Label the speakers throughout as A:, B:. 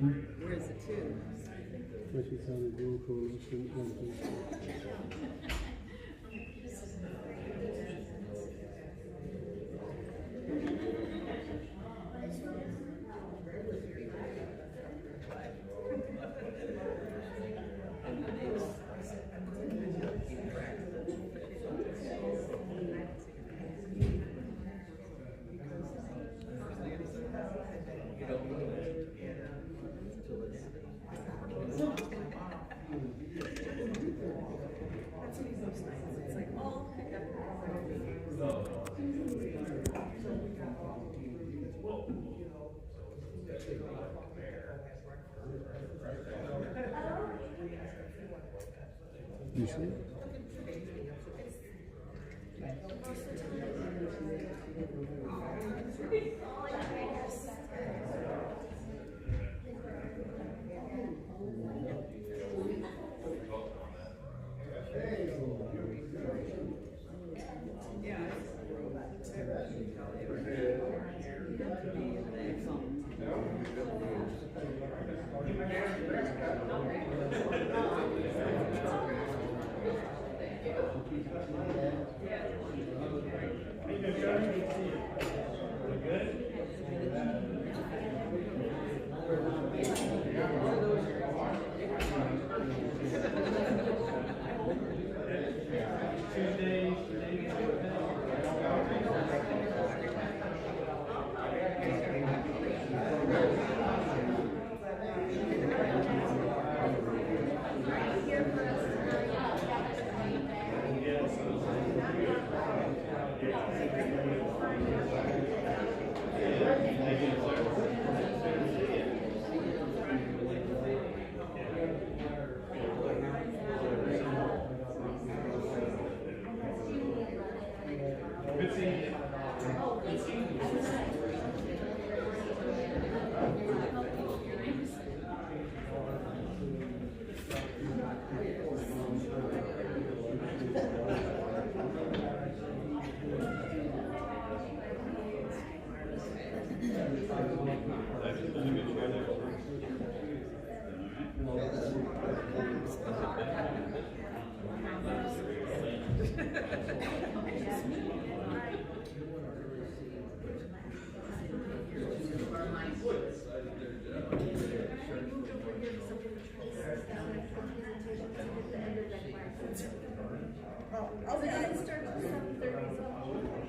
A: Where is it to?
B: But she sounded real cool. You see?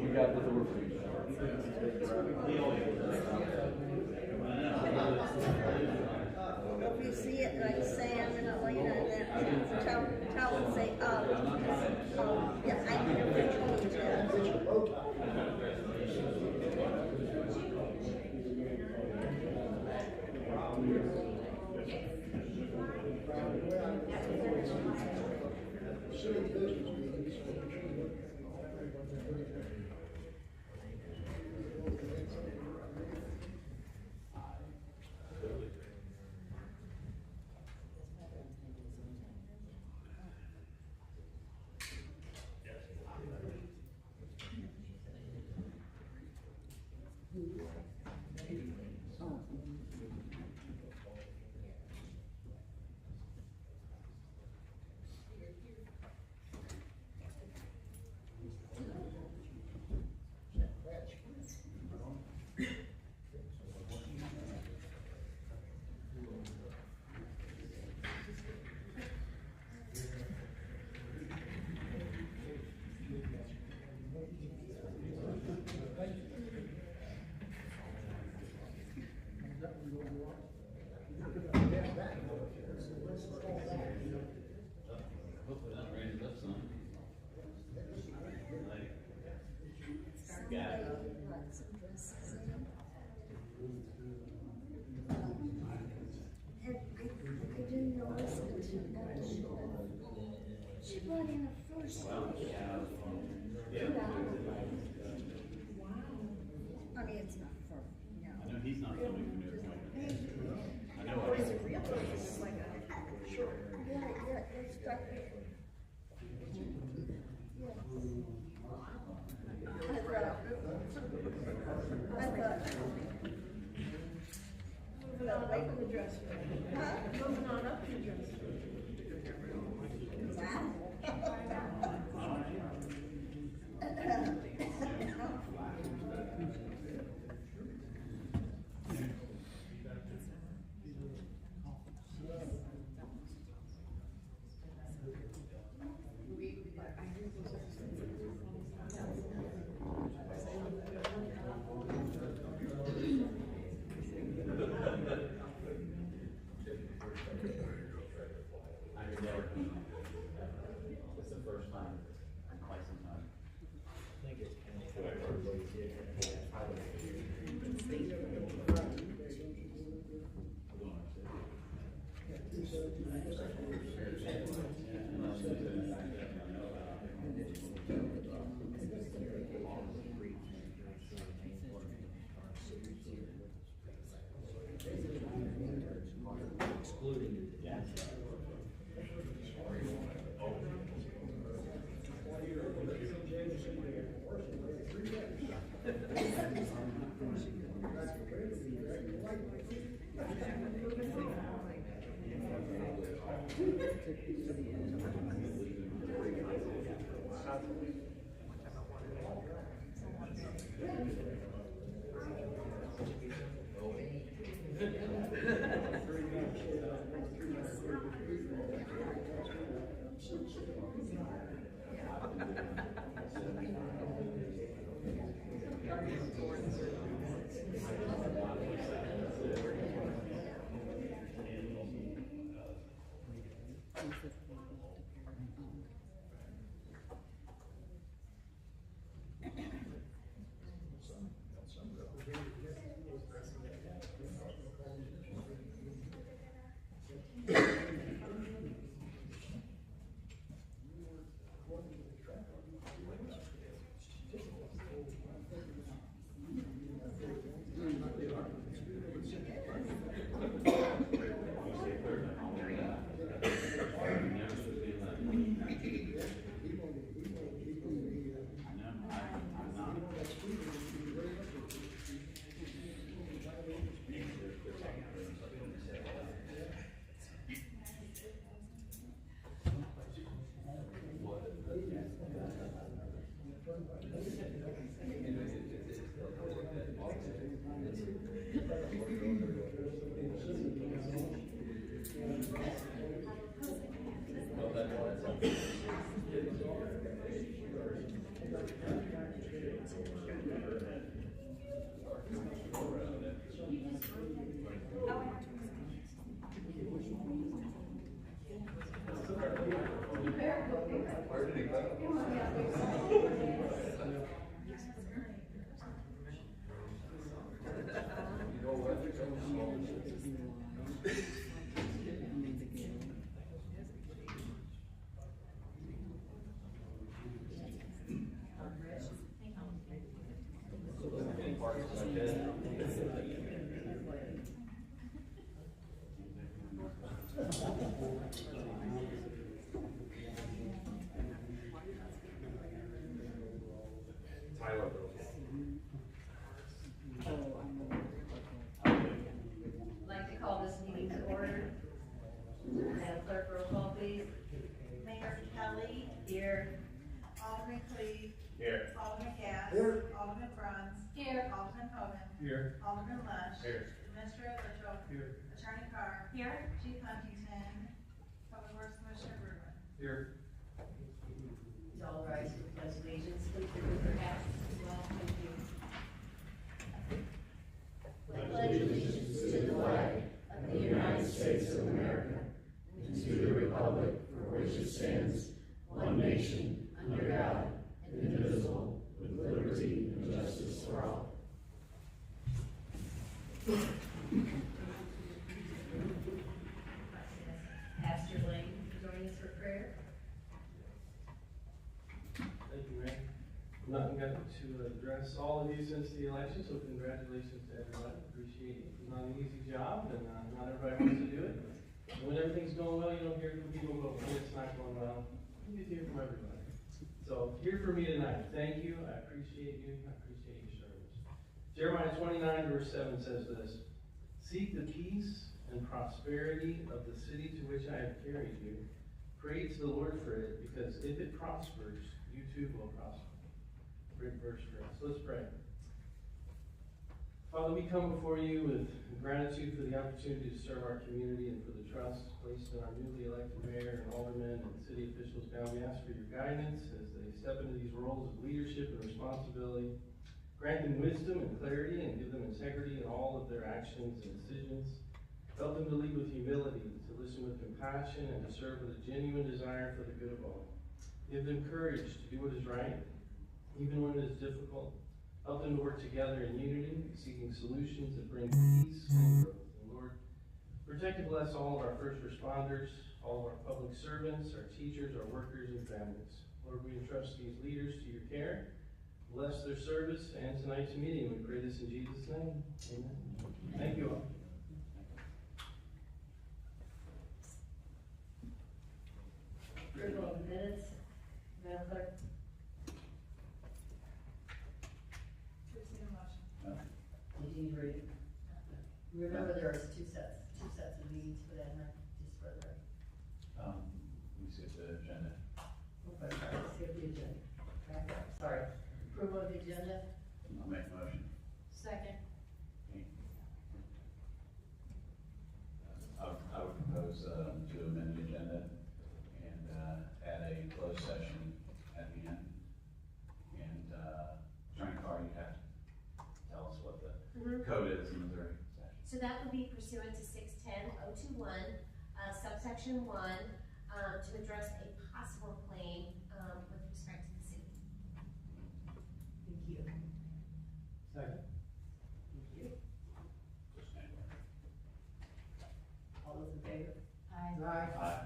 C: We got the door for you.
D: If you see it like Sam and Elena and that, tell them, say, yeah, I'm here for change.
C: Hopefully not raining up some.
D: Somebody brought some dresses in. And I didn't notice it until after she brought in a first. Wow. I mean, it's not for, no.
C: I know he's not coming from your appointment. I know.
D: Or is it real? It's like a short. Yeah, stuck. I thought.
A: Moving on up to the dress room.
D: Huh?
A: Moving on up to the dress room.
C: It's the first time in quite some time.
E: Excluding the
F: I'd like to call this meeting to order. Madam Clerk, roll call please.
G: Mayor Kelly.
F: Here.
G: Alderman Cleve.
C: Here.
G: Alderman Cass.
B: Here.
G: Alderman Franz.
F: Here.
G: Alderman Hogan.
B: Here.
G: Alderman Lush.
C: Here.
G: Administrator Mitchell.
B: Here.
G: Attorney Carr.
F: Here.
G: Chief Huntington. Public Works Commissioner Brewer.
B: Here.
F: Please all rise for the pledge of allegiance. Please remove your hats as well. Thank you.
H: Pledge allegiance to the flag of the United States of America and to the republic for which it stands, one nation, under God, indivisible, with liberty and justice for all.
F: Pastor Lane, join us for prayer.
B: Thank you, Mayor. Nothing got to address all of you since the election, so congratulations to everybody. Appreciate it. It's not an easy job, and not everybody wants to do it. And when everything's going well, you don't hear from people, but when it's not going well, you get to hear from everybody. So, hear from me tonight. Thank you. I appreciate you. I appreciate your service. Jeremiah 29, verse 7 says this: Seek the peace and prosperity of the city to which I have carried you. Pray to the Lord for it, because if it prospers, you too will prosper. Great verse for us. Let's pray. Father, we come before you with gratitude for the opportunity to serve our community and for the trust placed in our newly elected mayor and aldermen and city officials. Now we ask for your guidance as they step into these roles of leadership and responsibility. Grant them wisdom and clarity and give them integrity in all of their actions and decisions. Help them to lead with humility, to listen with compassion, and to serve with a genuine desire for the good of all. Give them courage to do what is right, even when it is difficult. Help them to work together in unity, seeking solutions that bring peace and growth. And Lord, protect and bless all of our first responders, all of our public servants, our teachers, our workers, and families. Lord, we entrust these leaders to your care. Bless their service and tonight's meeting. We pray this in Jesus' name. Amen. Thank you all.
F: Approval of minutes, Madam Clerk.
G: Just need a motion.
F: Did you read it? Remember, there was two sets of meetings for that night, just for the,
C: We skipped the agenda.
F: okay, sorry, skip the agenda. Back up, sorry. Approval of the agenda?
C: I'll make a motion.
G: Second.
C: I would propose to amend the agenda and add a closed session at the end. And Attorney Carr, you have to tell us what the code is in Missouri.
E: So that would be pursuant to 610-021, subsection 1, to address a possible claim with respect to the city.
F: Thank you.
B: Second.
F: Thank you. All those in favor? Aye.
C: Aye.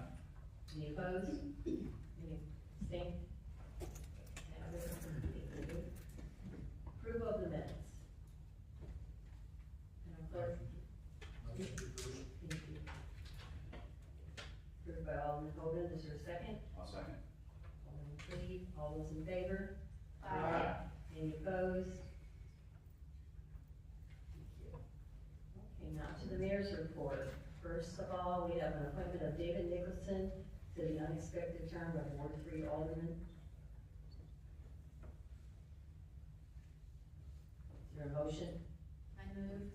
F: Any opposed? Any abstained? Approval of the minutes. Madam Clerk? Thank you. Approved by Alderman Hogan, is there a second?
C: I'll second.
F: Alderman Cleve, all those in favor?
C: Aye.
F: Any opposed? Thank you. Okay, now to the mayor's report. First of all, we have an appointment of David Nicholson to the unexpected term of Ward 3 Alderman. Is there a motion?
E: I move.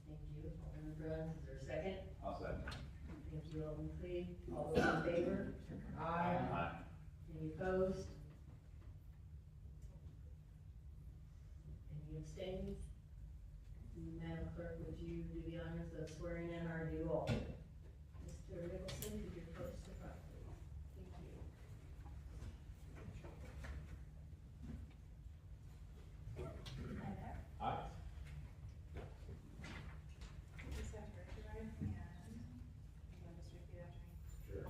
F: Thank you. Alderman Bruns, is there a second?
C: I'll second.
F: Thank you, Alderman Cleve. All those in favor?
C: Aye.
F: Any opposed? Any abstained? Madam Clerk, would you do the honors of swearing in our new alderman? Mr. Nicholson, could you approach the front, please? Thank you.
C: Aye.
G: Just have to raise your right hand, and you'll just repeat after me.
I: Sure.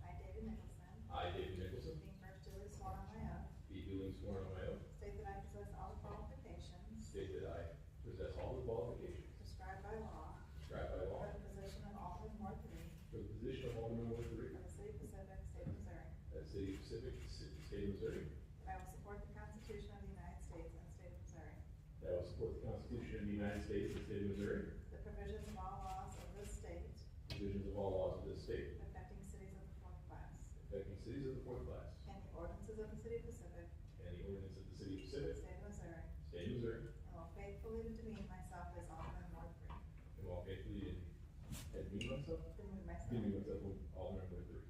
G: I, David Nicholson,
I: I, David Nicholson,
G: being first duly sworn on my oath,
I: be duly sworn on my oath,
G: state that I possess all the qualifications
I: state that I possess all the qualifications
G: prescribed by law
I: prescribed by law
G: for the position of Alderman Ward 3
I: for the position of Alderman Ward 3
G: of the City of Pacific, State of Missouri.
I: at the City of Pacific, State of Missouri,
G: That I will support the Constitution of the United States and the State of Missouri,
I: that I will support the Constitution of the United States and the State of Missouri,
G: the provisions of all laws of this state
I: provisions of all laws of this state,
G: affecting cities of the fourth class,
I: affecting cities of the fourth class,
G: and the ordinances of the City of Pacific,
I: and the ordinance of the City of Pacific,
G: State of Missouri,
I: State of Missouri,
G: and will faithfully demean myself as Alderman Ward 3.
I: and will faithfully demean myself
G: Demean myself.
I: as Alderman Ward 3.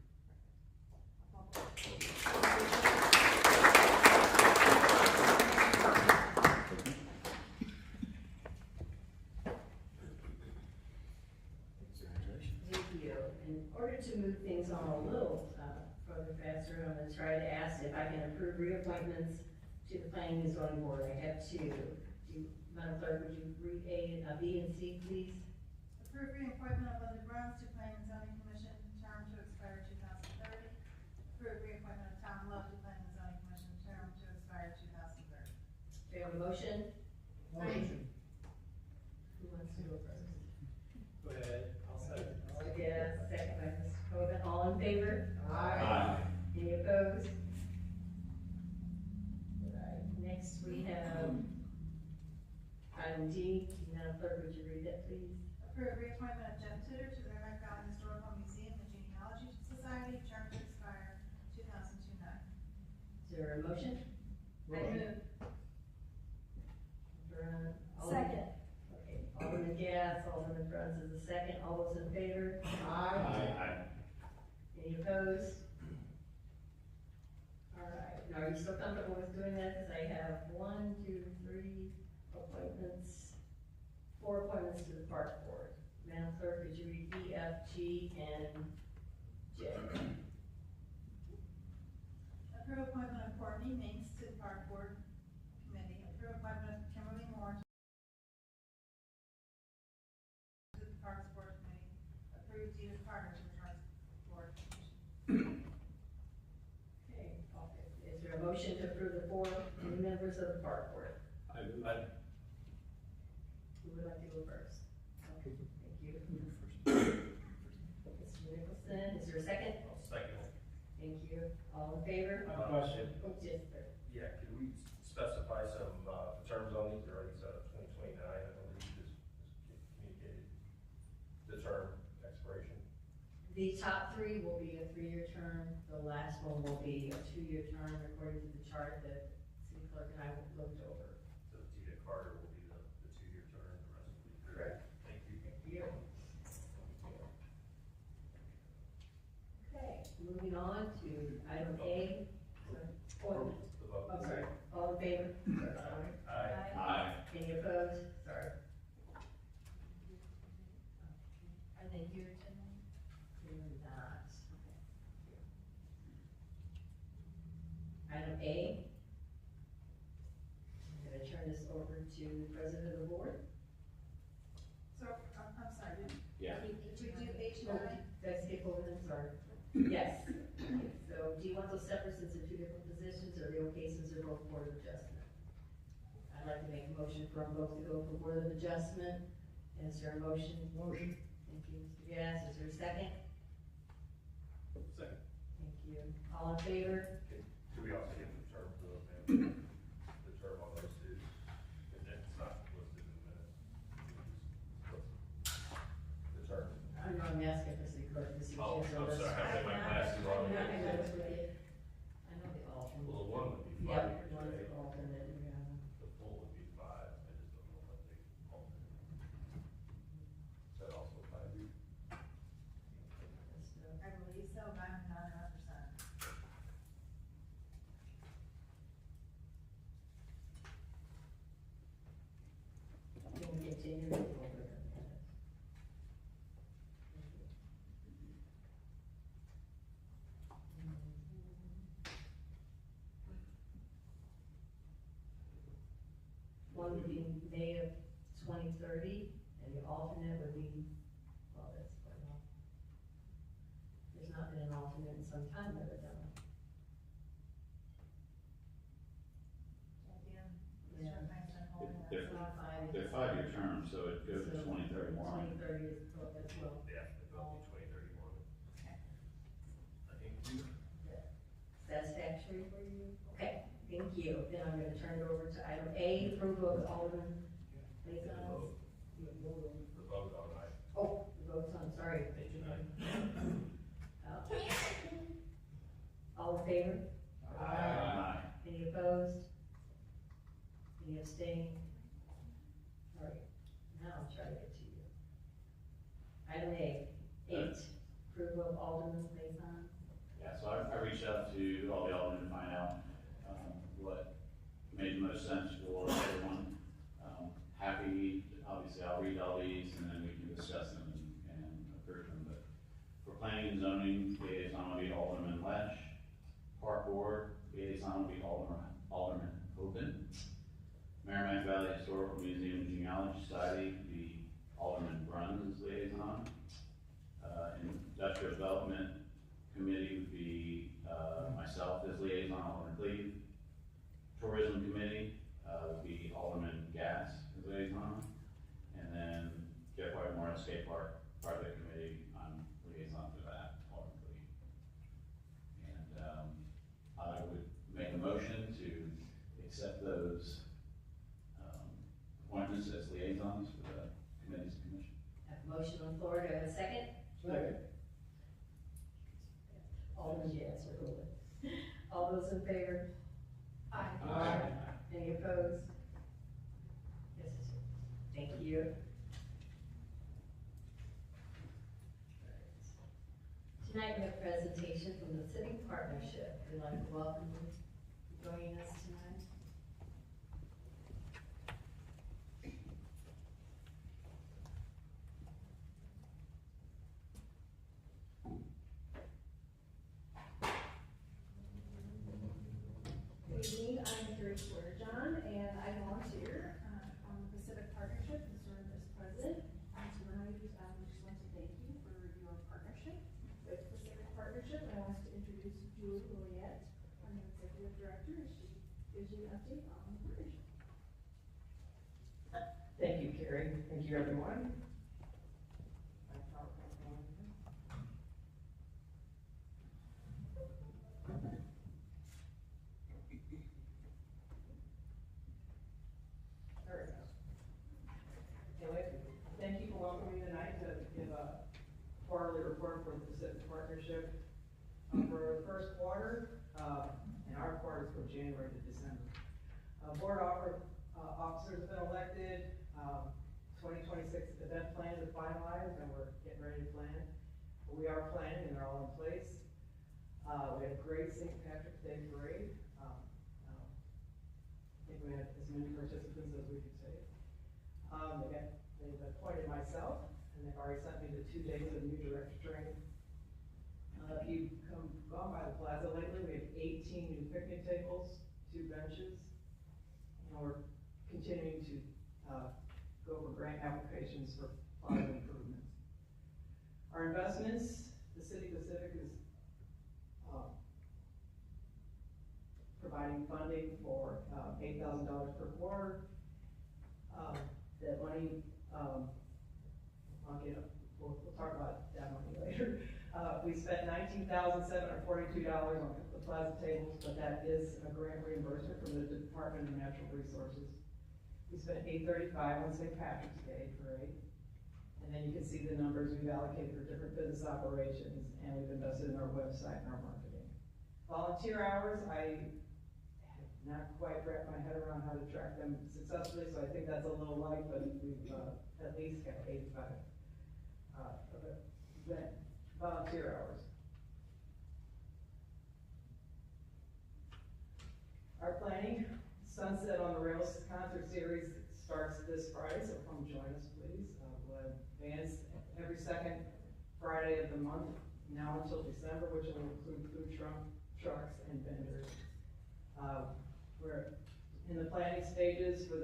F: Thank you. In order to move things on a little further faster, I'm going to try to ask if I can approve reappointments to the Planning and Zoning Board. I have two. Madam Clerk, would you read B and C, please?
G: Approve reappointment of Linda Bruns to Planning and Zoning Commission, term to expire 2030. Approve reappointment of Tom Love to Planning and Zoning Commission, term to expire 2030.
F: Do you have a motion?
A: Motion.
F: Who wants to go first?
B: Go ahead. I'll second.
F: Okay, Item D, Madam Clerk, would you read it, please?
G: Approve reappointment of Jeff Tudor to the Merrimack Valley Historical Museum and Genealogy Society, term to expire 2029.
F: Is there a motion?
A: I move.
F: Second. Okay, Alderman Gass, Alderman Bruns is the second, all those in favor?
I: Aye.
F: Any opposed? All right, now are you still comfortable with doing that? Because I have 1, 2, 3 appointments, 4 appointments to the park board. Madam Clerk, could you read E, F, G, and J?
G: Approve appointment of Courtney Minks to the Park Board Committee. Approve appointment of Kimberly Moore to the Parks Board Committee. Approve Gina Carter to the Parks Board Commission.
F: Okay, is there a motion to approve the 4 new members of the park board? Who would like to go first? Okay, thank you. Mr. Nicholson, is there a second?
J: Second.
F: Thank you. All in favor?
B: I have a question.
F: Oh, yes, sir.
J: Yeah, could we specify some, terms on these, or is that 2029, I believe is communicated, the term expiration?
F: The top 3 will be a 3-year term. The last one will be a 2-year term according to the chart that city clerk and I looked over.
J: So Gina Carter will be the 2-year term, the rest will be 3.
F: Correct.
J: Thank you.
F: Thank you. Okay, moving on to item A. Oh,
J: The vote.
F: I'm sorry. All in favor?
J: Aye.
C: Aye.
F: Any opposed? Sorry.
A: Are they here tonight?
F: They're not. Item A. I'm gonna turn this over to the president of the board.
G: So, I'm sorry, did
C: Yeah.
G: we do H and
F: Oh,
G: I?
F: did I skip over them? Sorry. Yes. So do you want those separate since they're 2 different positions, or are they okay since they're both board of adjustment? I'd like to make a motion for them both to go for board of adjustment. Is there a motion?
I: Motion.
F: Thank you, Mr. Gass. Is there a second?
J: Second.
F: Thank you. All in favor?
J: Could we also get the term for those, ma'am? The term on those 2, and then it's not listed in the minutes. The term.
F: I know I'm asking for city clerk to see.
J: Oh, I'm sorry, I have my glasses on.
F: I know the alternate.
J: Well, the one would be 5
F: Yeah,
J: years,
F: one's
J: right?
F: alternate, yeah.
J: The full would be 5, I just don't know what they alternate. Is that also 5 years?
G: I believe so, but I'm not 100%.
F: Can we continue to go over the minutes? One would be May of 2030, and the alternate would be, well, that's quite long. There's not been an alternate in some time, evidently.
G: Again,
F: Yeah.
G: Mr. Frank's been holding that.
C: They're-
F: It's not 5.
C: They're 5-year terms, so it goes to
F: So,
C: 2031.
F: 2030 is, as well.
J: Yeah, it will be 2031. I think you.
F: Satisfactory for you? Okay, thank you. Then I'm gonna turn it over to item A, approval of Alderman Latham.
J: The vote on I.
F: Oh, the vote's on, sorry.
J: H and I.
F: All in favor?
C: Aye.
F: Any opposed? Any abstained? All right, now I'll try to get to you. Item A, 8, approval of Alderman Latham.
C: Yeah, so I reached out to all the aldermen to find out, what made the most sense for everyone. Happy, obviously, I'll read all these and then we can discuss them and approve them, but for planning and zoning, liaison will be Alderman Lesh. Park Board, liaison will be Alderman Hogan. Merrimack Valley Historical Museum and Genealogy Society will be Alderman Bruns as liaison. Industrial Development Committee would be, myself as liaison, Alderman Cleve. Tourism Committee, would be Alderman Gass as liaison. And then Jeff White Memorial Skate Park Project Committee, I'm liaison for that, Alderman Cleve. And, I would make a motion to accept those, appointments as liaisons for the committees and commission.
F: Have a motion on the floor, do I have a second?
B: Second.
F: Alderman Janice, we're cool. All those in favor?
B: Aye.
F: Any opposed? Yes, sir. Thank you. Tonight we have a presentation from the City Partnership. We'd like to welcome you for joining us tonight.
K: Good evening, I'm Carrie Swearjohn, and I volunteer on the Pacific Partnership and serve as president. And tonight, we just want to thank you for your partnership with Pacific Partnership. I want to introduce Julie Loriette, our new executive director, as she gives you an update on the partnership.
F: Thank you, Carrie. Thank you, everyone. There we go. Anyway, thank you for welcoming me tonight to give a quarterly report for the Pacific Partnership. For the first quarter, and our quarter is from January to December. Board officers have been elected, 2026 event plans are finalized, and we're getting ready to plan. We are planning, and they're all in place. We had a great St. Patrick's Day parade. I think we had as many participants as we could take. They've appointed myself, and they've already sent me the 2 days of new director training. If you've gone by the plaza lately, we have 18 new picnic tables, 2 benches, and we're continuing to go over grant applications for plaza improvements. Our investments, the City Pacific is providing funding for $8,000 per quarter. That money, we'll talk about that money later. We spent $19,742 on the plaza tables, but that is a grant reimbursement from the Department of Natural Resources. We spent $835 on St. Patrick's Day parade. And then you can see the numbers we've allocated for different business operations, and we've invested in our website and our marketing. Volunteer hours, I have not quite wrapped my head around how to track them successfully, so I think that's a little light, but we've at least got 85 volunteer hours. Our planning, Sunset on the Rails concert series starts this Friday, so come join us, please. We'll advance every second Friday of the month, now until December, which will include food trucks and vendors. We're in the planning stages for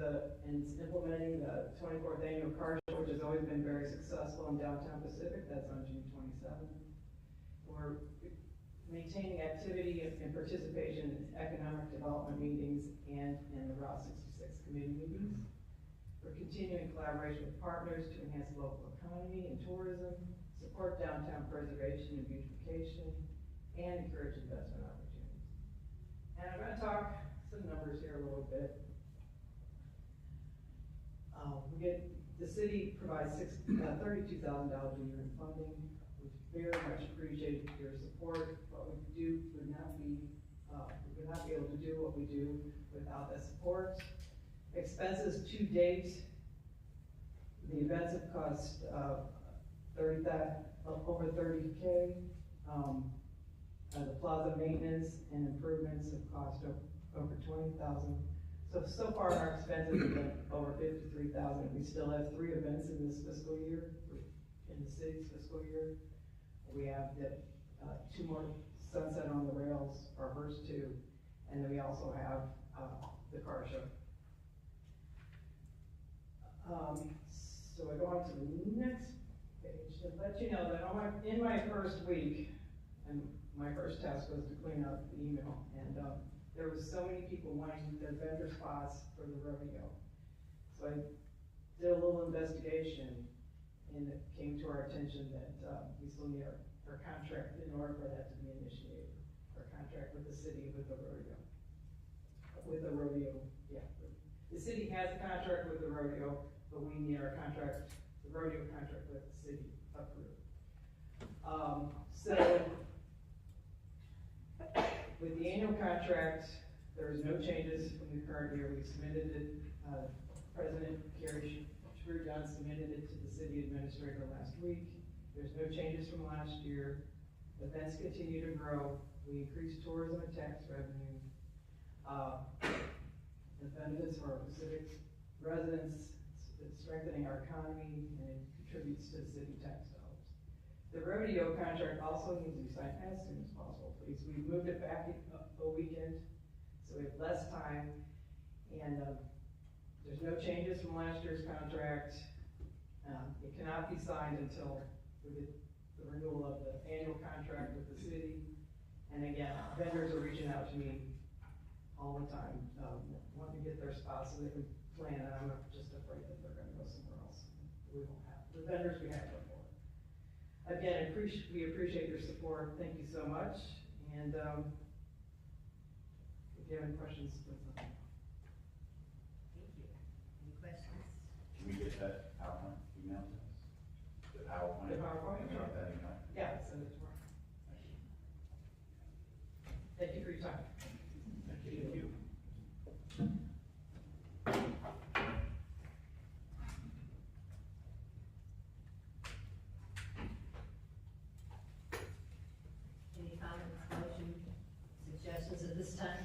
F: and implementing the 24th annual car show, which has always been very successful in downtown Pacific. That's on June 27th. We're maintaining activity and participation in economic development meetings and in the Route 66 committee meetings. We're continuing collaboration with partners to enhance local economy and tourism, support downtown preservation and beautification, and encourage investment opportunities. And I'm going to talk some numbers here a little bit. The city provides $32,000 a year in funding. We very much appreciate your support. What we do would not be able to do what we do without that support. Expenses to date, the events have cost over $30K. The plaza maintenance and improvements have cost over $20,000. So far our expenses have been over $53,000. We still have 3 events in this fiscal year, in the city's fiscal year. We have the 2 more Sunset on the Rails, our first 2, and then we also have the car show. So I go on to the next page to let you know that in my first week, and my first task was to clean up the email, and there was so many people wanting their vendor spots for the rodeo. So I did a little investigation, and it came to our attention that we still need our contract in order for that to be initiated. Our contract with the city with the rodeo. The city has a contract with the rodeo.
L: but we need our contract, the rodeo contract with the city approved. So, with the annual contract, there is no changes from the current year. We submitted it, President Carrie John submitted it to the city administrator last week. There's no changes from last year. Events continue to grow. We increased tourism and tax revenue. The benefits for our Pacific residents, it's strengthening our economy, and it contributes to the city tax dollars. The rodeo contract also needs to be signed as soon as possible, please. We moved it back a weekend, so we have less time, and there's no changes from last year's contract. It cannot be signed until we get the renewal of the annual contract with the city. And again, vendors are reaching out to me all the time, wanting to get their spots so they can plan, and I'm just afraid that they're gonna go somewhere else. We won't have, the vendors we have before. Again, we appreciate your support. Thank you so much. And if you have any questions, please let me know.
F: Thank you. Any questions?
C: Can we get that PowerPoint email to us? The PowerPoint?
L: The PowerPoint?
C: Can we get that email?
L: Yeah, send it tomorrow. Thank you for your time.
C: Thank you.
F: Any comments, motion, suggestions at this time?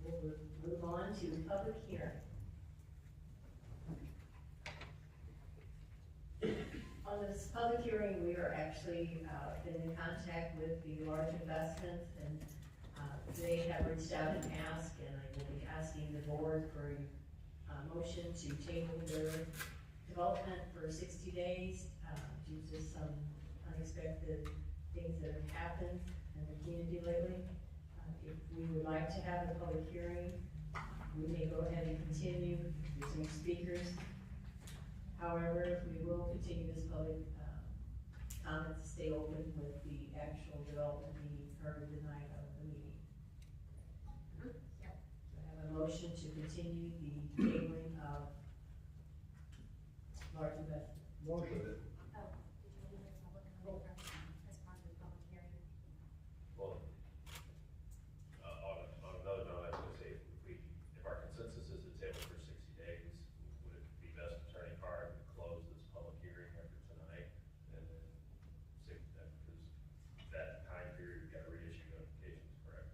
F: We'll move on to public hearing. On this public hearing, we are actually been in contact with the large investments, and they have reached out and asked, and I will be asking the board for a motion to table their development for 60 days due to some unexpected things that have happened in the community lately. If we would like to have a public hearing, we may go ahead and continue. There's no speakers. However, we will continue this public comment to stay open with the actual development being heard the night of the meeting. So I have a motion to continue the tabling of large investment.
E: Oh,
C: Motion.
E: did you want to public comment as part of the public hearing?
J: Well, on another note, I was gonna say, if our consensus is to table for 60 days, would it be best, Attorney Carr, to close this public hearing after tonight? And then, because that time period, we've got to reissue notifications, correct?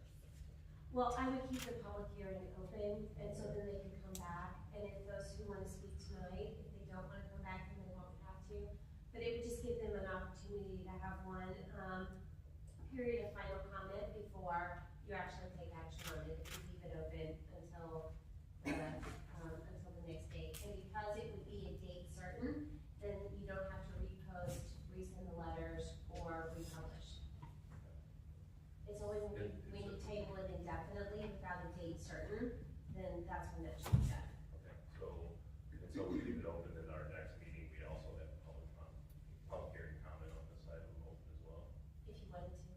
E: Well, I would keep the public hearing open, and so then they can come back, and if those who want to speak tonight, if they don't want to come back, then they won't have to. But it would just give them an opportunity to have one, period of final comment before you actually take action on it, if you keep it open until the next date. And because it would be a date certain, then you don't have to repost, resend the letters, or republish. It's only when you table it indefinitely without a date certain, then that's when that should be done.
J: Okay, so, until we leave it open in our next meeting, we also have a public hearing comment on this item open as well.
E: If you wanted to.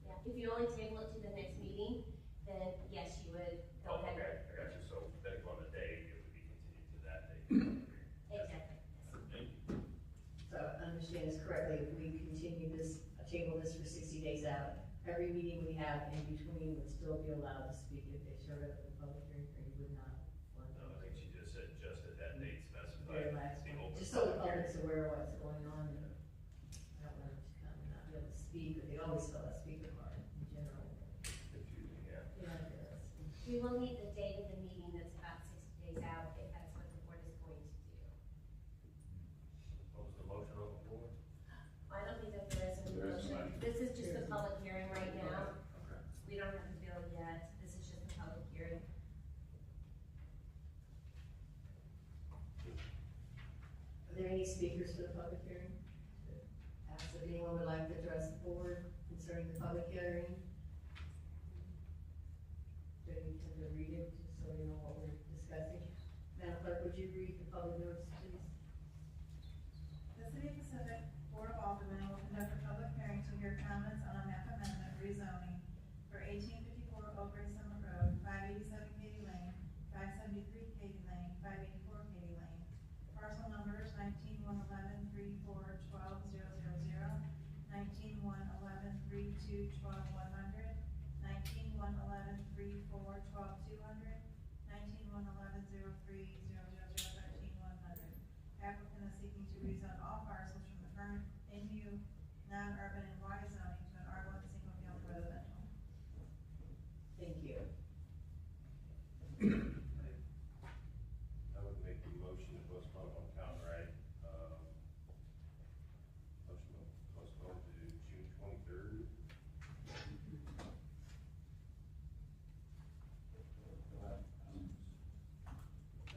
E: Yeah, if you only table it to the next meeting, then yes, you would go
J: Oh,
E: ahead.
J: okay, I got you, so depending on the date, it would be continued to that date.
E: Exactly.
J: Thank you.
F: So understand this correctly, if we continue this, table this for 60 days out, every meeting we have in between would still be allowed to speak if they showed up at the public hearing, or you would not want to.
J: No, I think she just said just at that date
F: Very
J: specified.
F: last
J: the
F: one,
J: open
F: just so the
J: public hearing.
F: public's aware of what's going on, and I don't want them to come and not be able to speak, but they always fill that speaker card in general.
J: Confusing, yeah.
F: Yeah, it is.
E: We will need the date of the meeting that's about 60 days out, if that's what the board is going to do.
J: What was the motion on the floor?
E: I don't think that there is a
C: There is
E: motion.
C: none.
E: This is just a public hearing right now.
J: Okay.
E: We don't have the bill yet. This is just a public hearing.
F: Are there any speakers for the public hearing? Ask if anyone would like to address the board concerning the public hearing. Do you intend to read it, just so we know what we're discussing? Madam Clerk, would you read the public notice, please?
G: The City of Pacific Board of Aldermen will conduct a public hearing to hear comments on a map amendment rezoning for 1854 Oak Ridge Summit Road, 587 Katy 100. Applicant is seeking to rezone all parcels from the current NU non-urban and Y zoning to an R1 single-family residential.
F: Thank you.
J: I would make the motion to postpone on count right, motion to postpone to June 23rd.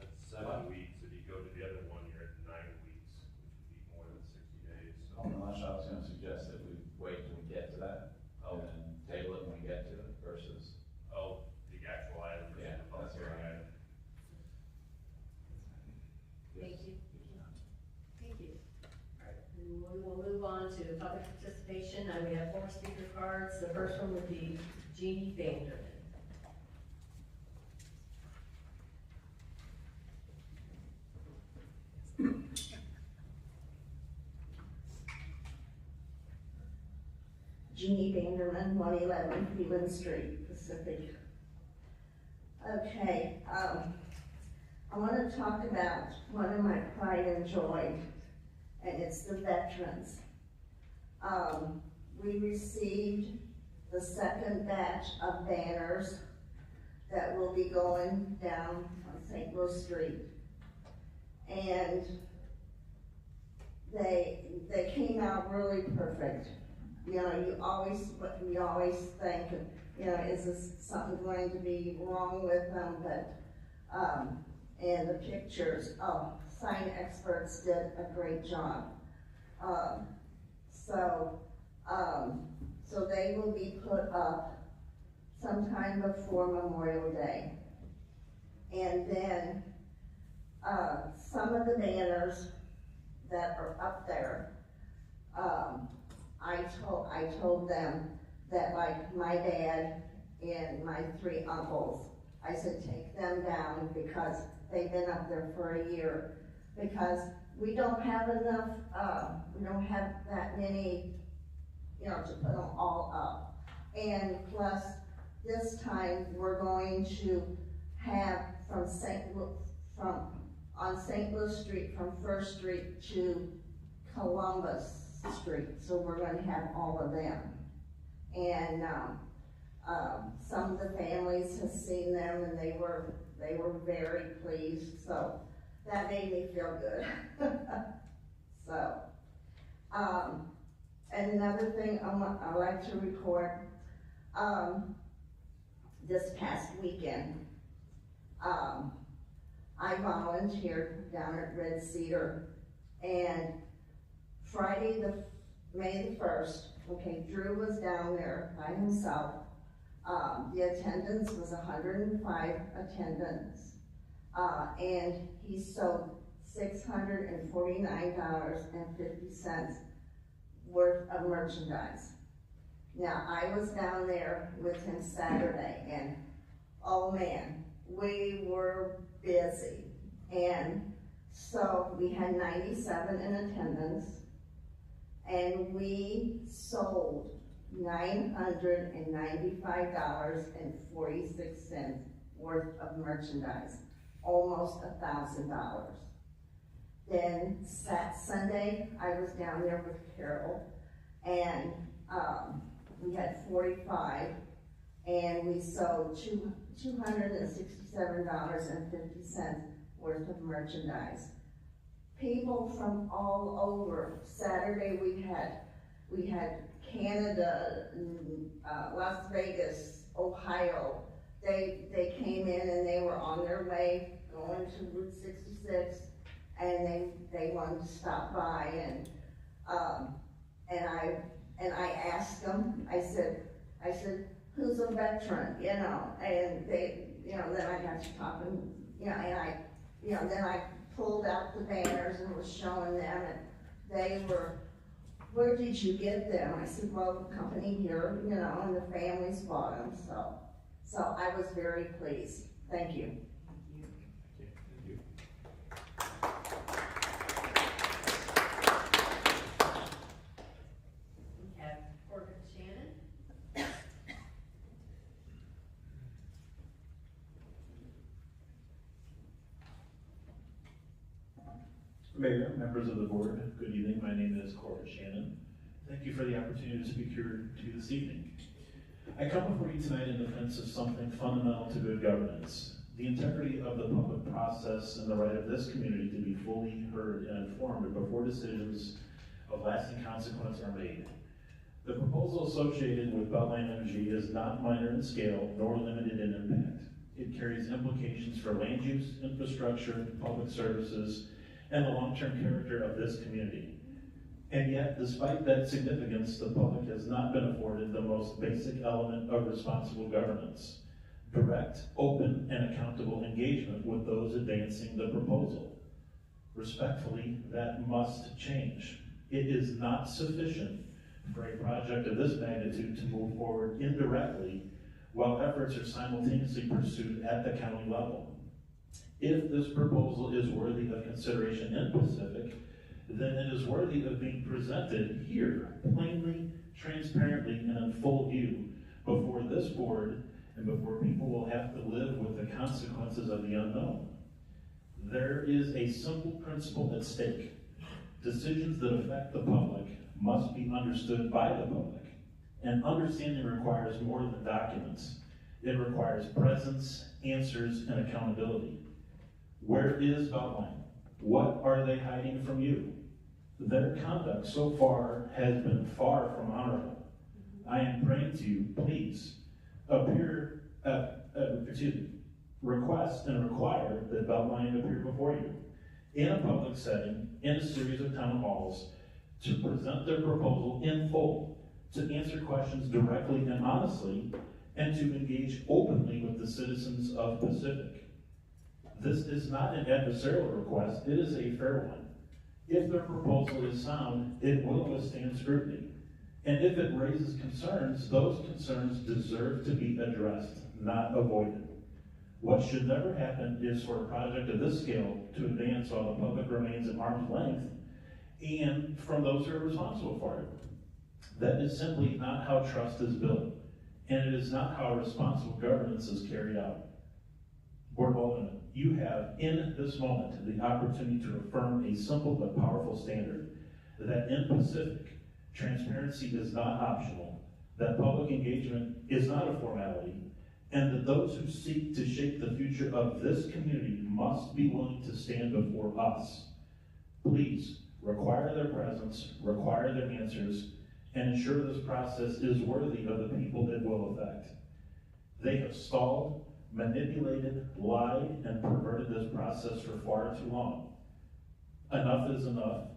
J: That's 7 weeks. If you go to the other one, you're at 9 weeks, which would be more than 60 days. So
C: Unless I was gonna suggest that we wait till we get to that, and then table it when we get to it versus.
J: oh, the actual item versus
C: Yeah,
J: the public
C: that's
J: hearing
C: right.
J: item.
F: Thank you. Thank you. All right, and we will move on to public participation. Now we have 4 speaker cards. The first one would be Jeannie Vanderman.
D: Jeannie Vanderman, 111 Cleveland Street, Pacific. Okay, I want to talk about one of my pride and joy, and it's the veterans. We received the second batch of banners that will be going down on St. Louis Street. And they came out really perfect. You know, we always think, you know, is this something going to be wrong with them? But, and the pictures, sign experts did a great job. So they will be put up sometime before Memorial Day. And then, some of the banners that are up there, I told them that, like, my dad and my 3 uncles, I said, take them down because they've been up there for a year. Because we don't have enough, we don't have that many, you know, to put them all up. And plus, this time, we're going to have on St. Louis Street, from First Street to Columbus Street, so we're going to have all of them. And some of the families have seen them, and they were very pleased, so that made me feel good. So, and another thing I'd like to report, this past weekend, I volunteered down at Red Cedar, and Friday, May the 1st, okay, Drew was down there by himself. The attendance was 105 attendants, and he sold $649.50 worth of merchandise. Now, I was down there with him Saturday, and oh man, we were busy. And so we had 97 in attendance, and we sold $995.46 worth of merchandise, almost $1,000. Then Sunday, I was down there with Carol, and we had 45, and we sold $267.50 worth of merchandise. People from all over. Saturday we had Canada, Las Vegas, Ohio. They came in and they were on their way going to Route 66, and they wanted to stop by, and I asked them. I said, who's a veteran, you know? And they, you know, then I got to talking, you know, and then I pulled out the banners and was showing them, and they were, where did you get them? I said, well, the company here, you know, and the families bought them, so I was very pleased. Thank you.
F: We have Corbin Shannon.
M: Mayor, members of the board, good evening. My name is Corbett Shannon. Thank you for the opportunity to speak here to you this evening. I come before you tonight in defense of something fundamental to good governance, the integrity of the public process and the right of this community to be fully heard and informed before decisions of lasting consequence are made. The proposal associated with Beltline Energy is not minor in scale nor limited in impact. It carries implications for land use, infrastructure, public services, and the long-term character of this community. And yet, despite that significance, the public has not been afforded the most basic element of responsible governance: direct, open, and accountable engagement with those advancing the proposal. Respectfully, that must change. It is not sufficient for a project of this magnitude to move forward indirectly while efforts are simultaneously pursued at the county level. If this proposal is worthy of consideration in Pacific, then it is worthy of being presented here, plainly, transparently, and in full view before this board and before people will have to live with the consequences of the unknown. There is a simple principle at stake. Decisions that affect the public must be understood by the public. And understanding requires more than documents. It requires presence, answers, and accountability. Where is Beltline? What are they hiding from you? Their conduct so far has been far from honorable. I am praying to you, please, request and require that Beltline appear before you in a public setting, in a series of town halls, to present their proposal in full, to answer questions directly and honestly, and to engage openly with the citizens of Pacific. This is not an adversarial request, it is a fair one. If their proposal is sound, it will withstand scrutiny. And if it raises concerns, those concerns deserve to be addressed, not avoided. What should never happen is for a project of this scale to advance while the public remains at arm's length and from those who are responsible for it. That is simply not how trust is built, and it is not how responsible governance is carried out. Board of Aldermen, you have in this moment the opportunity to affirm a simple but powerful standard that in Pacific, transparency is not optional, that public engagement is not a formality, and that those who seek to shape the future of this community must be willing to stand before us. Please require their presence, require their answers, and ensure this process is worthy of the people it will affect. They have stalled, manipulated, lied, and perverted this process for far too long. Enough is enough.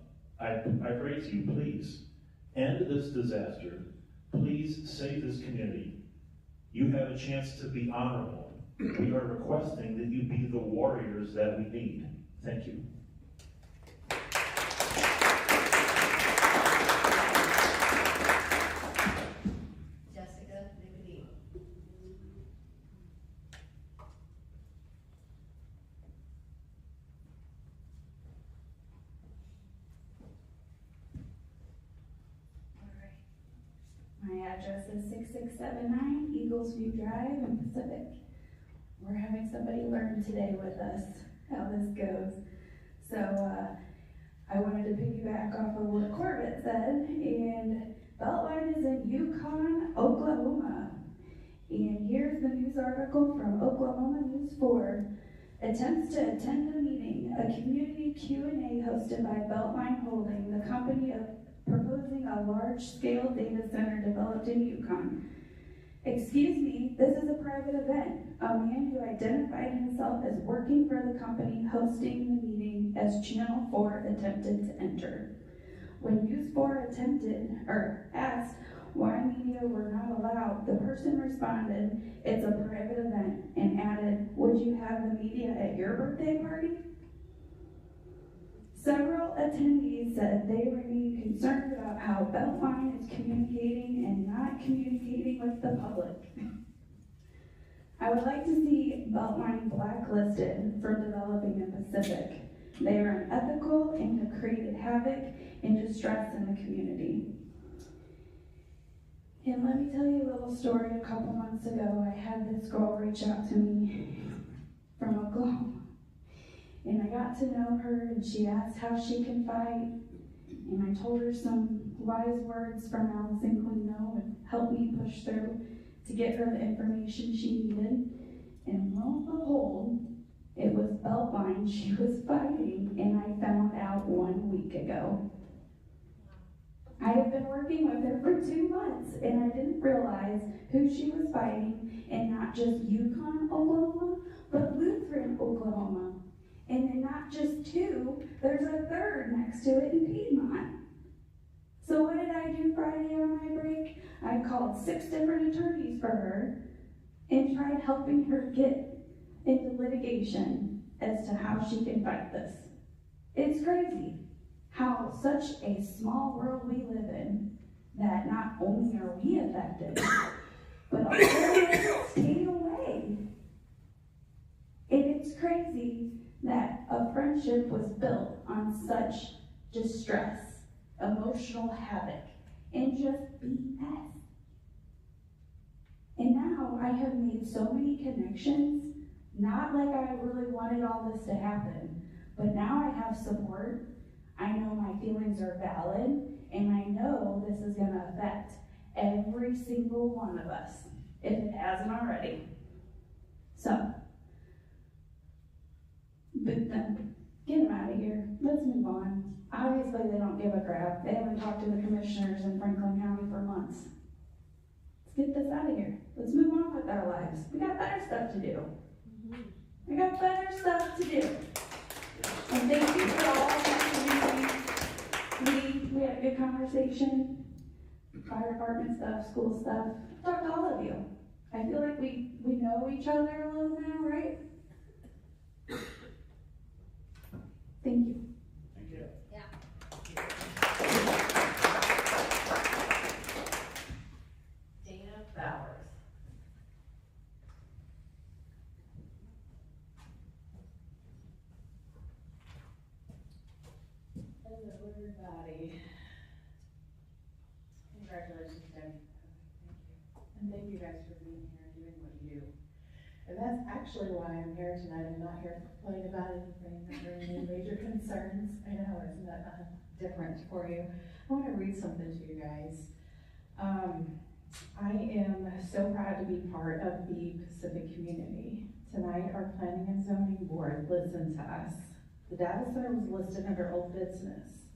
M: I pray to you, please, end this disaster. Please save this community. You have a chance to be honorable. We are requesting that you be the warriors that we need. Thank you.
A: Jessica Nicodine.
K: My address is 6679 Eagles View Drive in Pacific. We're having somebody learn today with us how this goes. So I wanted to piggyback off of what Corbett said, and Beltline is in Yukon, Oklahoma. And here's the news article from Oklahoma News 4. Attempts to attend a meeting, a community Q&A hosted by Beltline Holding, the company of proposing a large-scale data center developed in Yukon. Excuse me, this is a private event. A man who identified himself as working for the company hosting the meeting as Channel 4 attempted to enter. When News 4 asked why media were not allowed, the person responded, "It's a private event," and added, "Would you have the media at your birthday party?" Several attendees said they remain concerned about how Beltline is communicating and not communicating with the public. I would like to see Beltline blacklisted from developing in Pacific. They are unethical and have created havoc and distress in the community. And let me tell you a little story. A couple months ago, I had this girl reach out to me from Oklahoma.
N: And I got to know her, and she asked how she can fight. And I told her some wise words from Allison Quino and helped me push through to get her the information she needed. And lo and behold, it was Beltline she was fighting, and I found out 1 week ago. I have been working with her for 2 months, and I didn't realize who she was fighting, and not just Yukon, Oklahoma, but Lutheran, Oklahoma. And then not just two, there's a third next to it in Piedmont. So what did I do Friday on my break? I called 6 different attorneys for her and tried helping her get into litigation as to how she can fight this. It's crazy how such a small world we live in, that not only are we affected, but all of us stay away. And it's crazy that a friendship was built on such distress, emotional havoc, and just BS. And now I have made so many connections, not like I really wanted all this to happen, but now I have support. I know my feelings are valid, and I know this is going to affect every single one of us, if it hasn't already. So, but get them out of here. Let's move on. Obviously, they don't give a crap. They haven't talked to the commissioners in Franklin County for months. Let's get this out of here. Let's move on with our lives. We got better stuff to do. We got better stuff to do. And thank you for all that community. We had a good conversation. Fire department stuff, school stuff. Talked to all of you. I feel like we know each other a little now, right? Thank you.
C: Thank you.
F: Dana Bowers. Hello, everybody. Congratulations, Dana. Thank you. And thank you guys for being here and doing what you do. And that's actually why I'm here tonight. I'm not here to complain about anything or any major concerns. I know, isn't that different for you? I want to read something to you guys. I am so proud to be part of the Pacific community. Tonight, our Planning and Zoning Board listened to us. The data center was listed under old business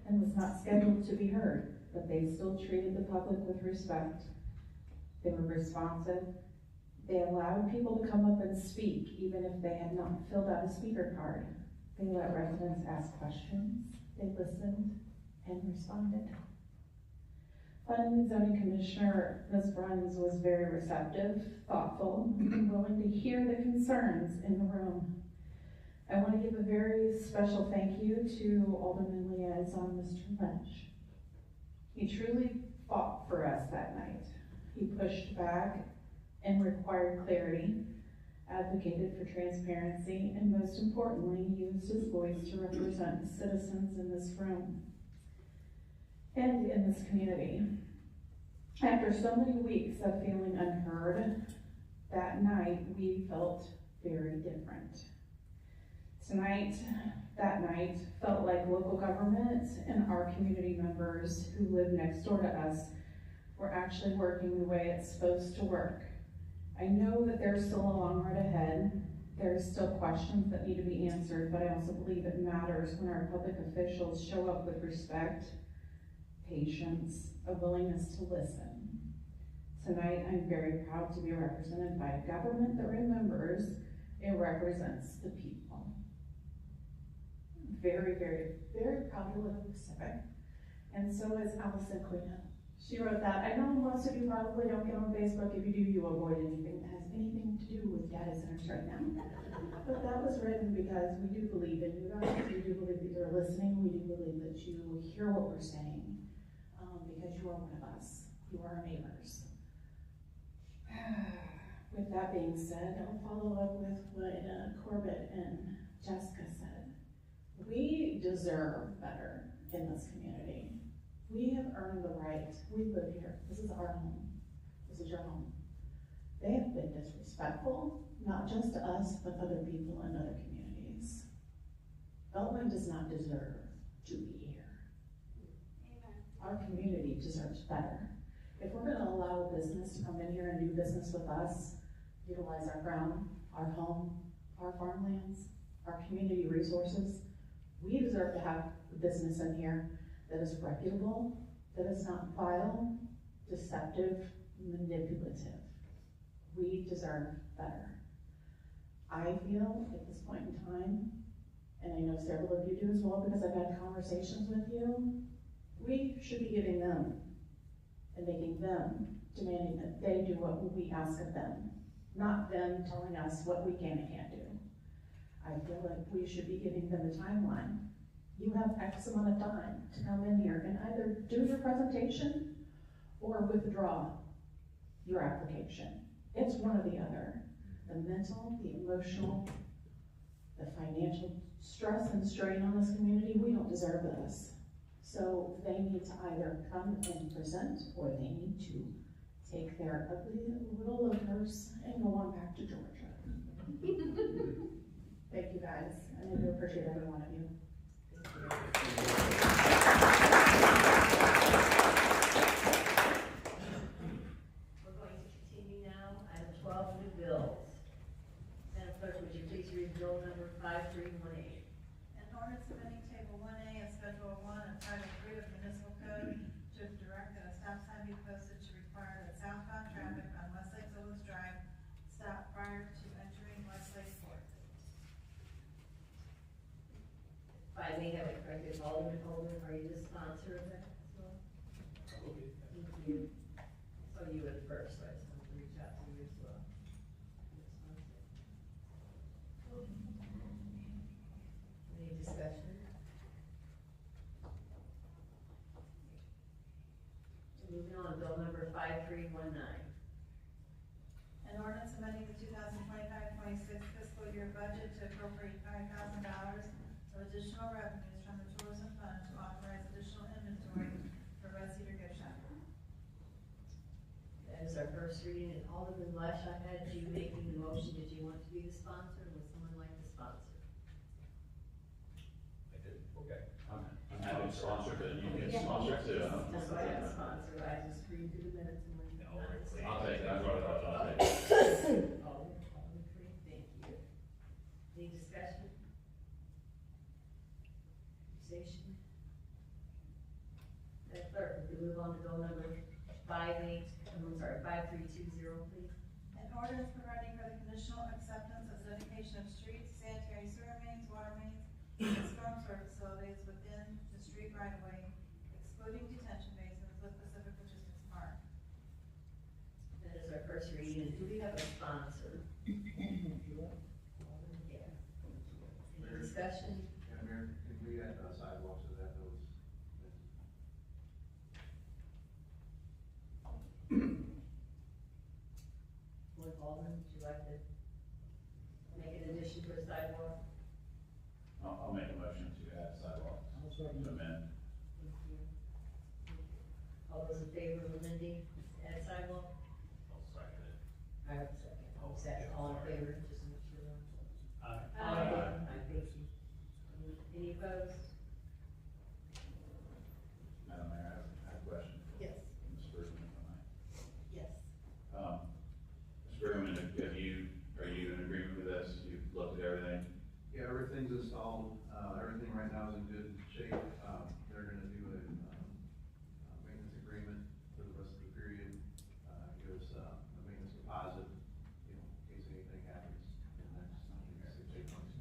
F: and was not scheduled to be heard, but they still treated the public with respect. They were responsive. They allowed people to come up and speak, even if they had not filled out a speaker card. They let residents ask questions. They listened and responded. Planning and Zoning Commissioner Ms. Bruns was very receptive, thoughtful, and willing to hear the concerns in the room. I want to give a very special thank you to Alderman Liaison, Mr. Lynch. He truly fought for us that night. He pushed back and required clarity, advocated for transparency, and most importantly, used his voice to represent the citizens in this room and in this community. After so many weeks of feeling unheard, that night we felt very different. That night felt like local government and our community members who live next door to us were actually working the way it's supposed to work. I know that there's still a long road ahead. There's still questions that need to be answered, but I also believe it matters when our public officials show up with respect, patience, a willingness to listen. Tonight, I'm very proud to be represented by a government that remembers it represents the people. Very, very, very proud to live in the Pacific. And so is Allison Quino. She wrote that. I know most of you probably don't get on Facebook. If you do, you avoid anything that has anything to do with data centers right now. But that was written because we do believe in you guys. We do believe that you're listening. We do believe that you hear what we're saying because you are one of us. You are our neighbors. With that being said, I'll follow up with what Corbett and Jessica said. We deserve better in this community. We have earned the right. We live here. This is our home. This is your home. They have been disrespectful, not just to us, but other people in other communities.
O: does not deserve to be here.
G: Amen.
O: Our community deserves better. If we're gonna allow a business to come in here and do business with us, utilize our ground, our home, our farmlands, our community resources, we deserve to have a business in here that is reputable, that is not vile, deceptive, manipulative. We deserve better. I feel at this point in time, and I know several of you do as well because I've had conversations with you, we should be giving them and making them, demanding that they do what we ask of them, not them telling us what we can and can't do. I feel like we should be giving them a timeline. You have X amount of time to come in here and either do your presentation or withdraw your application. It's one or the other. The mental, the emotional, the financial stress and strain on this community, we don't deserve this. So they need to either come and present, or they need to take their ugly little lookers and go on back to Georgia. Thank you guys, and I do appreciate every one of you.
F: We're going to continue now. Item 12, new bills. Madam Clerk, would you please read bill number 5318?
G: An ordinance amending table 1A of Schedule 1 of Title 3 of Municipal Code to direct that a stop sign be posted to require that southbound traffic on Westlake Villas Drive stop prior to entering Westlake Court.
F: If I may have it corrected, Alderman Holden, are you the sponsor of that as well? Thank you. So you were the first, so I just wanted to reach out to you as well. Any discussion? Moving on, bill number 5319.
G: An ordinance amending the 2025-26 fiscal year budget to appropriate $5,000 of additional revenues from the tourism fund to authorize additional inventory for Red Cedar Gift Shop.
F: That is our first reading, and Alderman Lesh, I had you making the motion. Did you want to be the sponsor, or would someone like to sponsor?
J: I did, okay.
C: I'm happy to sponsor, but you can sponsor too.
F: That's why I sponsor, I just read through the minutes and when you
J: No,
F: not say.
C: I'll take it, I'll take it.
F: Alderman Free, thank you. Any discussion? Conversation? Madam Clerk, if we move on to bill number 5320, please.
G: An ordinance providing for the conditional acceptance of dedication of streets, sanitary sewer mains, water mains, and storm sewer facilities within the street right of way, excluding detention basins with Pacific Logistics Park.
F: That is our first reading, and do we have a sponsor? Yeah. Any discussion?
P: Mayor, can we add sidewalks to that, those?
F: Lord Alderman, would you like to make an addition for a sidewalk?
C: I'll make a motion to add sidewalks. To amend.
F: Thank you. All those in favor of amending, add sidewalk?
J: I'll second it.
F: I have a second. All in favor, just make sure.
J: Aye.
F: Aye. Thank you. Any opposed?
C: Madam Mayor, I have a question.
F: Yes.
C: Ms. Bergman, if I might.
F: Yes.
C: Ms. Bergman, are you in agreement with this? You've looked at everything?
P: Yeah, everything's installed, everything right now is in good shape. They're gonna do a maintenance agreement for the rest of the period. Give us a maintenance deposit, you know, in case anything happens in the next 6 months.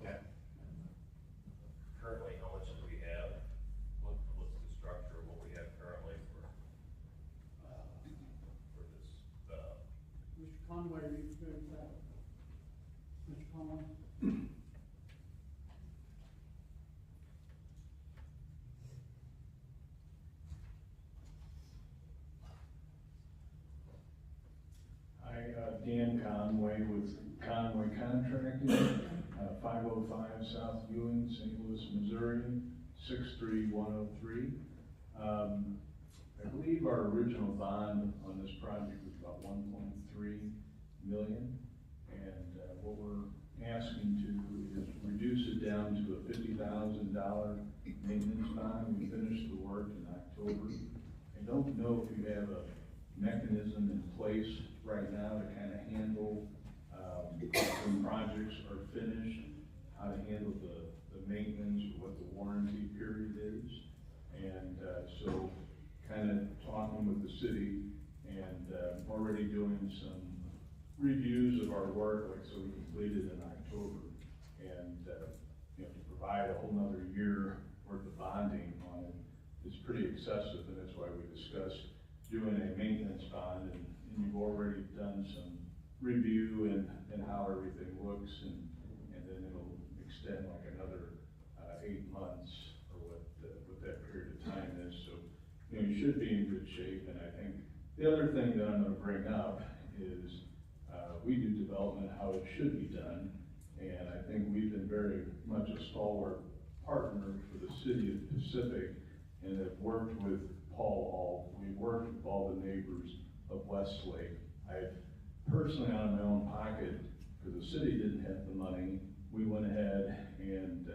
C: Okay.
J: Currently, how much do we have? What's the structure of what we have currently for this,
Q: Mr. Conway, you can finish that. Mr. Conway?
R: Hi, Dan Conway with Conway Contracting, 505 South Ewing, St. Louis, Missouri, 63103. I believe our original bond on this project was about 1.3 million, and what we're asking to is reduce it down to a a $50,000 maintenance bond. We finished the work in October. I don't know if you have a mechanism in place right now to kind of handle, when projects are finished, how to handle the maintenance, or what the warranty period is. And so kind of talking with the city and already doing some reviews of our work, like so we completed in October. And you know, to provide a whole nother year worth of bonding on it is pretty excessive, and that's why we discussed doing a maintenance bond, and you've already done some review and how everything looks, and then it'll extend like another 8 months, or what that period of time is. So, you know, you should be in good shape. And I think the other thing that I'm gonna bring up is we do development how it should be done, and I think we've been very much a stalwart partner for the city of Pacific, and have worked with Paul Hall. We've worked with all the neighbors of Westlake. I've personally, out of my own pocket, because the city didn't have the money, we went ahead and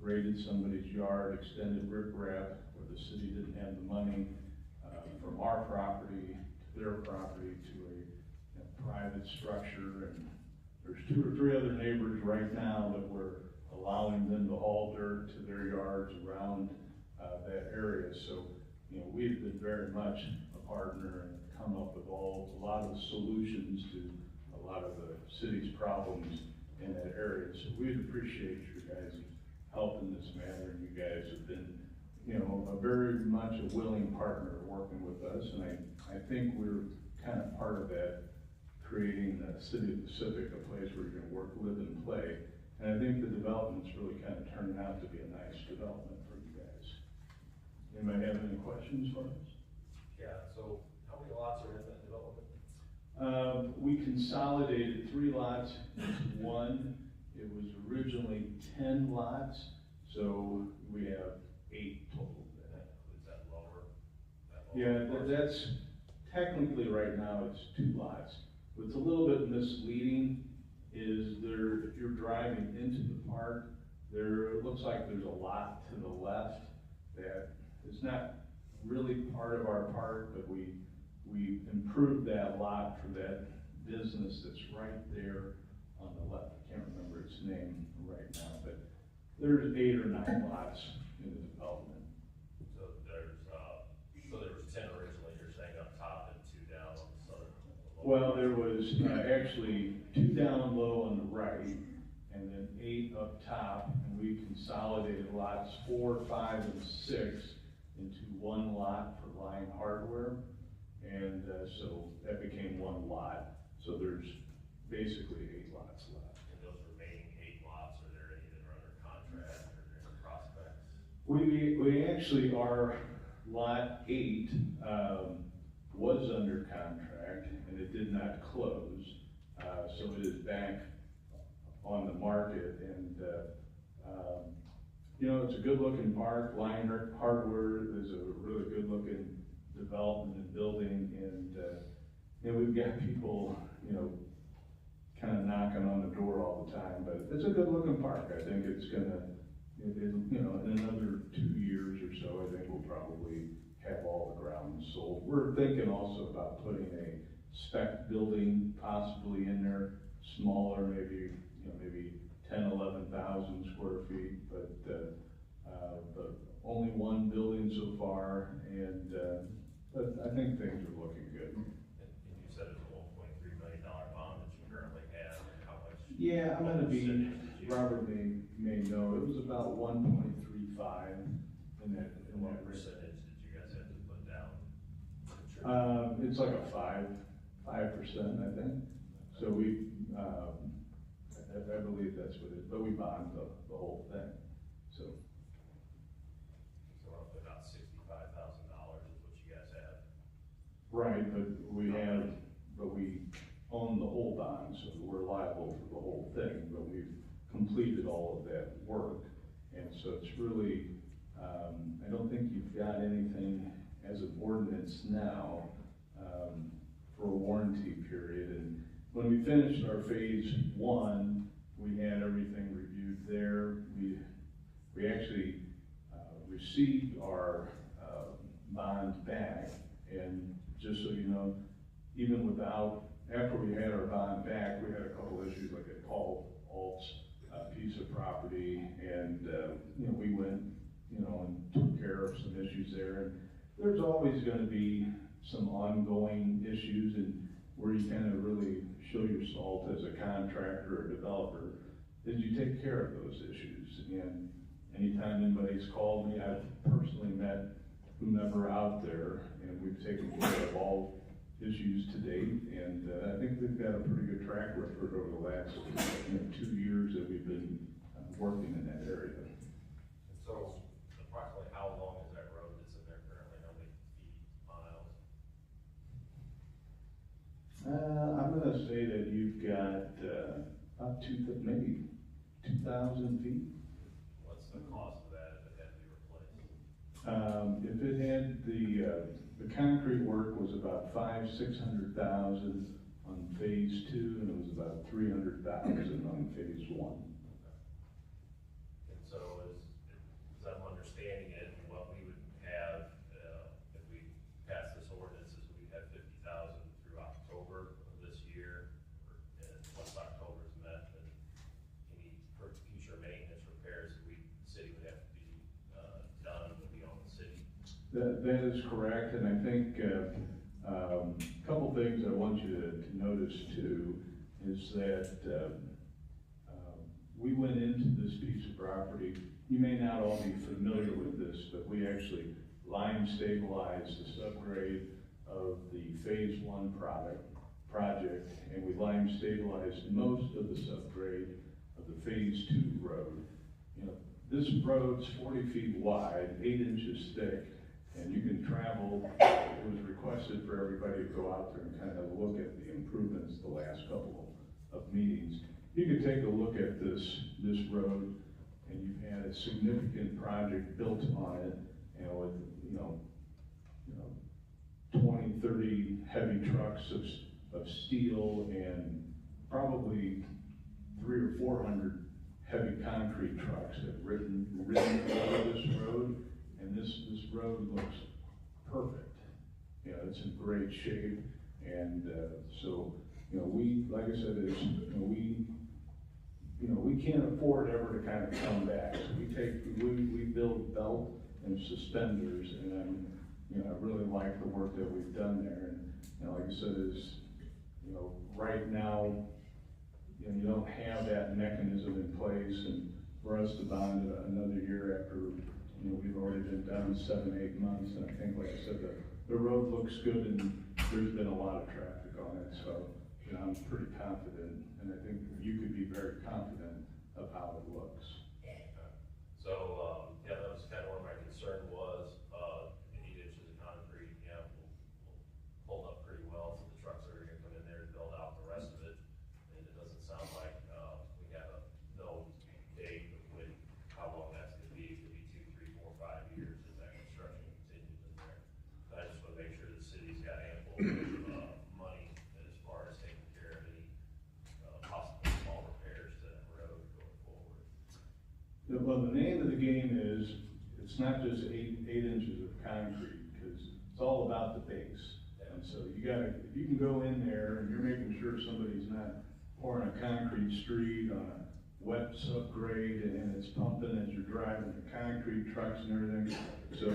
R: raided somebody's yard, extended riprap where the city didn't have the money, from our property to their property to a private structure. And there's 2 or 3 other neighbors right now that we're allowing them to haul dirt to their yards around that area. So, you know, we've been very much a partner and come up with a lot of solutions to a lot of the city's problems in that area. So we'd appreciate your guys' help in this matter, and you guys have been, you know, a very much a willing partner working with us, and I think we're kind of part of that, creating the city of Pacific a place where you're gonna work, live, and play. And I think the development's really kind of turning out to be a nice development for you guys. Anybody have any questions for us?
J: Yeah, so how many lots are in that development?
R: We consolidated 3 lots into 1. It was originally 10 lots, so we have 8 total.
J: Is that lower?
R: Yeah, that's technically right now it's 2 lots. What's a little bit misleading is if you're driving into the park, it looks like there's a lot to the left that is not really part of our park, but we improved that lot for that business that's right there on the left. I can't remember its name right now, but there's 8 or 9 lots in the development.
J: So there was 10 originally, you're saying up top and 2 down on the southern?
R: Well, there was actually 2 down low on the right, and then 8 up top, and we consolidated lots 4, 5, and 6 into 1 lot for Line Hardware, and so that became 1 lot. So there's basically 8 lots left.
J: And those remaining 8 lots, are there any that are under contract or are there prospects?
R: We actually, our lot 8 was under contract, and it did not close, so it is back on the market. And you know, it's a good looking park. Line Hardware is a really good looking development and building, and we've got people, you know, kind of knocking on the door all the time, but it's a good looking park. I think it's gonna, you know, in another 2 years or so, I think we'll probably have all the grounds sold. We're thinking also about putting a spec building possibly in there, smaller, maybe, you know, maybe 10, 11,000 square feet, but only 1 building so far, and but I think things are looking good.
J: And you said it's a $1.3 million bond that you currently have, and how much?
R: Yeah, I'm gonna be, Robert may know, it was about 1.35 in that.
J: And what percentage did you guys have to put down?
R: It's like a 5%, I think. So we, I believe that's what it is, but we bond the whole thing, so.
J: So roughly about $65,000 is what you guys have.
R: Right, but we own the whole bond, so we're liable for the whole thing, but we've completed all of that work. And so it's really, I don't think you've got anything as an ordinance now for a warranty period. And when we finished our phase 1, we had everything reviewed there. We received our bond back, and just so you know, even without, after we had our bond back, we had a couple issues like at Paul Alt's piece of property, and we went, and took care of some issues there. And there's always going to be some ongoing issues, and where you kind of really show your salt as a contractor or developer is you take care of those issues. And anytime anybody's called me, I've personally met whomever out there, and we've taken care of all issues to date. And I think we've got a pretty good track record over the last 2 years that we've been working in that area.
J: And so approximately how long is that road that's in there currently? How many feet, miles?
R: I'm gonna say that you've got up to maybe 2,000 feet.
J: What's the cost of that if it had to be replaced?
R: If it had the concrete work was about $500,000-600,000 on phase 2, and it was about $300,000 on phase 1.
J: And so as I'm understanding it, what we would have, if we pass this ordinance, is we'd have 50,000 through October of this year, and once October is met, then any future maintenance repairs that the city would have to be done would be on the city.
R: That is correct, and I think a couple things I want you to notice too is that we went into this piece of property. You may not all be familiar with this, but we actually lime stabilized the subgrade of the phase 1 project, and we lime stabilized most of the subgrade of the phase 2 road. This road's 40 feet wide, 8 inches thick, and you can travel. It was requested for everybody to go out there and kind of look at the improvements the last couple of meetings. You could take a look at this road, and you've had a significant project built on it, with 20, 30 heavy trucks of steel, and probably 300 or 400 heavy concrete trucks have ridden over this road, and this road looks perfect. It's in great shape, and so we, like I said, we can't afford ever to kind of come back. So we build belt and suspenders, and I really like the work that we've done there. And like I said, right now, you don't have that mechanism in place, and for us to bond another year after, we've already been done 7-8 months, and I think, like I said, the road looks good, and there's been a lot of traffic on it, so I'm pretty confident, and I think you could be very confident of how it looks.
J: So, that was kind of where my concern was. 8 inches of concrete, will hold up pretty well for the trucks that are gonna come in there and build out the rest of it. And it doesn't sound like, we have a known date of how long that's gonna be. It could be 2, 3, 4, 5 years as that construction continues in there. But I just wanna make sure the city's got ample, money as far as taking care of any, possible small repairs to that road going forward.
R: Well, the name of the game is, it's not just eight inches of concrete, because it's all about the base. And so if you can go in there and you're making sure somebody's not pouring a concrete street on a wet subgrade and it's pumping as you're driving the concrete trucks and everything. So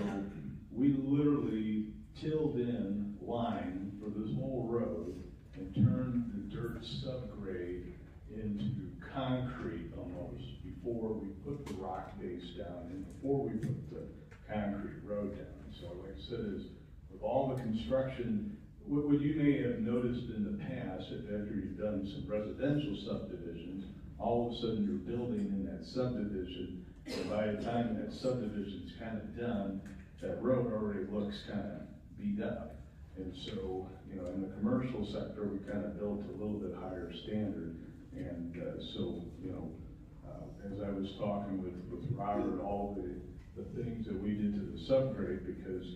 R: we literally tilled in line for this whole road and turned the dirt subgrade into concrete almost before we put the rock base down and before we put the concrete road down. So like I said, is with all the construction, what you may have noticed in the past, after you've done some residential subdivisions, all of a sudden you're building in that subdivision, and by the time that subdivision's kind of done, that road already looks kind of beat up. And so, in the commercial sector, we kind of built a little bit higher standard. And so, as I was talking with Robert, all the things that we did to the subgrade, because,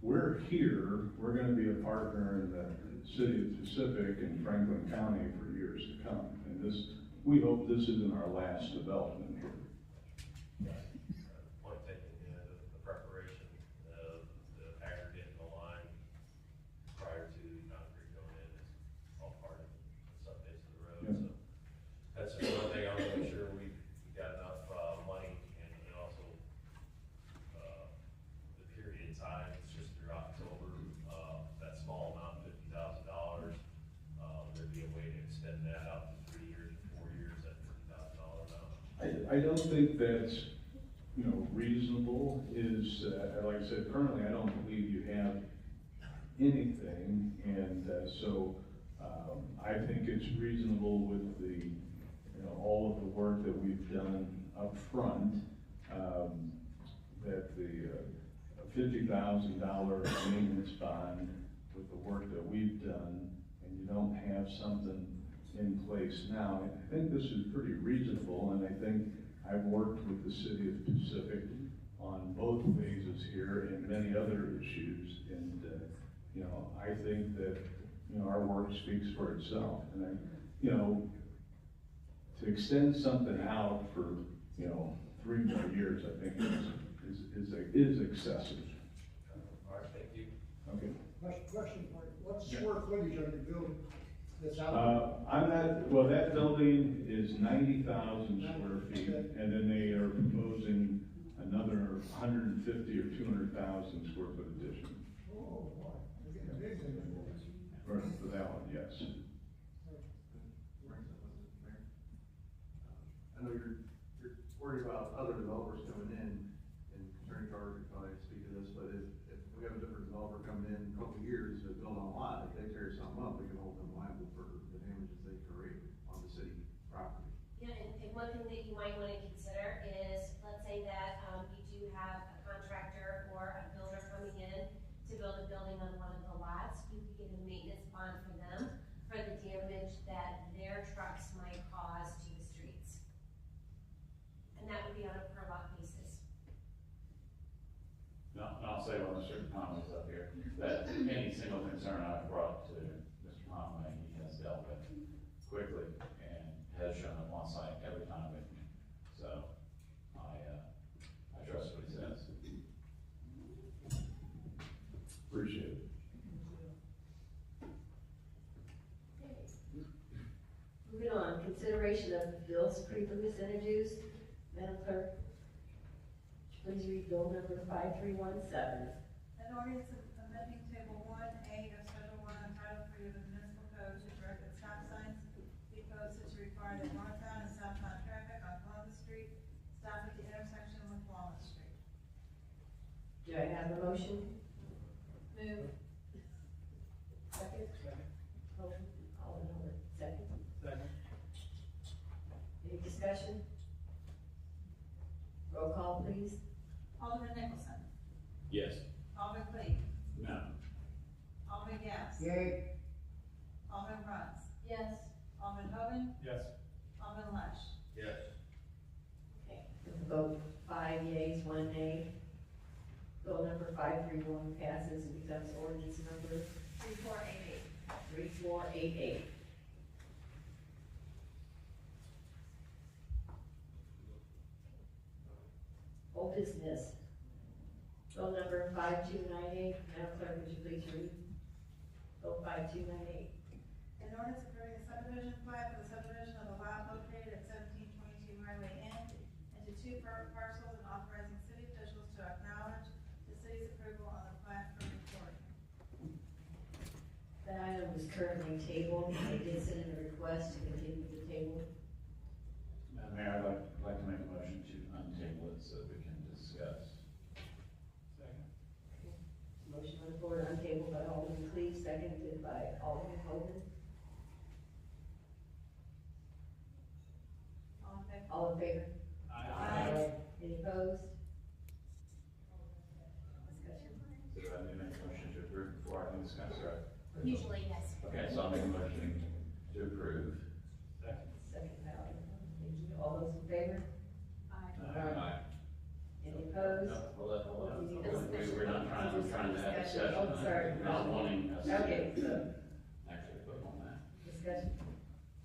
R: we're here, we're going to be a partner in the city of Pacific and Franklin County for years to come. And we hope this isn't our last development here.
J: Point taken, and
R: I don't think that's, you know, reasonable is, like I said, currently I don't believe you have anything, and so I think it's reasonable with the, you know, all of the work that we've done up front, that the $50,000 maintenance bond with the work that we've done, and you don't have something in place now. I think this is pretty reasonable, and I think I've worked with the city of Pacific on both phases here and many other issues, and you know, I think that, you know, our work speaks for itself, and I, you know, to extend something out for, you know, 3 more years, I think is excessive.
J: All right, thank you.
R: Okay.
H: Question for you, what's the square footage of your building that's out?
R: Well, that building is 90,000 square feet, and then they are proposing another 150 or 200,000 square foot addition.
H: Oh, boy, they're getting big in there.
R: For that one, yes.
P: I know you're worried about other developers coming in, and Attorney Carter could probably speak to this, but if we have a different developer coming in a couple of years to build on a lot, if they tear something up, we can hold them liable for the damages they create on the city property.
E: Yeah, and one thing that you might want to consider is, let's say that you do have a contractor or a builder coming in to build a building on one of the lots, you could get a maintenance bond for them for the damage that their trucks might cause to the streets. And that would be on a per lot basis.
C: No, and I'll say while Mr. Conway's up here, that any single concern I've brought to Mr. Conway, he has dealt with quickly and has shown up on site every time with me. So I trust what he says.
R: Appreciate it.
F: Moving on, consideration of bills previously introduced. Madam Clerk, please read bill number 5317.
G: An ordinance amending table 1A of Schedule 1 on Title 3 of the Municipal Code to direct that stop signs be posted to require that northbound and southbound traffic on Columbus Street stop at the intersection with Walnut Street.
F: Do I have a motion?
G: Move.
F: Second? Motion, all in order. Second?
I: Second.
F: Any discussion? Roll call, please.
G: Alderman Nicholson.
I: Yes.
G: Alderman Cleve.
C: No.
G: Alderman Gass.
H: Yay.
G: Alderman Bruns.
E: Yes.
G: Alderman Hoven.
I: Yes.
G: Alderman Lush.
J: Yes.
F: Okay. With the vote 5 yeas, 1 nay. Bill number 531 passes and becomes ordinance number
G: 3488.
F: 3488. Old business. Bill number 5298. Madam Clerk, would you please read? Bill 5298.
G: An ordinance approving a subdivision plat for the subdivision of the lot located at 1722 Highway N into 2 parcels and authorizing city officials to acknowledge the city's approval on the plat for recording.
F: That item was currently tabled. They did send in a request to continue the table.
C: Madam Mayor, I'd like to make a motion to untable it so that we can discuss.
I: Second.
F: Motion on the floor to untable by Alderman Cleve, seconded by Alderman Hogan.
G: All in favor?
F: All in favor?
I: Aye.
F: Any opposed? Discussion.
C: So do I need to make a motion to approve before I can discuss, right?
E: Usually, yes.
C: Okay, so I'll make a motion to approve.
I: Second.
F: Second by Alderman. Thank you. All those in favor?
C: Aye.
F: Any opposed?
C: No, hold up.
F: You need a discussion.
C: We're not trying to have discussion.
F: Oh, sorry.
C: Not wanting us
F: Okay,
C: to
F: so
C: actually put on that.
F: discussion.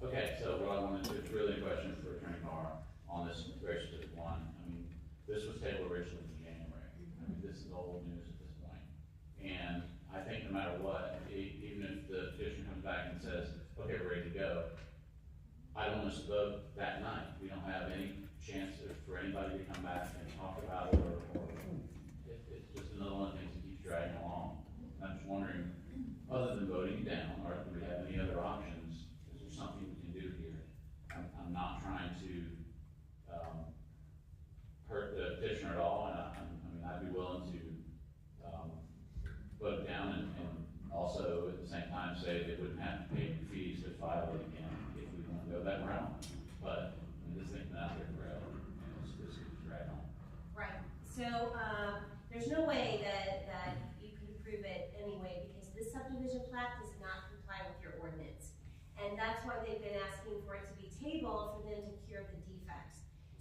C: Okay, so what I wanted to, it's really a question for Attorney Carr on this very specific one. I mean, this was tabled originally in January. I mean, this is old news at this point. And I think no matter what, even if the petition comes back and says, okay, we're ready to go, I don't want us to vote that night. We don't have any chance for anybody to come back and talk about it, or it's just another one of the things that keeps dragging along. I'm just wondering, other than voting it down, or do we have any other options? Is there something we can do here? I'm not trying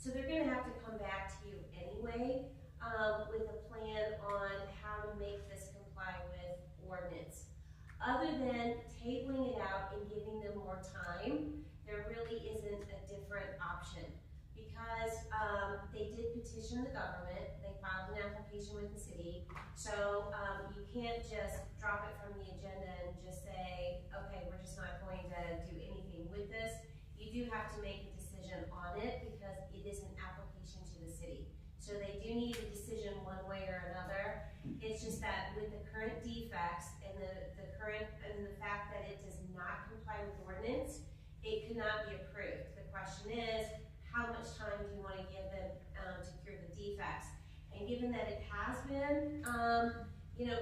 E: So they're gonna have to come back to you anyway, with a plan on how to make this comply with ordinance. Other than tabling it out and giving them more time, there really isn't a different option. Because, they did petition the government, they filed an application with the city, so, you can't just drop it from the agenda and just say, okay, we're just not going to do anything with this. You do have to make a decision on it because it is an application to the city. So they do need a decision one way or another. It's just that with the current defects and the fact that it does not comply with ordinance, it cannot be approved. The question is, how much time do you want to give them to cure the defects? And given that it has been,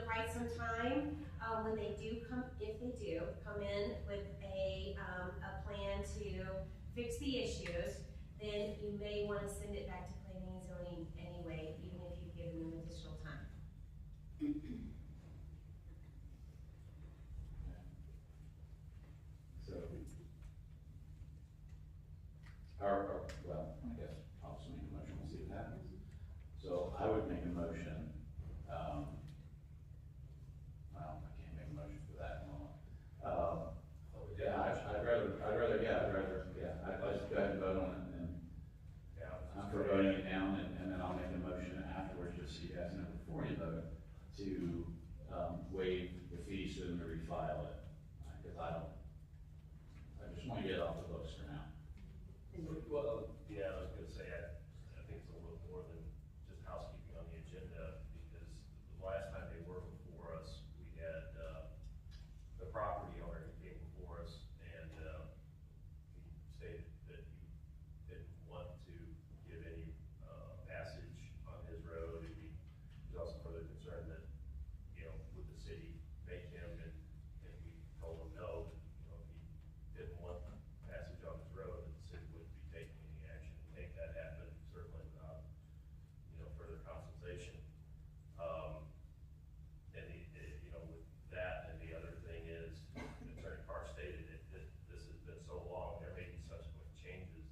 E: quite some time, when they do come, if they do come in with a plan to fix the issues, then you may want to send it back to planning and zoning anyway, even if you've given them additional time.
C: So, well, I guess I'll just make a motion, we'll see what happens. So I would make a motion, well, I can't make a motion for that one. I'd just go ahead and vote on it, and I'm for voting it down, and then I'll make a motion afterwards, just so you guys know before you vote, to, waive the fees to them to refile it, because I just want to get it off the books for now.
J: Well, yeah, I was gonna say, I think it's a little more than just housekeeping on the agenda, because the last time they were before us, we had, the property owner who came before us, and, he stated that he didn't want to give any, passage on his road, and he was also further concerned that, would the city make him, and we told him no, that, he didn't want passage on his road, that the city wouldn't be taking any action to make that happen, certainly without, further consultation. And with that, and the other thing is, Attorney Carr stated it, that this has been so long, there may be subsequent changes,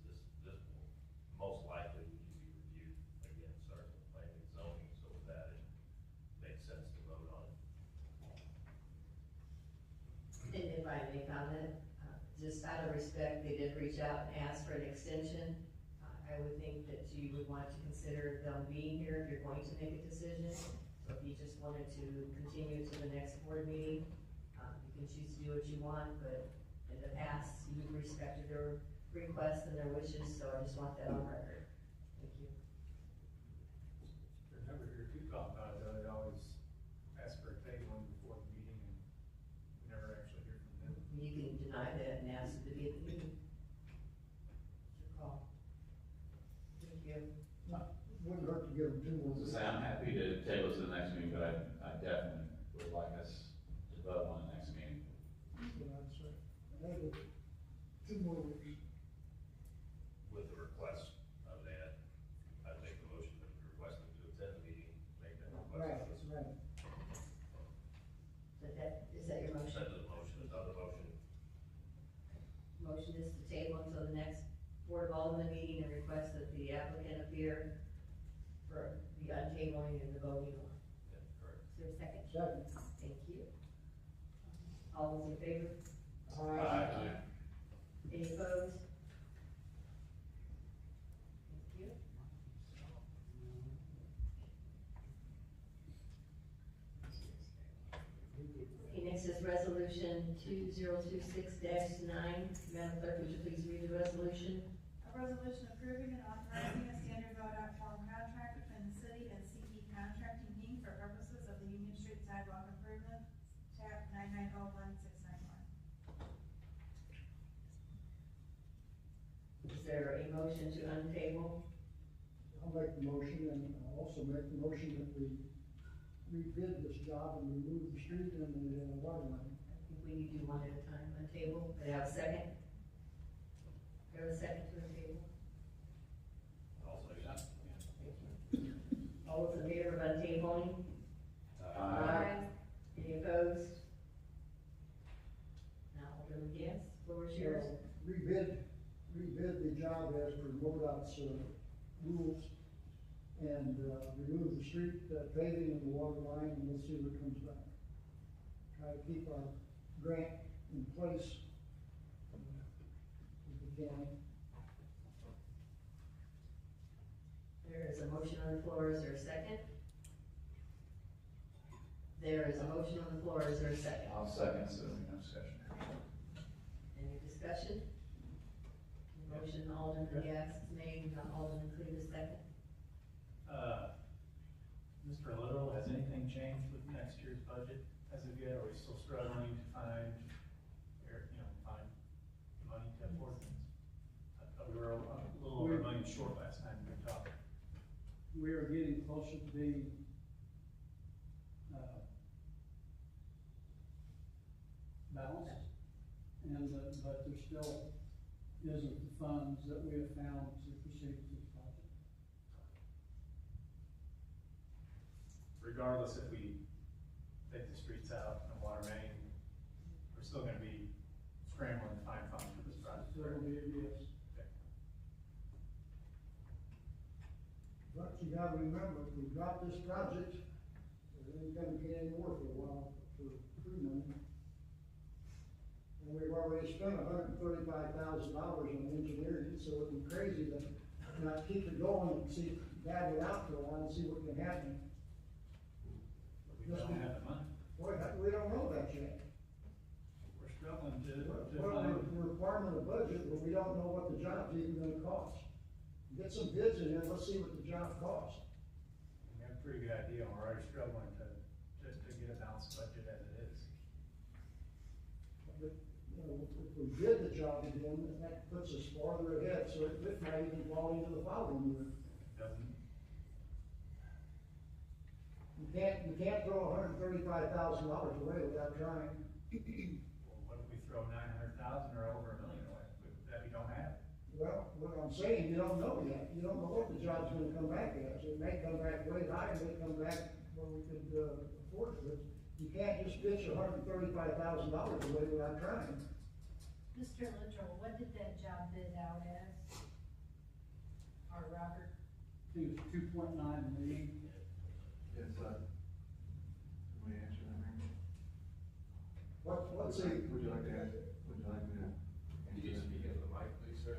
J: this will most likely need to be reviewed again, starting with planning and zoning, so with that, it makes sense to vote on it.
A: And if I may comment, just out of respect, they did reach out and ask for an extension. I would think that you would want to consider them being here if you're going to make a decision. So if you just wanted to continue to the next board meeting, you can choose to do what you want, but in the past, you've respected their requests and their wishes, so I just want that on record. Thank you.
S: They're never here to talk about it, though. They always ask for a tabling before the meeting, and we never actually hear from them.
A: You can deny that and ask to be at the meeting. It's your call. Thank you.
Q: Wouldn't hurt to give them 2 more.
C: So say, I'm happy to table it to the next meeting, but I definitely would like us to vote on the next meeting.
Q: That's what I'd say. Maybe 2 more weeks.
J: With the request of that, I'd make the motion that we request them to attend the meeting, make that request.
Q: Right.
A: Is that your motion?
J: That's the motion, another motion.
A: Motion is to table until the next Board of Alderman meeting and request that the applicant appear for the untabling and the voting on.
J: Yeah, correct.
A: Is there a second?
Q: Second.
A: Thank you. All those in favor?
C: Aye.
A: Any opposed? Thank you. Okay, next is resolution 2026-9. Madam Clerk, would you please read the resolution?
G: A resolution approving and authorizing a standard vote-out form contract between the city and CE Contracting Inc. for purposes of the Union Street Sidewalk Improvement, tab 9901691.
A: Is there a motion to untable?
Q: I'll make the motion, and I'll also make the motion that we rebid this job and remove the street and the water line.
A: I think we need to do one at a time. Untable. Do I have a second? Do I have a second to untable?
J: I'll say that.
A: All those in favor of untabling?
C: Aye.
A: Any opposed? Now, Alderman Gantz, floor is yours.
Q: Rebid the job as per MoDOT's rules and, remove the street paving and the water line, and we'll see what comes back. Try to keep our grant in place, if we can.
A: There is a motion on the floor, is there a second? There is a motion on the floor, is there a second?
C: I'll second, so no discussion.
A: Any discussion? Motion, Alderman Gass is made, Alderman Cleaver second.
S: Mr. Little, has anything changed with next year's budget as of yet? Are we still struggling to find, find money to afford things? We were a little over $1 million short last time we talked.
Q: We are getting closer to being, balanced, and, but there still isn't the funds that we have found to proceed with this project.
S: Regardless if we take the streets out and water main, we're still gonna be scrambling to find funds for this project.
Q: So it'll be a yes.
S: Okay.
Q: But you gotta remember, if we drop this project, there ain't gonna be any more for a while for free money. And we've already spent $135,000 on engineering, so it'd be crazy to not keep it going and see, dab it out for a while and see what can happen.
S: But we don't have the money.
Q: Boy, we don't know that yet.
S: We're struggling to
Q: Well,
S: find.
Q: we're farming a budget, but we don't know what the job's even gonna cost. Get some bids in here, let's see what the job costs.
S: We have a pretty good idea, and we're already struggling to get a balanced budget as it is.
Q: But, if we did the job again, that puts us farther ahead, so it might even fall into the following year.
S: Doesn't,
Q: You can't throw $135,000 away without trying.
S: well, what if we throw 900,000 or over $1 million away that we don't have?
Q: Well, what I'm saying, you don't know yet, you don't know what the job's gonna come back as, it may come back way high, it may come back where we could, afford it, but you can't just pitch $135,000 away without trying.
G: Mr. Littrell, what did that job bid out as? Or Robert?
Q: I think it's 2.9 million.
P: Yes, let me answer that, Mayor.
Q: What's the?
P: Would you like to ask, would you like me to?
J: Can you speak into the mic, please, sir?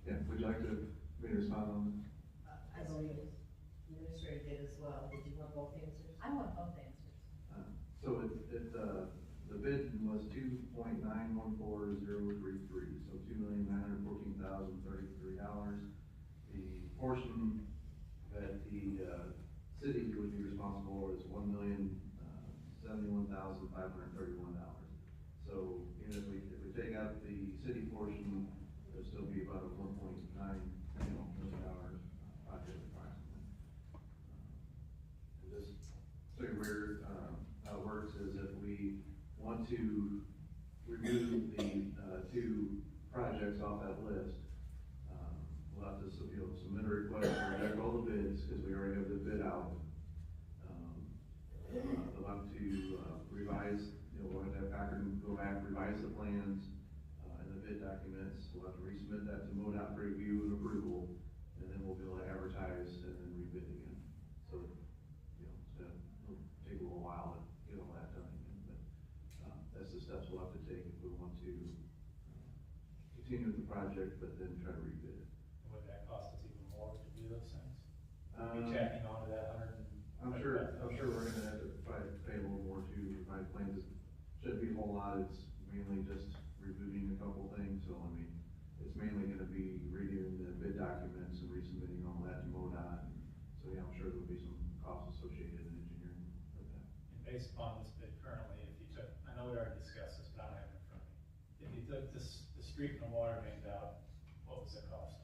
P: Yeah, would you like to, me to respond on this?
A: I believe the administrator did as well, did you want both answers?
G: I want both answers.
P: So the bid was $2.914033, so $2,914,033. The portion that the, city would be responsible for is $1,071,531. So, if we take out the city portion, there'll still be about a $1.9 million project approximately. And just so you're aware, how it works is if we want to remove the, two projects off that list, we'll have to, submit a request to reject all the bids, because we already have the bid out. They'll have to, revise, we'll have to have Packard go back, revise the plans, and the bid documents, we'll have to resubmit that to MoDOT for review and approval, and then we'll be able to advertise and then rebid again. So, it'll take a little while to get all that done again, but, that's the steps we'll have to take if we want to, continue with the project, but then try to rebid it.
S: Would that cost us even more to do those things? Be tacking on to that 100.
P: I'm sure we're gonna have to probably pay a little more to revise plans. It shouldn't be a whole lot, it's mainly just reviewing a couple things, so I mean, it's mainly gonna be redoing the bid documents and resubmitting all that to MoDOT. So yeah, I'm sure there'll be some costs associated in engineering with that.
S: And based upon this bid currently, if you took, I know we already discussed this, but I don't have it in front of me. If you took the street and the water mains out, what was the cost?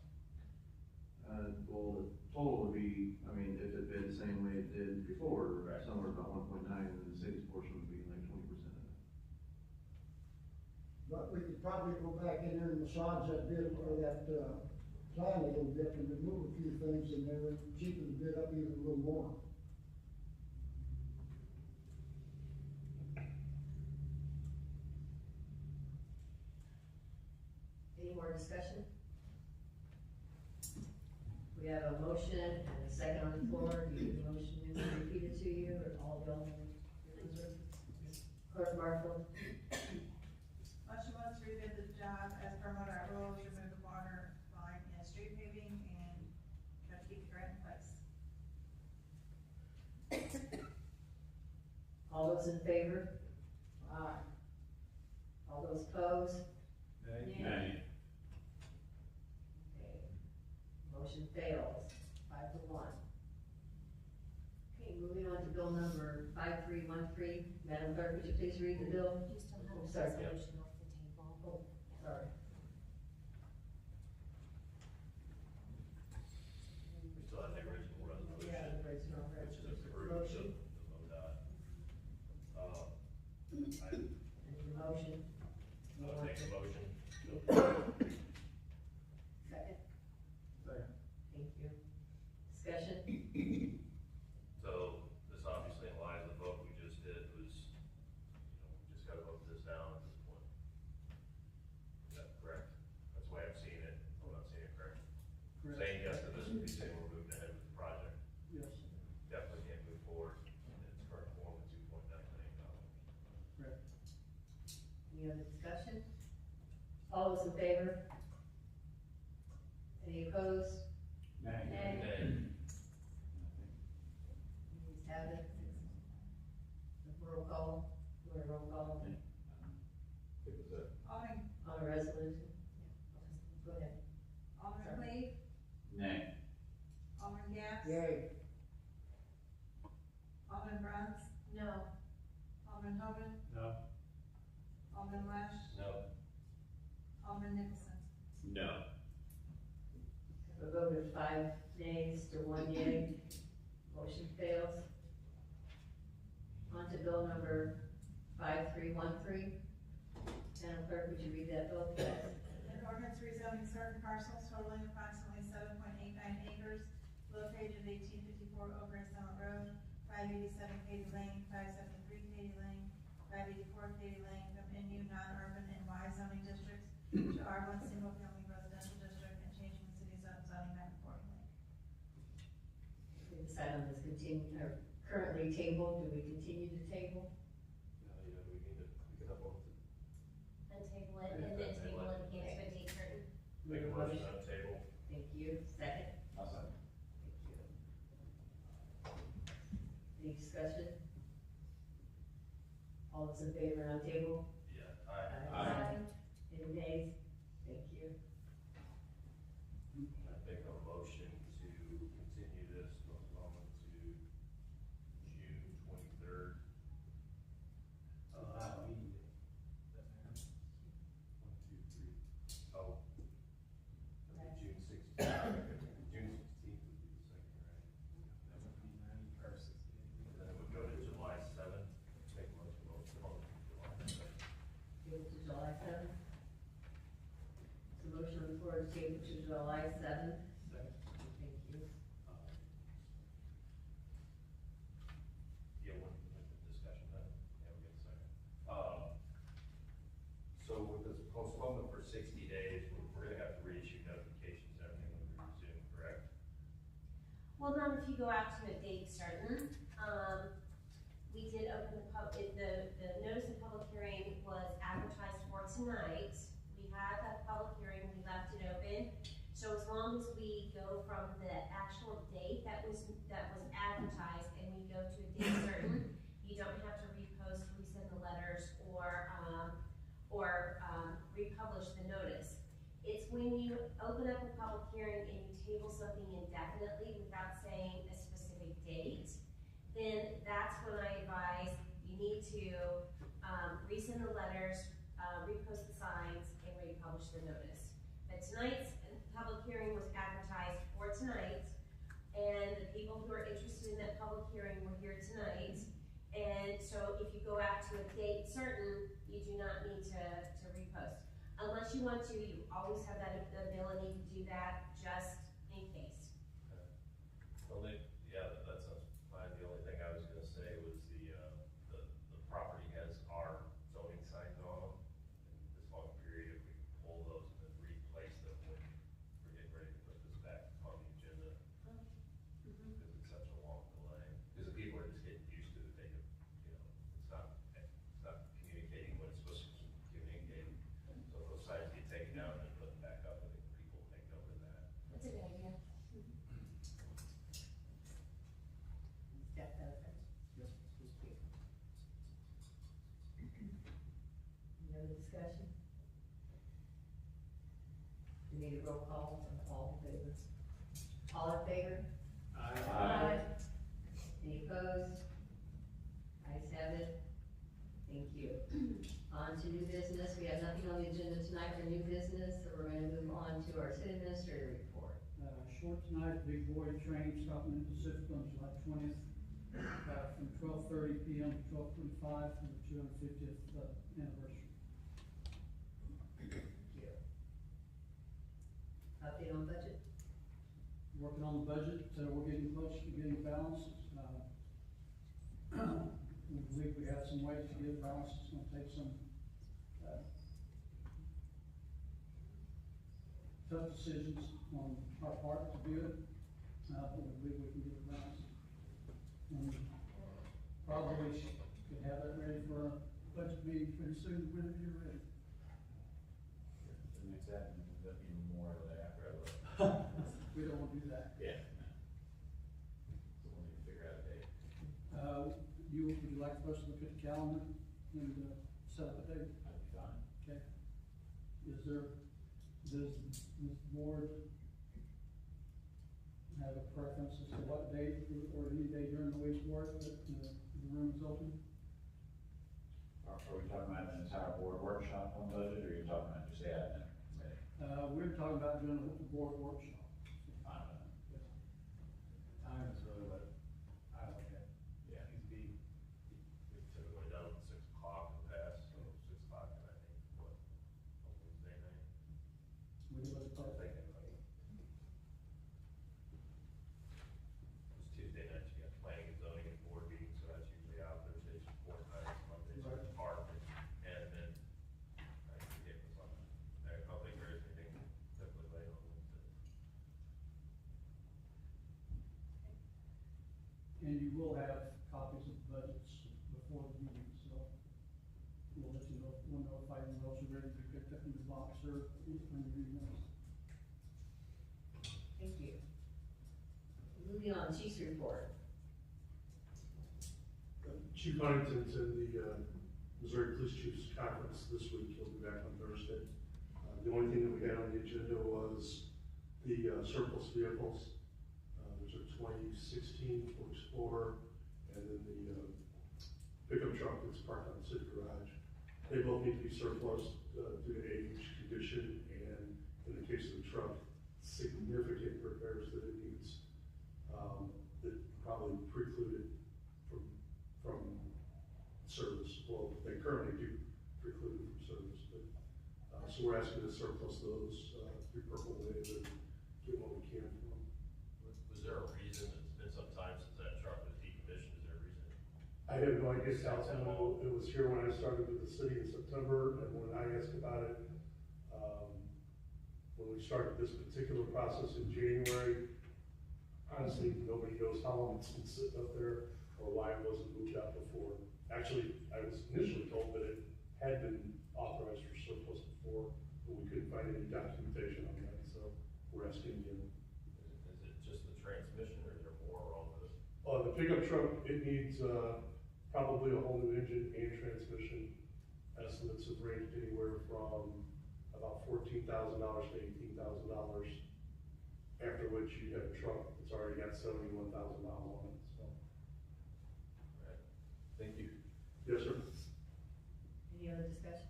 P: Well, the total would be, I mean, if it bid the same way it did before,
S: Right.
P: somewhere about 1.9, and then the city's portion would be like 20% of it.
Q: But we could probably go back in there and massage that bid, or that, plan a little bit and remove a few things in there and cheapen the bid up even a little more.
A: Any more discussion? We have a motion and a second on the floor. Do you need the motion to repeat it to you, or all of y'all? Clerk Marshall?
G: Motion was to rebid the job as per our rules, remove the water line and street paving, and try to keep the grant in place.
A: All those in favor? Aye. All those opposed?
C: Nay.
A: Okay. Motion fails, 5-1. Okay, moving on to bill number 5313. Madam Clerk, would you please read the bill?
E: You still have
A: Oh,
E: a
A: sorry.
E: resolution off the table.
A: Oh, sorry.
J: We still have the original resolution.
A: Yeah, the original
J: Which is
A: resolution.
J: approved
A: Motion.
J: of the MoDOT. I
A: I need a motion.
J: I'll make a motion.
A: Second?
S: Second.
A: Thank you. Discussion?
J: So this obviously in line with what we just did was, we just gotta vote this down at this point. Is that correct? That's the way I'm seeing it. I'm not seeing it correct. Saying yes to this would be saying we're moving ahead with the project.
L: Yes.
J: Definitely can't move forward in its current form with $2.9 million.
L: Correct.
A: Any other discussion? All those in favor? Any opposed?
C: Nay.
A: Nay. Please have it. Roll call. Do a roll call
C: It was a
G: Alderman,
A: on a resolution? Go ahead.
G: Alderman Cleve,
C: nay.
G: Alderman Gaps.
Q: Yay.
G: Alderman Bruns,
E: No.
G: Alderman Hogan,
S: No.
G: Alderman Lesh,
J: No.
G: Alderman Nicholson.
C: No.
A: A vote of 5 nays to 1 yea. Motion fails. On to bill number 5313. Madam Clerk, would you read that bill, please?
G: An ordinance rezoning certain parcels totaling approximately 7.89 acres located at 1854 Old Gray Summit Road, 587 Katy Lane, 573 Katy Lane, 584 Katy Lane, from NU non-urban and Y zoning districts to R1 single family residential district, and changing the city's zoning map accordingly.
A: We decide on this currently tabled. Do we continue to table?
J: No, we need to, we can upload it.
E: And table it, and then table it again to a date certain.
J: Make a motion on the table.
A: Thank you. Second?
C: I'll second.
A: Thank you. Any discussion? All those in favor on table?
J: Yeah, aye.
C: Aye.
A: Any nays? Thank you.
J: I make a motion to continue this postponement to June 23rd. Oh. June 16th. June 16th would be the second, right?
S: That would be 90 or 60.
J: And then it would go to July 7th. Make a motion to postpone to July 7th.
A: Table to July 7th. So motion on the floor is table to July 7th.
S: Second.
A: Thank you.
J: Yeah, one discussion then. Yeah, we get a second. So with this postponement for 60 days, we're gonna have to reissue notifications and everything when we resume, correct?
E: Well, not if you go out to a date certain. We did open the notice of public hearing was advertised for tonight. We had that public hearing, we left it open. So as long as we go from the actual date that was advertised and we go to a date certain, you don't have to repost, resend the letters, or republish the notice. It's when you open up a public hearing and you table something indefinitely without saying a specific date, then that's when I advise you need to resend the letters, repost the signs, and republish the notice. But tonight's public hearing was advertised for tonight, and the people who are interested in that public hearing were here tonight. And so if you go out to a date certain, you do not need to repost. Unless you want to, you always have that ability to do that just in case.
J: Yeah, that sounds fine. The only thing I was gonna say was the property has our zoning signs on them. In this long period, if we can pull those and then replace them when we're getting ready to put this back on the agenda,
A: All in favor?
C: Aye.
A: Any opposed? Ayes have it. Thank you. On to new business. We have nothing on the agenda tonight for new business, so we're going to move on to our city administrator report.
T: Short tonight, big boy train stopping in Pacific on July 20th, from 12:30 p.m. to 12:45 for the 250th anniversary.
A: Thank you. Update on budget?
T: Working on the budget, we're getting close to getting balanced. We believe we have some ways to get balanced. It's gonna take some, tough decisions on our part to do it, but we believe we can get it balanced. And probably could have that ready for a budget meeting pretty soon, whenever you're ready.
C: The next admin ends up being Memorial Day after I look.
T: We don't wanna do that.
C: Yeah. So we'll need to figure out a date.
T: Would you like for us to look at the calendar and, set up a date?
C: That'd be fine.
T: Okay. Does this board have a preference as to what date or any day during the week work that the room is open?
C: Are we talking about an entire board workshop on budget, or are you talking about just the admin committee?
T: We're talking about doing a board workshop.
C: I don't know.
S: Time is really what I look at.
C: Yeah.
S: Needs to be,
J: We've typically done 6 o'clock in the past, so 6 o'clock, and I think, what, on Wednesday night?
T: We do it
J: I'm thinking like, it's Tuesday night, you got planning and zoning and board meetings, so that's usually out. Thursdays, board nights, Mondays,
T: Right.
J: park, and then I forget what's on. I don't think there is anything typically late on Wednesday.
T: And you will have copies of the budgets before the meeting, so we'll let you know, we'll notify you when those are ready to be picked up in the box or when you read those.
A: Thank you. Moving on, Chief's report.
U: Chief Huntington's in the Missouri Police Chiefs Conference this week. He'll be back on Thursday. The only thing that we had on the agenda was the surplus vehicles. There's a 2016 Ford Explorer and then the pickup truck that's parked on the city garage. They both need to be surplus due to age, condition, and in the case of the truck, significant repairs that it needs that probably preclude it from service. Well, they currently do preclude it from service, but so we're asking to surplus those through Purple Wave and get what we can from them.
J: Was there a reason? It's been some time since that truck was decommissioned. Is there a reason?
U: I have no idea, Councilman. It was here when I started with the city in September, and when I asked about it, when we started this particular process in January, honestly, nobody knows how long it's been sitting up there or why it wasn't moved out before. Actually, I was initially told that it had been authorized for surplus before, but we couldn't find any documentation on that, so we're asking again.
J: Is it just the transmission, or is there more wrong with it?
U: The pickup truck, it needs, probably a whole new engine and transmission. Estimates have ranged anywhere from about $14,000 to $18,000. After which you have a truck that's already got 71,000 miles on it, so.
J: Right. Thank you.
U: Yes, sir.
A: Any other discussion,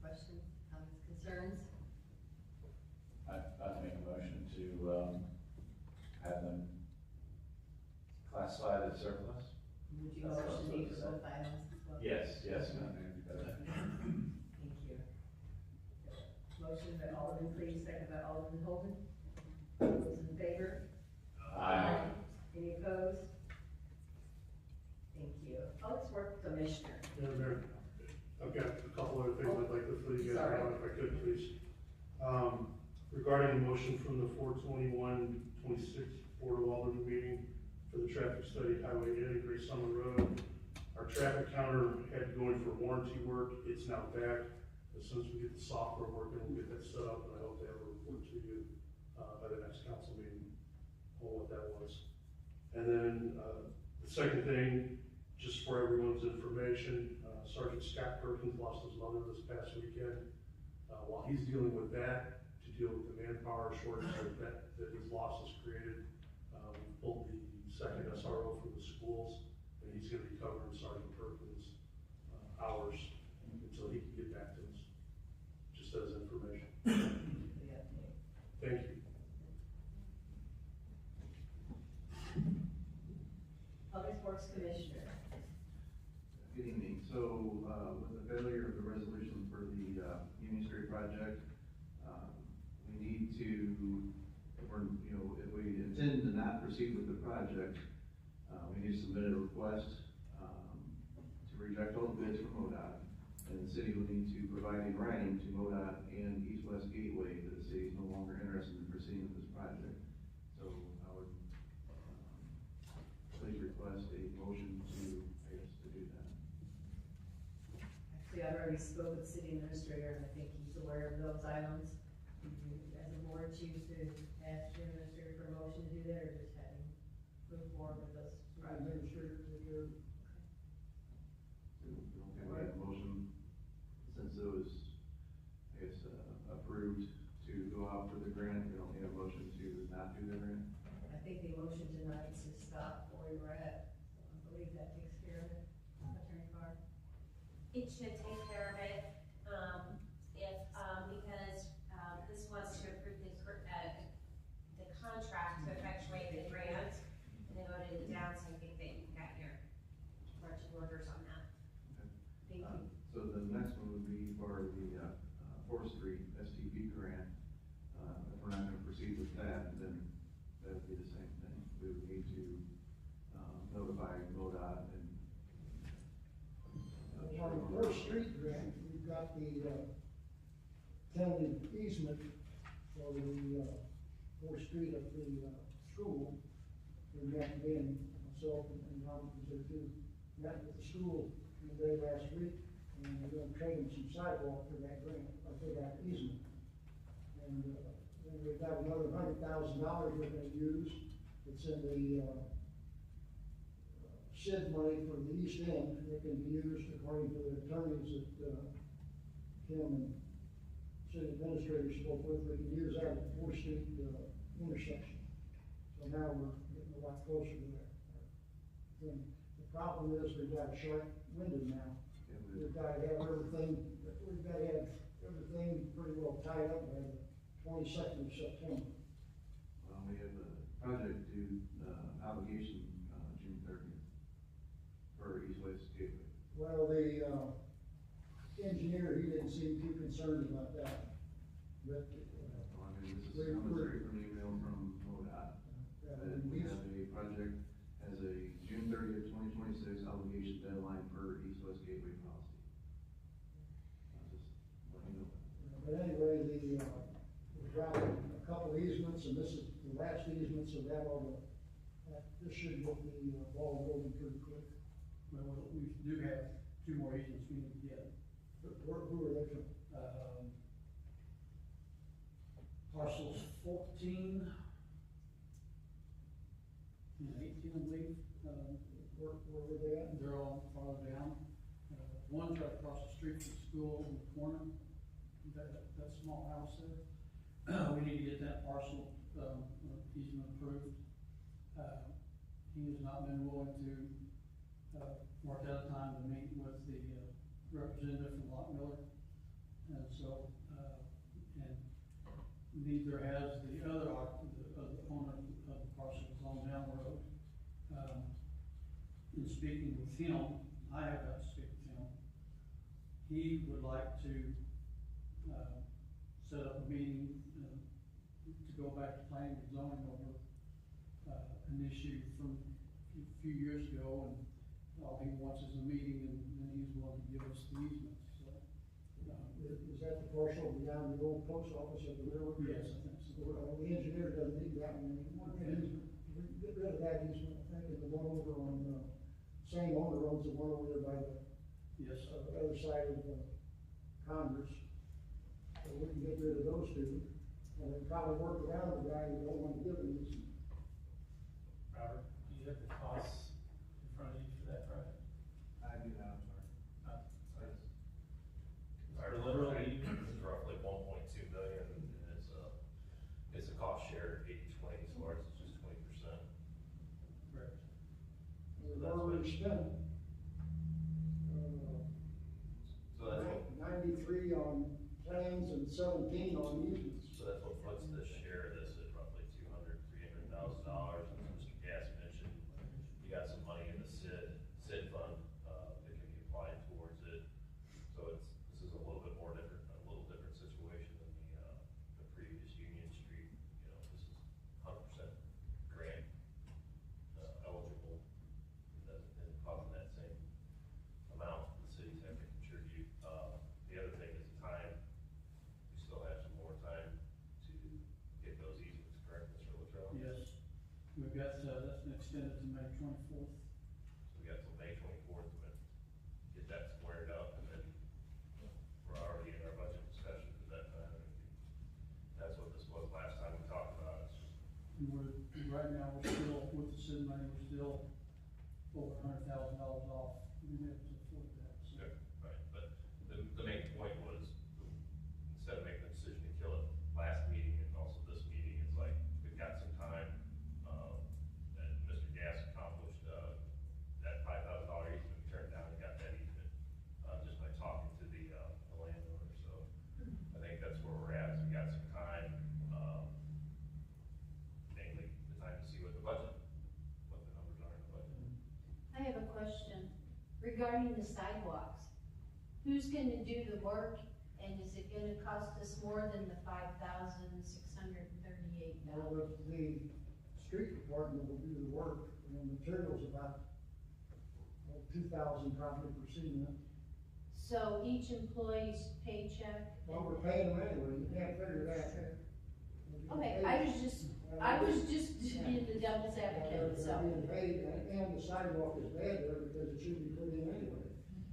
A: questions, comments, concerns?
C: I'd like to make a motion to have them classified as surplus.
A: Would you motion to be for both items as well?
C: Yes, yes.
A: Thank you. Motion by Alderman Cleave, second by Alderman Holden. All those in favor?
C: Aye.
A: Any opposed? Thank you. Public Works Commissioner.
U: Yeah, Mayor, I've got a couple other things I'd like to fill you guys
A: Sorry.
U: on if I could, please. Regarding the motion from the 4/21/26 Board of Alderman meeting for the traffic study, Highway 80, Great Summer Road. Our traffic counter had going for warranty work. It's now back. As soon as we get the software working, we'll get that set up, and I hope to have a report to you by the next council meeting on what that was. And then the second thing, just for everyone's information, Sergeant Scott Perkins lost his mother this past weekend. While he's dealing with that, to deal with the manpower shortage that his loss has created, second SRO for the schools, and he's gonna be covering Sergeant Perkins' hours until he can get back to us, just as information. Thank you.
F: Public Works Commissioner.
P: Good evening. So, with the failure of the resolution for the Union Street project, we need to, if we intend to not proceed with the project, we need to submit a request to reject all the bids from MoDOT, and the city will need to provide in writing to MoDOT and East West Gateway that the city is no longer interested in proceeding with this project. So I would please request a motion to do that.
A: Actually, I've already spoken with the city administrator, and I think he's aware of those items. Do you, as a board, choose to ask your administrator for a motion to do that, or just have him move forward with those?
Q: Administrator, take care of it.
P: Okay, we have a motion, since it was, I guess, approved to go out for the grant, we don't need a motion to not do the grant.
A: I think the motion tonight is to stop where we're at. I believe that takes care of it. Attorney Carr?
E: It should take care of it, because, this was to approve the contract to effectuate the grant, and they voted it down, so I think that you've got your marching orders on that. Thank you.
P: So the next one would be for the forestry STP grant. If we're not gonna proceed with that, then that would be the same thing. We would need to notify MoDOT and.
Q: On the Fourth Street grant, we've got the, tentative easement for the, Fourth Street of the, school. We got in, myself and Ron was there too, met with the school the day last week, and we're gonna trade them some sidewalk for that grant, or for that easement. And, then we've got another $100,000 we're gonna use, it's in the, SID money for the east end, it can be used according to the attorneys that, Kim and city administrators spoke with, we can use that at the Fourth Street, intersection. So now we're getting a lot closer to that. Then the problem is we've got a short window now. We've got to have everything pretty well tied up by the 22nd of September.
P: Well, we have a project due, obligation, June 30th for East West Gateway.
Q: Well, the, engineer, he didn't seem too concerned about that. But,
P: Well, I mean, this is coming straight from the email from MoDOT. That we have a project as a June 30th, 2026 obligation deadline per East West Gateway policy. Just let you know.
Q: But anyway, we've got a couple easements, and this is the last easement, so this should get the ball rolling pretty quick.
T: Well, we do have two more agents we need to get.
Q: Who are they from?
T: Parcels 14 and 18, I believe.
Q: Where were they at?
T: They're all farther down. One's right across the street from the school in the corner, that small house there. We need to get that parcel, easement approved. He has not been willing to, work out a time to meet with the, representative from Lot Miller. And so, and neither has the other, the owner of the parcel on down the road. In speaking with him, I have got to speak with him. He would like to, set up a meeting, to go back to planning and zoning over, an issue from a few years ago, and all he wants is a meeting, and then he's willing to give us the easement, so.
Q: Is that the parcel beyond the old post office at the railroad?
T: Yes, I think so.
Q: The engineer doesn't need that one anymore. Get rid of that easement, I think, and the one over on, same owner owns the one over there by the,
T: yes,
Q: other side of, Congress. So we can get rid of those two, and then probably work around the guy who don't want to give it easement.
S: Robert, do you have the costs in front of you for that project?
P: I do not, sorry.
J: Our literally, this is roughly 1.2 million, and it's a cost share, 80-20, as far as it's just 20%.
T: Right.
Q: spent,
J: So that's what,
Q: 93 on plans and 17 on easements.
J: so that's what puts this share of this at roughly $300,000. And as Mr. Gass mentioned, you got some money in the SID fund, that can be applied towards it. So this is a little bit more different, a little different situation than the previous Union Street. You know, this is 100% grant, eligible, and causing that same amount the cities have to contribute. The other thing is time. We still have some more time to get those easements, correct, Mr. Luttrell?
T: Yes, we've got, that's been extended to May 24th.
J: So we got till May 24th to get that squared up, and then we're already in our budget discussions at that time. That's what this was last time we talked about it.
T: And right now, we're still, with the city money, we're still over $100,000 off. We've been able to afford that, so.
J: Yeah, right, but the main point was, instead of making a decision to kill it last meeting and also this meeting, it's like, we've got some time, and Mr. Gass accomplished, that $5,000 easement we turned down and got that easement, just by talking to the landowner, so I think that's where we're at, is we got some time, namely, the time to see what the numbers are in the budget.
B: I have a question regarding the sidewalks. Who's gonna do the work, and is it gonna cost us more than the $5,638?
Q: Well, the street department will do the work, and the material's about 2,000 probably per cement.
B: So each employee's paycheck?
Q: Well, we're paying them anyway, you can't figure that.
B: Okay, I was just being the devil's advocate,
Q: They're
B: so.
Q: being paid, and the sidewalk is bad there because it should be put in anyway.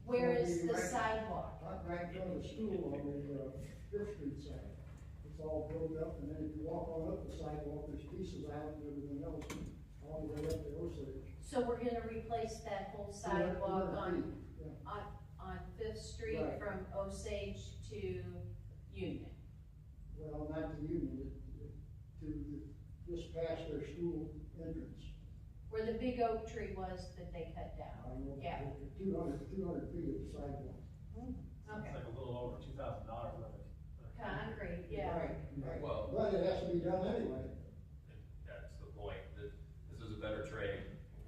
B: Where is
Q: It'll be
B: the
Q: right-
B: sidewalk?
Q: Right in front of the school on the Fifth Street side. It's all broke up, and then if you walk on up the sidewalk, there's pieces out and everything else, all the way up to Osage.
B: So we're gonna replace that whole sidewalk on Fifth Street
Q: Right.
B: from Osage to Union?
Q: Well, not to Union, just past their school entrance.
B: Where the big oak tree was that they cut down? Yeah.
Q: 200 feet of sidewalk.
B: Okay.
S: It's like a little over $2,000 worth of.
B: Concrete, yeah.
Q: Right.
J: Well-
Q: But it has to be done anyway.
J: That's the point, that this is a better trade.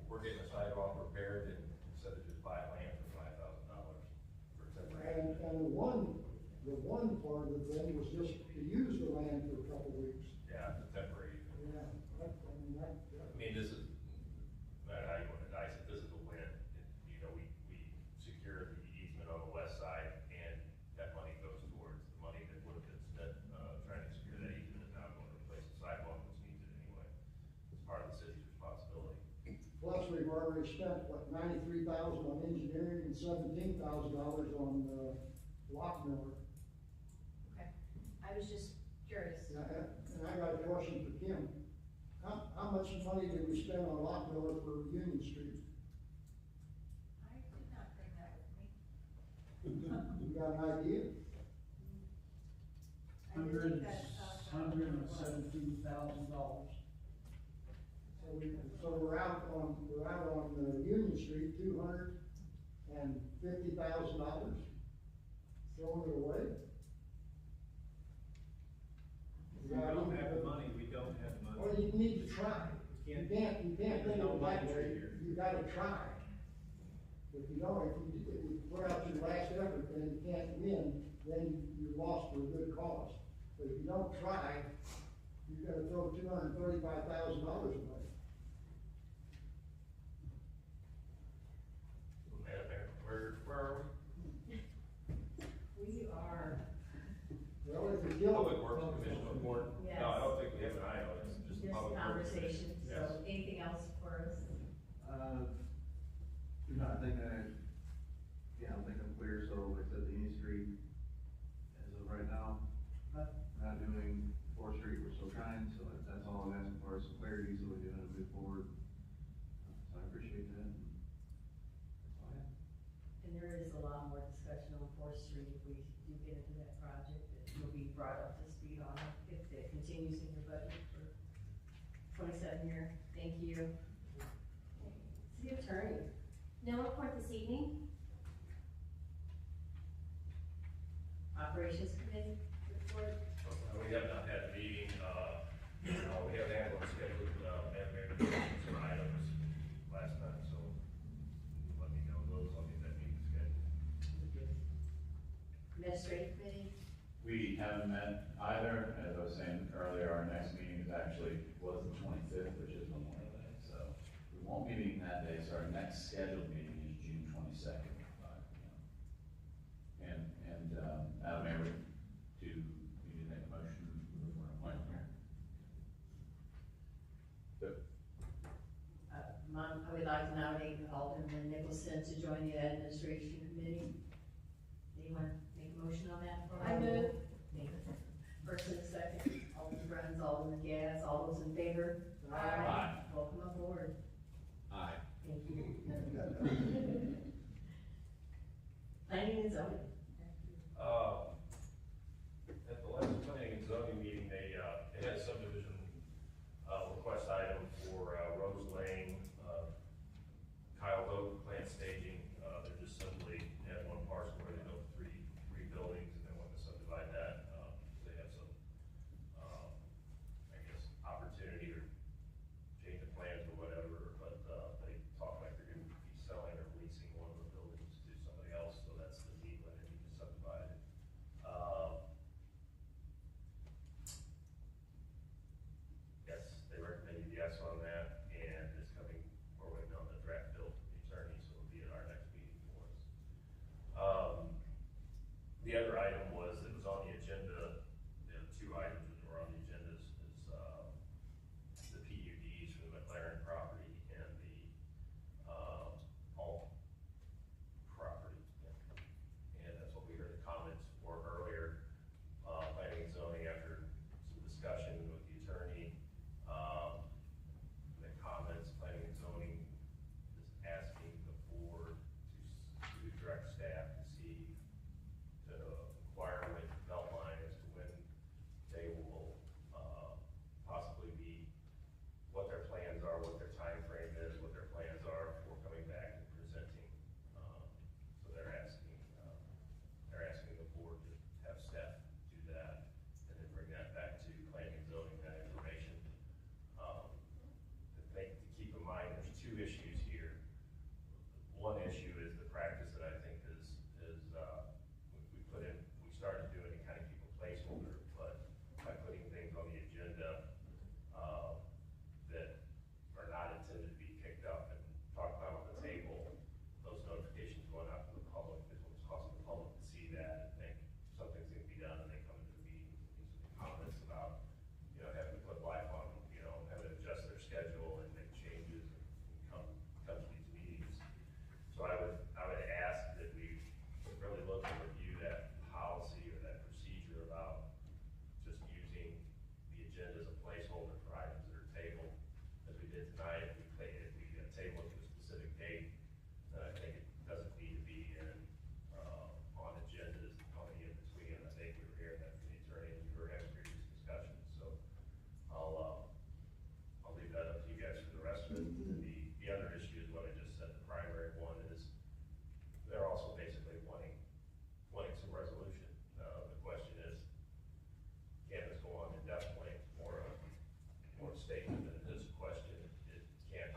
J: We're getting a sidewalk repaired and instead of just buy land for $5,000 for temporary.
Q: And the one part of the thing was just to use the land for a couple of weeks.
J: Yeah, the temporary.
Q: Yeah,
J: I mean, this is, no matter how you want to dice it, this is a win. You know, we secured the easement on the west side, and that money goes towards the money that would have been spent, trying to secure that easement is now going to replace the sidewalk, which needs it anyway. It's part of the city's responsibility.
Q: Plus, we've already spent, $93,000 on engineering and $17,000 on, lock miller.
B: Okay, I was just curious.
Q: And I got a question for Kim. How much money did we spend on lock miller for Union Street?
G: I did not bring that with me.
Q: You got an idea?
T: $117,000.
Q: So we're out on Union Street, $250,000, throwing it away.
S: We don't have the money, we don't have the money.
Q: Well, you need to try. You can't think
S: There's
Q: of
S: no
Q: it that
S: money
Q: way.
S: here.
Q: You gotta try. If you don't, if you put out your last effort and you can't win, then you lost for a good cause. But if you don't try, you gotta throw $235,000 away.
J: Madam Mayor, where are we?
F: We are.
Q: Well, if you kill
J: Public Works Commission report?
F: Yes.
J: No, I don't think we have an eye on it, it's just
F: Just
J: Public Works
F: conversation,
J: Commission.
F: so
J: Yes.
F: anything else for us?
P: No, I think I'm clear, so like I said, the Union Street, as of right now, not doing Fourth Street, we're still trying, so that's all I'm asking for, is some clarity, so we can move forward. So I appreciate that. That's all I have.
F: And there is a lot more discussion on Fourth Street if we do get into that project, that you'll be brought up to speed on it if it continues in your budget for 27 year. Thank you. City Attorney.
A: administrative committee?
C: We haven't met either. As I was saying earlier, our next meeting is actually, was the 25th, which is Memorial Day. So we won't be meeting that day, so our next scheduled meeting is June 22nd at 5 p.m. And Madam Mayor, do you need to make a motion for an appointment here?
A: I would like to nominate Alderman Nicholson to join the administration committee. Anyone make a motion on that?
B: I move.
A: First and second, Alderman Bruns, Alderman Gads, all those in favor?
C: Aye.
A: Welcome aboard.
J: Aye.
A: Thank you. Planning and zoning.
J: At the last planning and zoning meeting, they had a subdivision, request item for, Rose Lane, Kyle Vogt plant staging. They're just simply had one parcel where they built three buildings and they want to subdivide that. They have some, I guess, opportunity or change of plans or whatever, but, they talk like they're gonna be selling or leasing one of the buildings to somebody else, so that's the need when they need to subdivide it. Yes, they recommended yes on that, and it's coming, we're waiting on the draft bill from the attorney, so it'll be at our next meeting for us. The other item was, it was on the agenda, the two items that were on the agenda is the PUDs for the McLaren property and the, Alt property. And that's what we heard the comments for earlier. Planning and zoning, after some discussion with the attorney, the comments, planning and zoning is asking the board to direct staff to see, to inquire with Beltline as to when they will, possibly be, what their plans are, what their time frame is, what their plans are for coming back and presenting. So they're asking the board to have staff do that and then bring that back to planning and zoning, that information. To keep in mind, there's two issues here. One issue is the practice that I think is we put in, we started doing to kind of keep a placeholder, but by putting things on the agenda, that are not intended to be picked up and talked about on the table, those notifications going out to the public is what's causing the public to see that and think something's gonna be done, and they come into the meeting with these comments about, having to put life on, having to adjust their schedule and make changes and come to these meetings. So I would ask that we really look and review that policy or that procedure about just using the agenda as a placeholder for items that are tabled, as we did tonight. If we table it to a specific date, then I think it doesn't need to be on agendas on the in-between. I think we were hearing that from the attorney as we were having previous discussions, so I'll leave that up to you guys for the rest of it. The other issue is what I just said, the primary one is, they're also basically wanting some resolution. The question is, can this go on indefinitely? More statement than it is a question. Can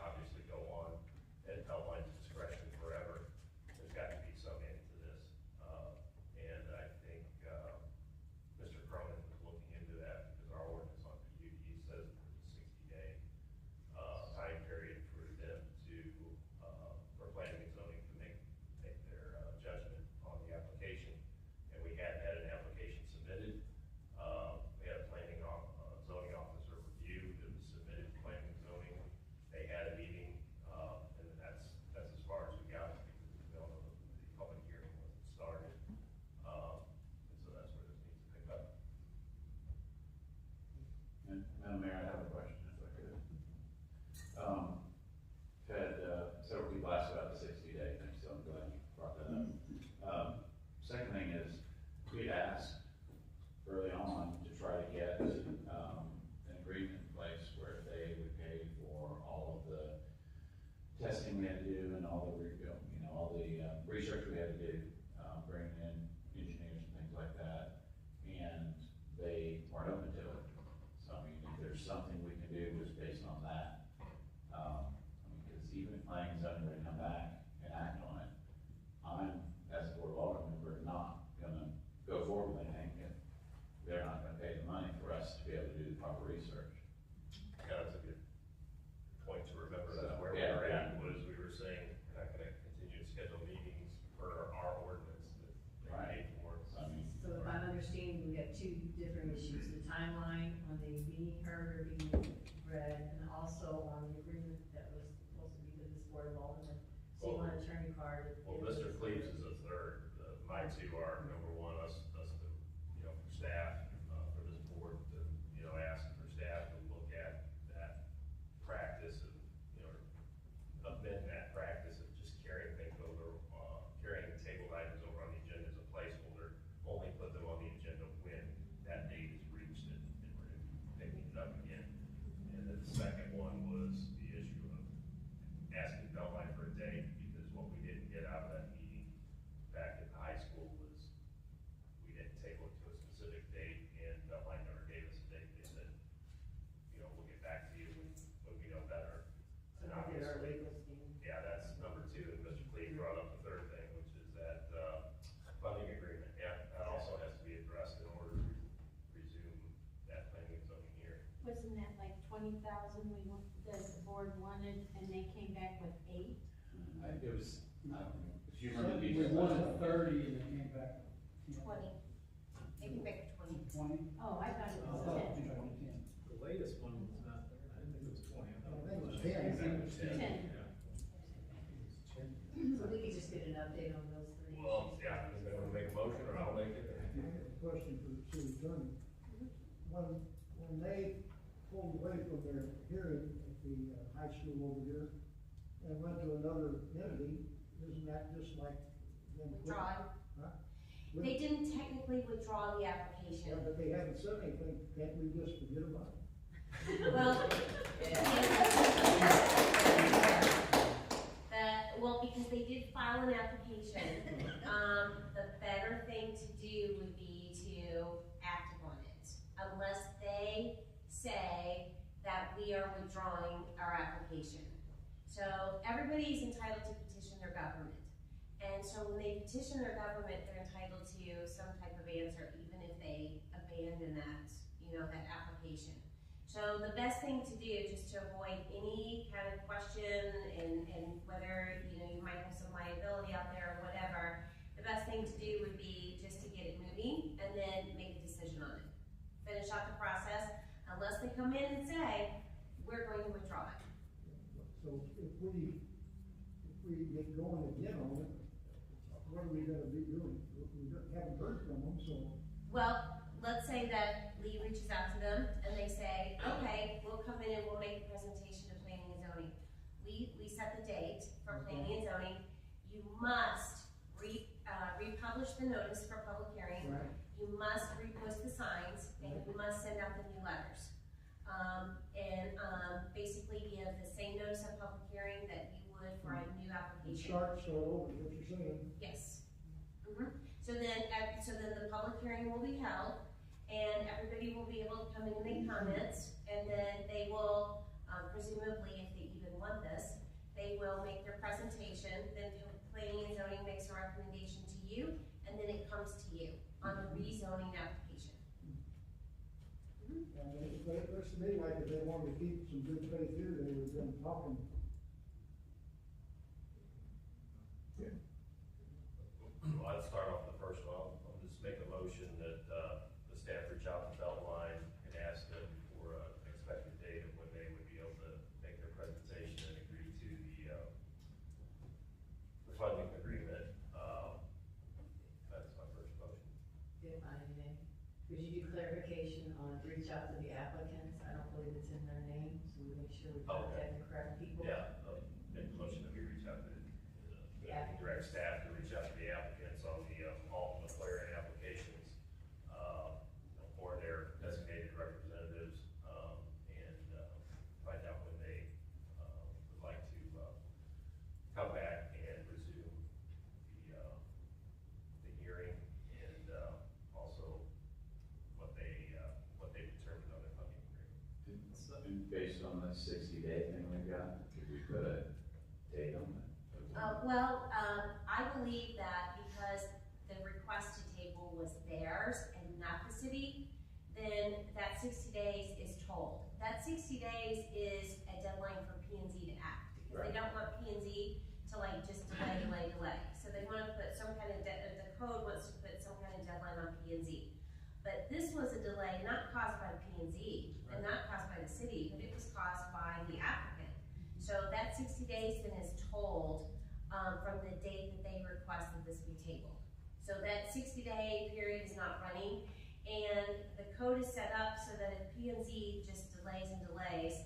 B: 20,000 that the board wanted, and they came back with 8?
C: It was, I don't know, if you remember the
T: We
C: details.
T: wanted 30 and they came back.
E: 20. They came back with 20.
T: 20?
B: Oh, I thought it
T: I
B: was
T: thought
B: 10.
T: it was 10.
I: The latest one was not there, I didn't think it was 20. I thought
Q: I think it was 10.
I: It was 10.
B: 10.
I: Yeah.
A: So we could just get an update on those three.
J: Well, yeah, is that gonna make a motion, or I'll make it?
Q: Question for the city attorney. When they pulled away from their hearing at the high school over here and went to another entity, isn't that just like them?
E: Withdrawing.
Q: Huh?
E: They didn't technically withdraw the
Q: Yeah,
E: application.
Q: but they haven't said anything, can't we just forget about it?
E: Well, well, because they did file an application, the better thing to do would be to act upon it. Unless they say that we are withdrawing our application. So everybody is entitled to petition their government. And so when they petition their government, they're entitled to some type of answer, even if they abandon that, that application. So the best thing to do, just to avoid any kind of question and whether, you might have some liability out there or whatever, the best thing to do would be just to get it moving and then make a decision on it. Finish out the process, unless they come in and say, we're going to withdraw it.
Q: So if we get going again on it, what are we gonna be doing? We haven't heard from them, so.
E: Well, let's say that Lee reaches out to them and they say, okay, we'll come in and we'll make a presentation to planning and zoning. We set the date for planning and zoning. You must republish the notice for public hearing.
Q: Right.
E: You must repost the signs and you must send out the new letters. Basically give the same notice of public hearing that you would for a new application.
Q: Start over, what you're saying.
E: Yes. So then the public hearing will be held, and everybody will be able to come in and make comments, and then they will, presumably, if they even want this, they will make their presentation, then planning and zoning makes a recommendation to you, and then it comes to you on the rezoning application.
Q: And it looks to me like if they wanted to keep some good faith here, they would have been talking.
J: Well, I'd start off the first one. I'll just make a motion that, the staff reach out to Beltline and ask them for an expected date of when they would be able to make their presentation and agree to the funding agreement. That's my first motion.
A: If I may, could you do clarification on reach out to the applicants? I don't believe it's in their name, so we make sure we contact the correct people.
J: Yeah, make the motion that we reach out to, direct staff to reach out to the applicants on the, Alton McLaren applications, or their designated representatives, and, find out when they, would like to, come back and resume the hearing, and, also what they determined on their funding agreement.
C: And based on the 60-day thing we got, could we put a date on that?
E: I believe that because the request to table was theirs and not the city, then that 60 days is told. That 60 days is a deadline for P&Z to act, because they don't want P&Z to just delay. So they want to put some kind of, the code wants to put some kind of deadline on P&Z. But this was a delay not caused by P&Z and not caused by the city, but it was caused by the applicant. So that 60 days then is told from the date that they requested this be tabled. So that 60-day period is not running, and the code is set up so that if P&Z just delays and delays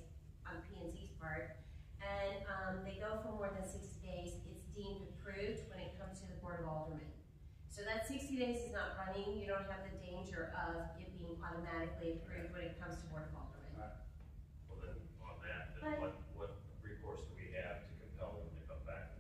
E: on P&Z's part, and they go for more than 60 days, it's deemed approved when it comes to the Board of Aldermen. So that 60 days is not running. You don't have the danger of it being automatically approved when it comes to Board of Aldermen.
J: Well, then, on that, then what recourse do we have to compel them to come back?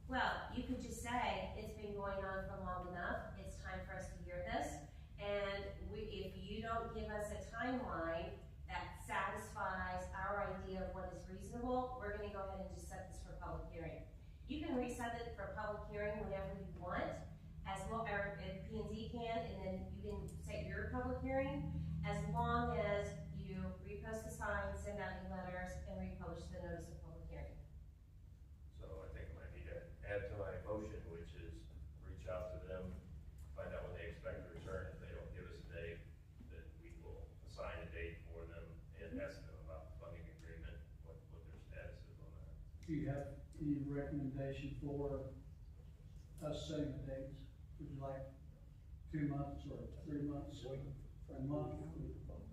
E: Well, you could just say, it's been going on for long enough, it's time for us to hear this, and if you don't give us a timeline that satisfies our idea of what is reasonable, we're gonna go ahead and just set this for public hearing. You can reset it for public hearing whenever you want, as well, or if P&Z can, and then you can set your public hearing, as long as you repost the sign, send out e-letters, and republish the notice of public hearing.
J: So I think I might need to add to my motion, which is reach out to them, find out when they expect to return. If they don't give us a date, then we will assign a date for them and ask them about the funding agreement, what their status is on that.
T: Do you have any recommendation for us setting the dates? Would you like 2 months or 3 months, or a month?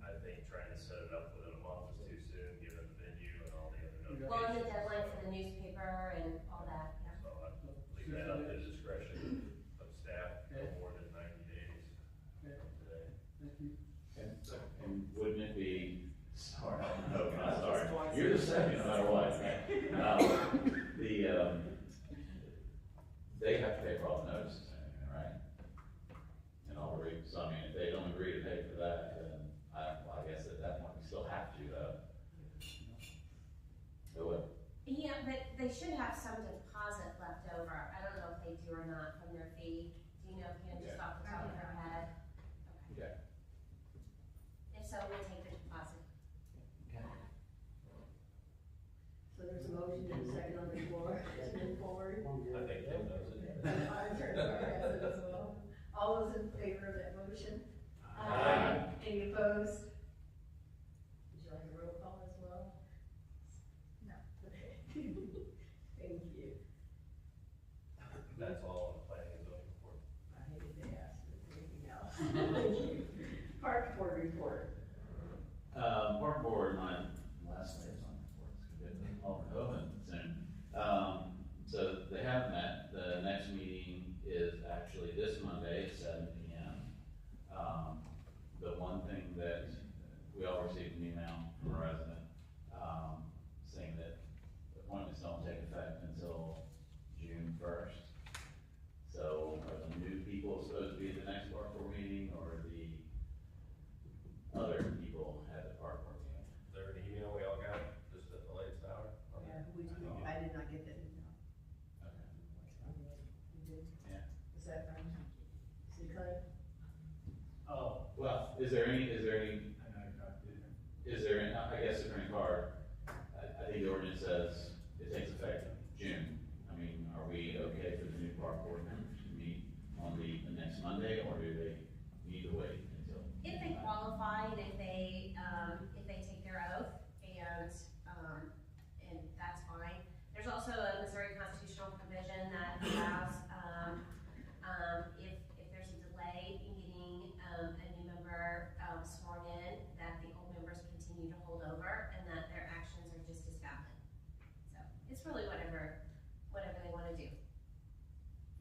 J: I think trying to set it up within a month is too soon, given the venue and all the other notifications.
E: Well, and the deadline for the newspaper and all that, yeah.
J: So I'd leave that up to the discretion of staff, no more than 90 days from today.
T: Thank you.
C: And wouldn't it be, sorry, no, I'm sorry, you're the second no matter what. They have to pay for all the notices and everything, right? And all the reasons, so I mean, if they don't agree to pay for that, then I guess at that point, we still have to, do it.
E: Yeah, but they should have some deposit left over. I don't know if they do or not from their fee. Do you know if you just off the top of your head?
C: Okay.
E: If so, we'll take the deposit.
F: So there's a motion and a second on the floor to move forward.
J: I think Tim knows it.
F: All those in favor of that motion?
J: Aye.
F: Any opposed? Would you like a roll call as well?
G: No.
F: Thank you.
J: That's all on the planning and zoning report.
F: I hated to ask, but anything else? Thank you. Park board report.
C: Park board, my last liaison report, it's gonna be all open soon. So they have met, the next meeting is actually this Monday at 7 p.m. The one thing that we all received an email from a resident, saying that appointments don't take effect until June 1st. So are the new people supposed to be at the next park board meeting, or the other people at the park board meeting?
J: Is there an email we all got just at the latest hour?
F: I did not get that email.
C: Okay.
F: You did?
C: Yeah.
F: Is that from City Clerk?
C: Oh, well, is there any, I guess Attorney Carr, I think the ordinance says it takes effect June. I mean, are we okay for the new park board members to meet on the next Monday, or do they need to wait until?
E: If they qualify and if they take their oath, and that's fine. There's also a Missouri constitutional provision that allows, if there's a delay in getting a new member sworn in, that the old members continue to hold over and that their actions are just as valid. So it's really whatever they want to do.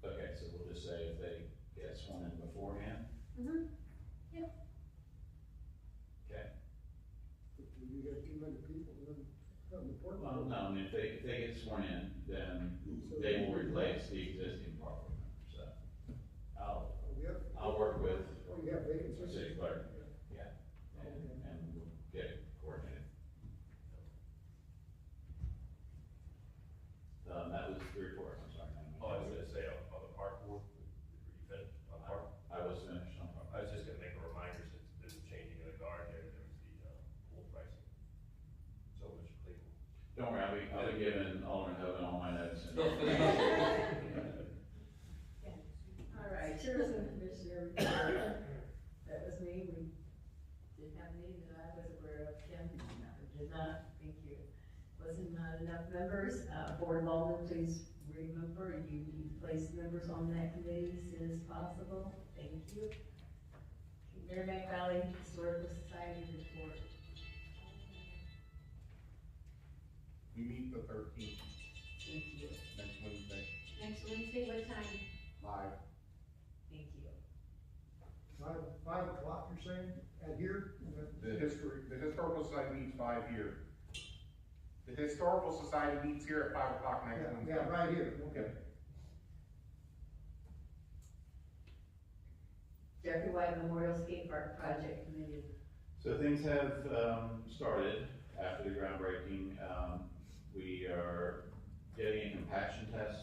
C: Okay, so we'll just say if they get sworn in beforehand?
E: Mm-hmm. Yep.
C: Okay.
Q: You got too many people, then, from the port.
C: Well, no, I mean, if they get sworn in, then they will replace the existing park board members, so. I'll work with
Q: Oh, you have vacancies?
C: city clerk, yeah, and we'll get it coordinated. That was the report, I'm sorry.
J: Oh, I was gonna say on the park board, were you finished on the park?
C: I was finished on park.
J: I was just gonna make a reminder, since there's a changing of the guard there was the pool pricing. So much cleaner.
C: Don't worry, I'll be giving Alderman Hogan all my notes.
F: All right, tourism commissioner report. That was me. We didn't have a meeting that I was aware of. Kim? No, we did not. Thank you. Wasn't enough members. Board involvement, please remember, you need to place members on that committee as soon as possible. Thank you. Merrimack Valley Historical Society report.
D: We meet the 13th,
F: Thank you.
D: next Wednesday.
B: Next Wednesday, what time?
D: 5.
F: Thank you.
Q: 5 o'clock, you're saying, at here?
D: The Historical Society meets 5 here. The Historical Society meets here at 5 o'clock next Wednesday.
Q: Yeah, right here, okay.
F: Jeffrey White Memorial Skate Park Project Committee.
C: So things have started after the groundbreaking. We are getting a compaction test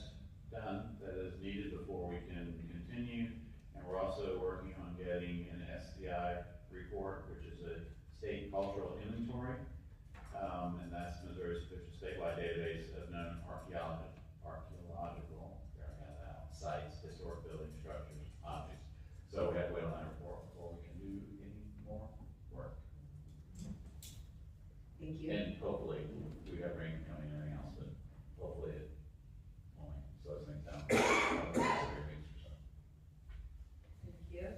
C: done that is needed before we can continue. And we're also working on getting an STI report, which is a state cultural inventory. and that's Missouri's official statewide database of known archaeological sites, historic buildings, structures, objects. So we have to wait on that report before we can do any more work.
A: Thank you.
C: And hopefully, we have rain coming and everything else, but hopefully it only slows things down. 3 weeks or so.
A: Thank you.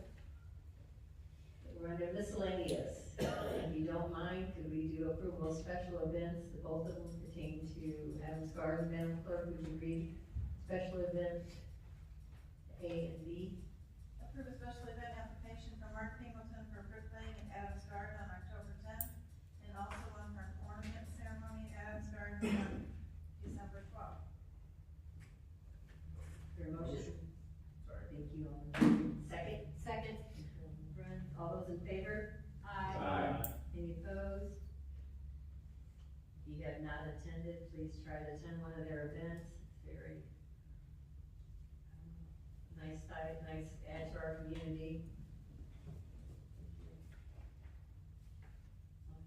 A: We're under miscellaneous. If you don't mind, could we do approval of special events? Both of them pertain to Adams Garden. Madam Clerk, would you read special event A and B?
G: Approve a special event application from Mark Pingleton for bricklaying at Adams Garden on October 10th, and also one for an ornament ceremony at Adams Garden on December 12th.
A: Your motion?
J: Sorry.
A: Thank you. Second?
B: Second.
A: All those in favor?
C: Aye.
A: Any opposed? If you have not attended, please try to attend one of their events. It's very nice site, nice add to our community.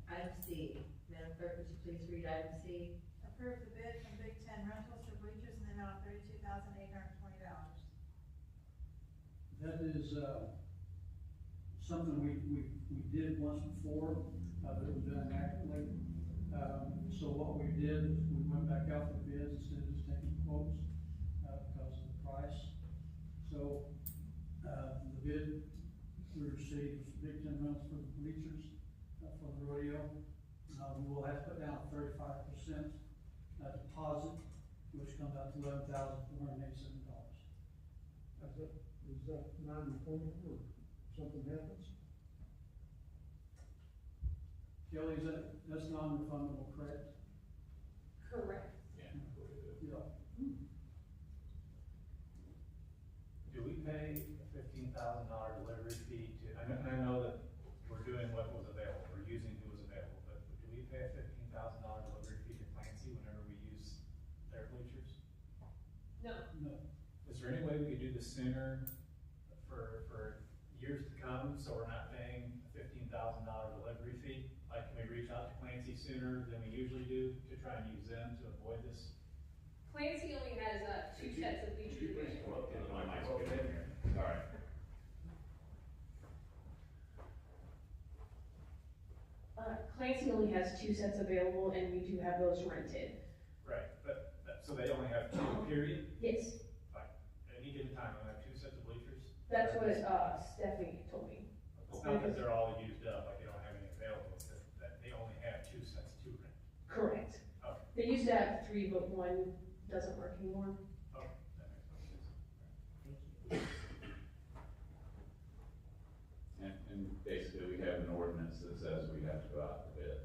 A: Item C, Madam Clerk, would you please read item C?
G: Approve the bid from Big Ten Rentals for bleachers in the amount of $32,820.
T: That is, something we did once before, but it was done accurately. So what we did is we went back out for bids instead of just taking quotes, because of the price. So, the bid we received was Big Ten Rentals for the bleachers, for the rodeo. We will have to put down 35% deposit, which comes out to $11,487.
Q: Is that non-refundable or something happens?
T: Kelly, that's non-refundable, correct?
E: Correct.
T: Yeah.
S: Do we pay a $15,000 delivery fee to, I know that we're doing what was available, we're using who was available, but do we pay a $15,000 delivery fee to Clancy whenever we use their bleachers?
E: No.
T: No.
S: Is there any way we could do this sooner for years to come, so we're not paying a $15,000 delivery fee? Like, can we reach out to Clancy sooner than we usually do to try and use them to avoid this?
E: Clancy only has, 2 sets of bleachers.
C: Sorry.
K: Clancy only has 2 sets available, and we do have those rented.
S: Right, but, so they only have 2, period?
K: Yes,
S: Like, at any given time, they have 2 sets of bleachers?
K: that's what, Stephanie told me.
S: It's not that they're all used up, like they don't have any available, it's that they only have 2 sets to rent.
K: Correct.
S: Okay.
K: They used to have 3, but 1 doesn't work anymore.
S: Okay, that makes more sense.
C: And basically, we have an ordinance that says we have to go out to bid.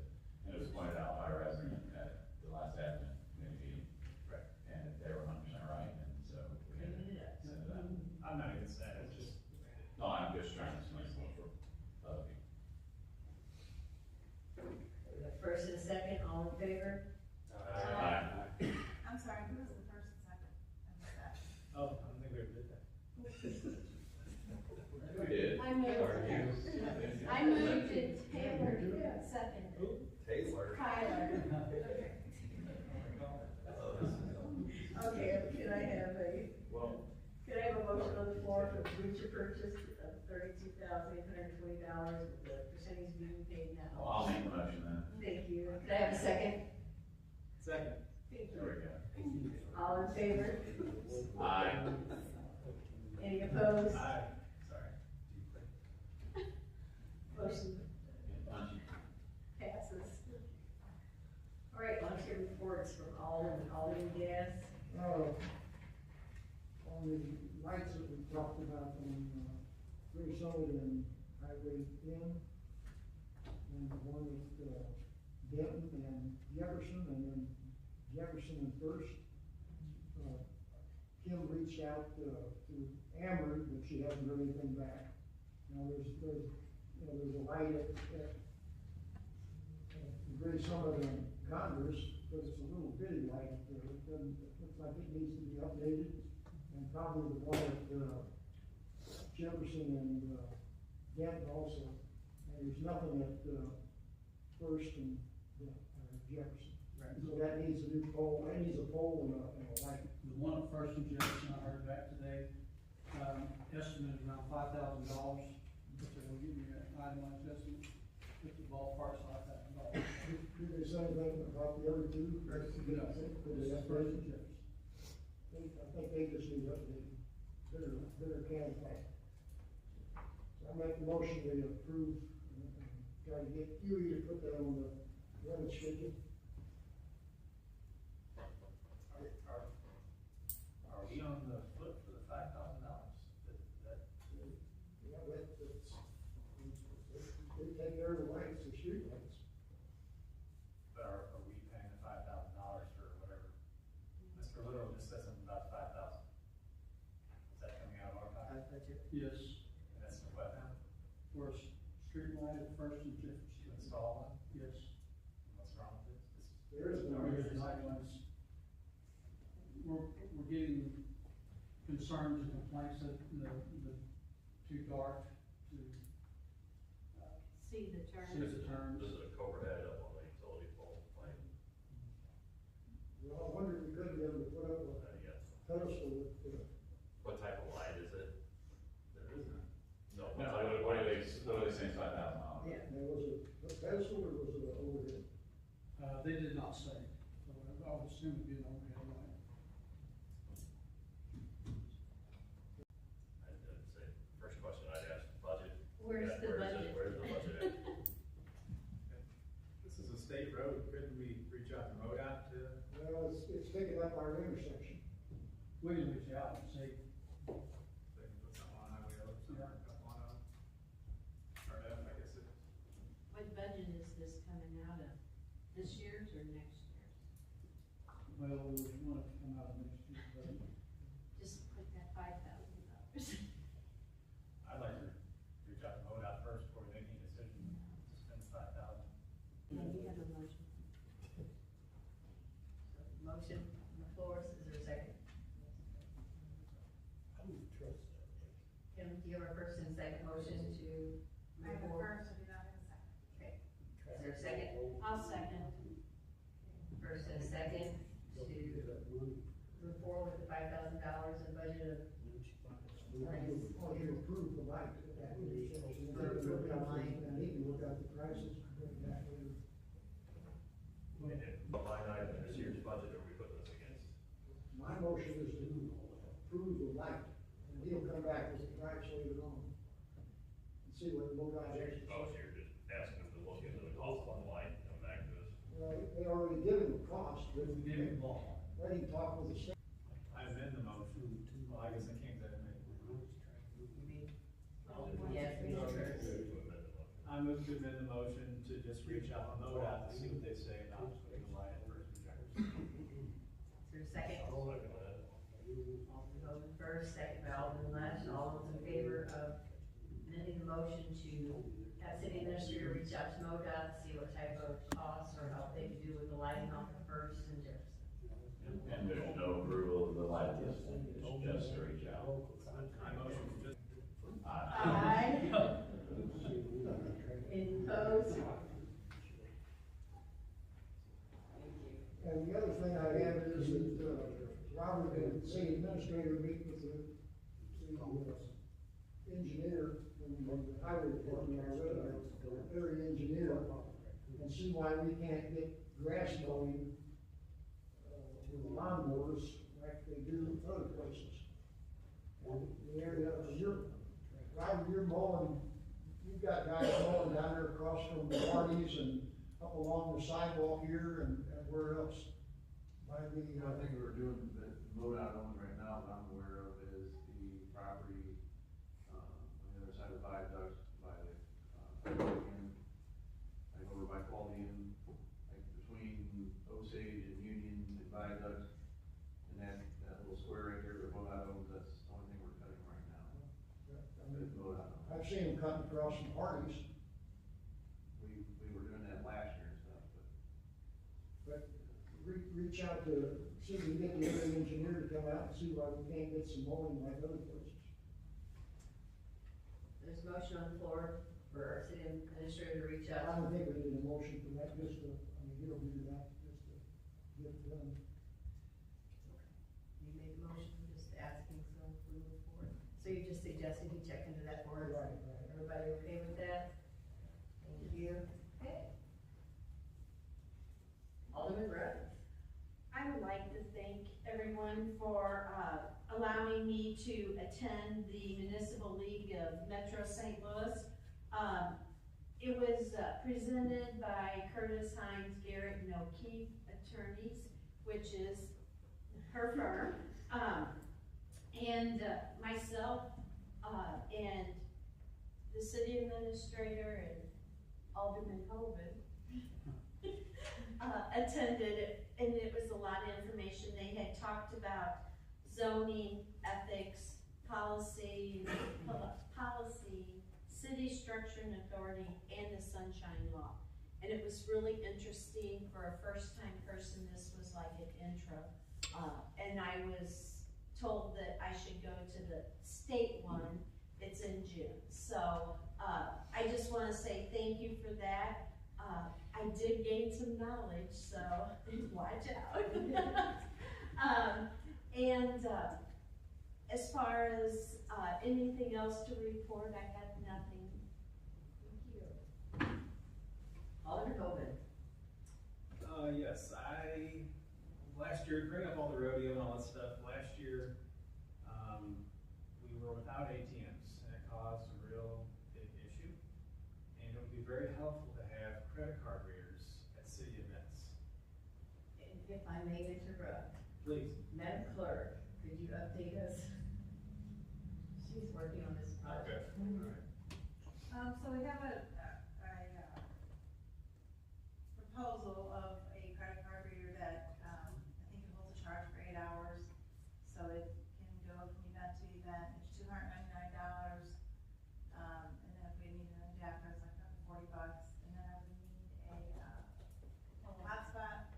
C: And it was pointed out by a resident at the last admin committee meeting.
S: Right.
C: And they were 100% right, and so we had to send it out.
S: I'm not against that, it's just.
C: No, I'm just trying to explain it for other people.
A: We have first and a second, all in favor?
C: Aye.
G: I'm sorry, who was the first and second? I missed that.
S: Oh, I don't think we ever did that.
C: We did.
B: I moved it, Taylor, second.
J: Taylor.
B: Tyler.
F: Okay, can I have
C: Well,
F: a motion on the floor for bleacher purchase of $32,820 with the percentage being paid now?
C: I'll make the motion then.
A: Thank you. Could I have a second?
S: Second.
A: Thank
C: There we go.
A: All in favor?
C: Aye.
A: Any opposed?
S: Aye, sorry.
A: Motion passes. All right, on to reports from Alden Gas.
Q: On the lights that we talked about on, Minnesota and Highway 10, and the one at, Denton and Jefferson, and then Jefferson and First. Kim reached out, to Amber, but she hasn't heard anything back. Now, there's a light at the Great Summit and Congress, but it's a little bitty light there. It looks like it needs to be updated, and probably the one at, Jefferson and, Denton also. And there's nothing at, First and, Jefferson.
T: Right.
Q: So that needs a new pole, that needs a pole and a light.
T: The one at First and Jefferson, I heard back today, estimated around $5,000, so we'll give you an itemized estimate, if the ballpark's $5,000.
Q: Do they say anything about the other two?
T: No,
Q: Could they
T: this is
Q: have
T: First and Jefferson.
Q: I think they just need updated, better can pipe. So I make the motion we approve, and try to get you to put that on the running schedule.
S: Are we on the foot for the $5,000?
Q: Yeah, they take care of the lights, the street lights.
S: But are we paying the $5,000 for whatever? Mr. Little just said something about 5,000. Is that coming out of our pocket?
T: Yes,
S: And that's for what now?
T: for a street light at First and Jefferson.
S: To install one?
T: Yes.
S: And what's wrong with this?
Q: There is no.
T: There's not ones. We're getting concerns and complaints that the too dark to
B: See the term.
T: see the terms.
J: This is a overhead up on the utility pole, like,
Q: Well, I wonder if we could be able to put up a
J: yes.
Q: pedestal with,
J: What type of light is it? There isn't. No,
C: No, what are they saying, $5,000?
Q: and there was a pedestal or was it a overhead?
T: They did not say, so I would assume it'd be an overhead light.
J: I'd say, first question I'd ask, budget.
B: Where's
J: Yeah,
B: the
J: where is it?
B: budget?
J: Where's the budget at?
S: This is a state road, couldn't we reach out to MoDOT to?
Q: Well, it's picking up our intersection.
T: We can reach out and see.
S: They can put something on Highway O, somewhere, a couple on O. Or F, I guess it is.
B: What budget is this coming out of? This year's or next year's?
T: Well, we would want it to come out of next year's budget.
B: Just put that $5,000.
S: I'd like to reach out to MoDOT first before we make any decision to spend $5,000.
B: Yeah, you have a motion.
A: Motion on the floor, is there a second?
Q: I don't trust that.
A: Kim, do you have a first and second motion to
G: I
A: move
G: have a
A: forward?
G: first, I do not have a second.
A: Okay, is there a second?
B: I'll second.
A: First and a second to move forward with the $5,000 in budget of.
Q: Well, you approve the light at that intersection. And then look out the- and he can look out the prices, bring that later.
J: And what line item in this year's budget are we putting this against?
Q: My motion is to approve the light, and he'll come back with the price later on. And see what the MoDOT actually
J: Oh, so
Q: says.
J: you're just asking them to look into the cost of the light and come back to us?
Q: Well, they already given the cost, but
T: We give him ball.
Q: let him talk with the state.
S: I amend the motion, well, I guess I can't, that amend.
A: Yes, we should.
S: I move to amend the motion to just reach out to MoDOT to see what they say about putting the light at First and Jefferson.
A: Is there a second? Alderman first, second by Alderman Lesh, all those in favor of amending the motion to have city administrator reach out to MoDOT, see what type of costs or help they can do with the lighting off of First and Jefferson.
C: And there's no approval of the light listing, it's just to reach out.
S: I motion to just.
A: Aye. Any opposed?
Q: And the other thing I have is that, Robert, the city administrator, meet with the engineer from the highway department, our area engineer, and see why we can't get grass mowing, with lawnmowers like they do other places. And the area of Robert, you're mowing, you've got guys mowing down there across from the parties and up along the sidewalk here and where else? By the,
P: I think we're doing, that MoDOT owns right now, that I'm aware of, is the property, on the other side of the viaduct, by the, like over by Pauline, like between Osage and Union and Viaduct, and that little square right there that MoDOT owns, that's the only thing we're cutting right now. That MoDOT owns.
Q: I've seen them cutting across some parties,
P: We were doing that last year and stuff, but
Q: but reach out to, see if we can get the area engineer to come out and see why we can't get some mowing like other places.
A: There's a motion on the floor for our city administrator to reach
Q: I
A: out.
Q: don't think we need a motion for that, just, I mean, he'll do that just to get it done.
A: You made the motion, just asking, so we move forward. So you're just suggesting he check into that for us?
Q: Right.
A: Everybody okay with that? Thank you. Okay. Alderman Rhodes.
B: I would like to thank everyone for allowing me to attend the Municipal League of Metro St. Louis. It was presented by Curtis Hines, Garrett, and O'Keefe Attorneys, which is her firm, and myself and the city administrator and Alderman Hovind attended it, and it was a lot of information. They had talked about zoning, ethics, policy, city structure and authority, and the Sunshine Law. And it was really interesting for a first-time person. This was like an intro. And I was told that I should go to the state one. It's in June. So I just want to say thank you for that. I did gain some knowledge, so watch out. As far as anything else to report, I have nothing. Thank you.
A: Alderman Hovind.
S: Yes, last year, bring up all the rodeo and all that stuff, last year, we were without ATMs, and it caused a real big issue. And it would be very helpful to have credit card readers at city events.
A: If I may interrupt.
S: Please.
A: Madam Clerk, could you update us? She's working on this project.
S: Okay, all right.
G: So we have a proposal of a credit card reader that, I think it holds a charge for 8 hours. So it can go from event to event. It's $299. And then if we need an adapter, it's like $40. And then I would need a hotspot,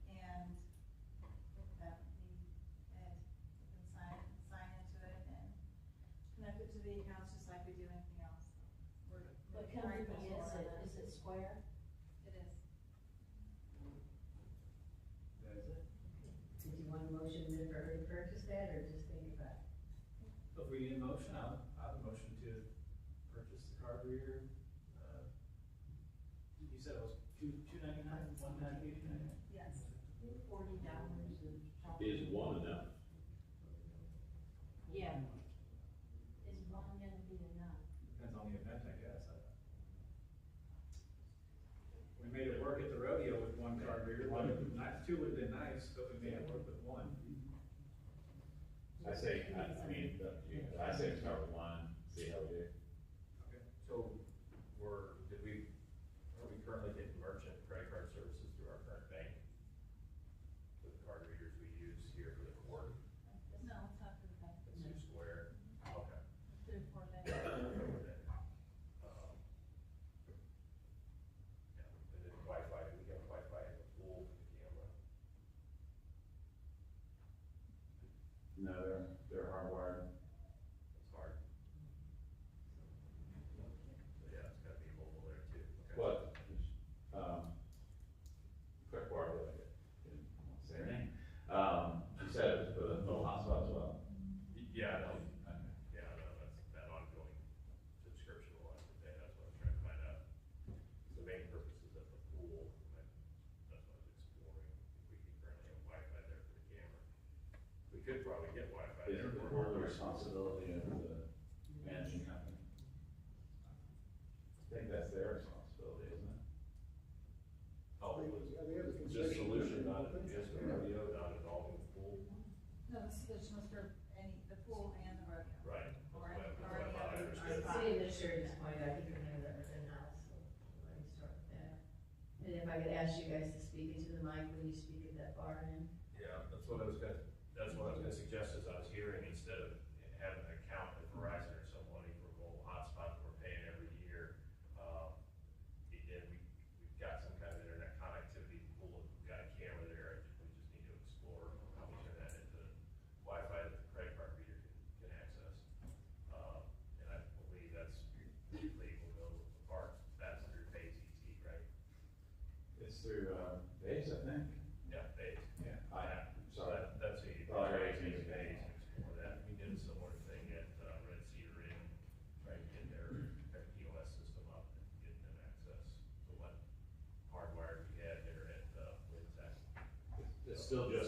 G: and that would be it. You can sign into it and connect it to the accounts just like we do anything else.
B: What company is it? Is it Square?
G: It is.
S: That's it.
A: Did you want a motion then for her to purchase that, or just think about it?
S: So if we need a motion, I'll motion to purchase the card reader. You said it was $299, $199?
G: Yes.
B: $40
I: Is one enough?
B: Yeah. Is one gonna be enough?
S: Depends on the event, I guess. We made it work at the rodeo with one card reader, two would have been nice, but we made it work with one.
C: I say, I say start with one, see how we do.
J: Okay, so are we currently getting merchant credit card services through our current bank? With the card readers we use here for the court?
G: No, it's not for the bank.
J: It's through Square, okay.
G: Through Fort Bank.
J: Yeah, and then Wi-Fi, do we have Wi-Fi in the pool for the camera?
C: No, they're hardwired.
J: It's hard. So yeah, it's gotta be mobile there too. Okay.
C: What? Quick word, I won't say her name. She said it was for the little hotspot as well.
J: Yeah, no, that's that ongoing subscription will have to pay, that's what I'm trying to find out. The main purposes of the pool, that's what I was exploring, if we could currently have Wi-Fi there for the camera. We could probably get Wi-Fi there.
C: Isn't the pool the responsibility of the managing company? I think that's their responsibility, isn't it?
J: Oh, it was just solution, not just the rodeo, not involving the pool.
G: No, the solution was for the pool and the rodeo.
J: Right.
G: Or
J: That's
G: any,
J: what I thought I understood.
A: City administrator's point, I think none of that was in-house, so let me start with that. And if I could ask you guys to speak into the mic when you speak at that far end.
J: Yeah, that's what I was gonna suggest as I was hearing, instead of having an account at Verizon or some money for mobile hotspot that we're paying every year, and we've got some kind of internet connectivity pool, we've got a camera there, we just need to explore how we turn that into Wi-Fi that the credit card reader can access. And I believe that's legal, though, the parks, that's through AT&T, right?
C: It's through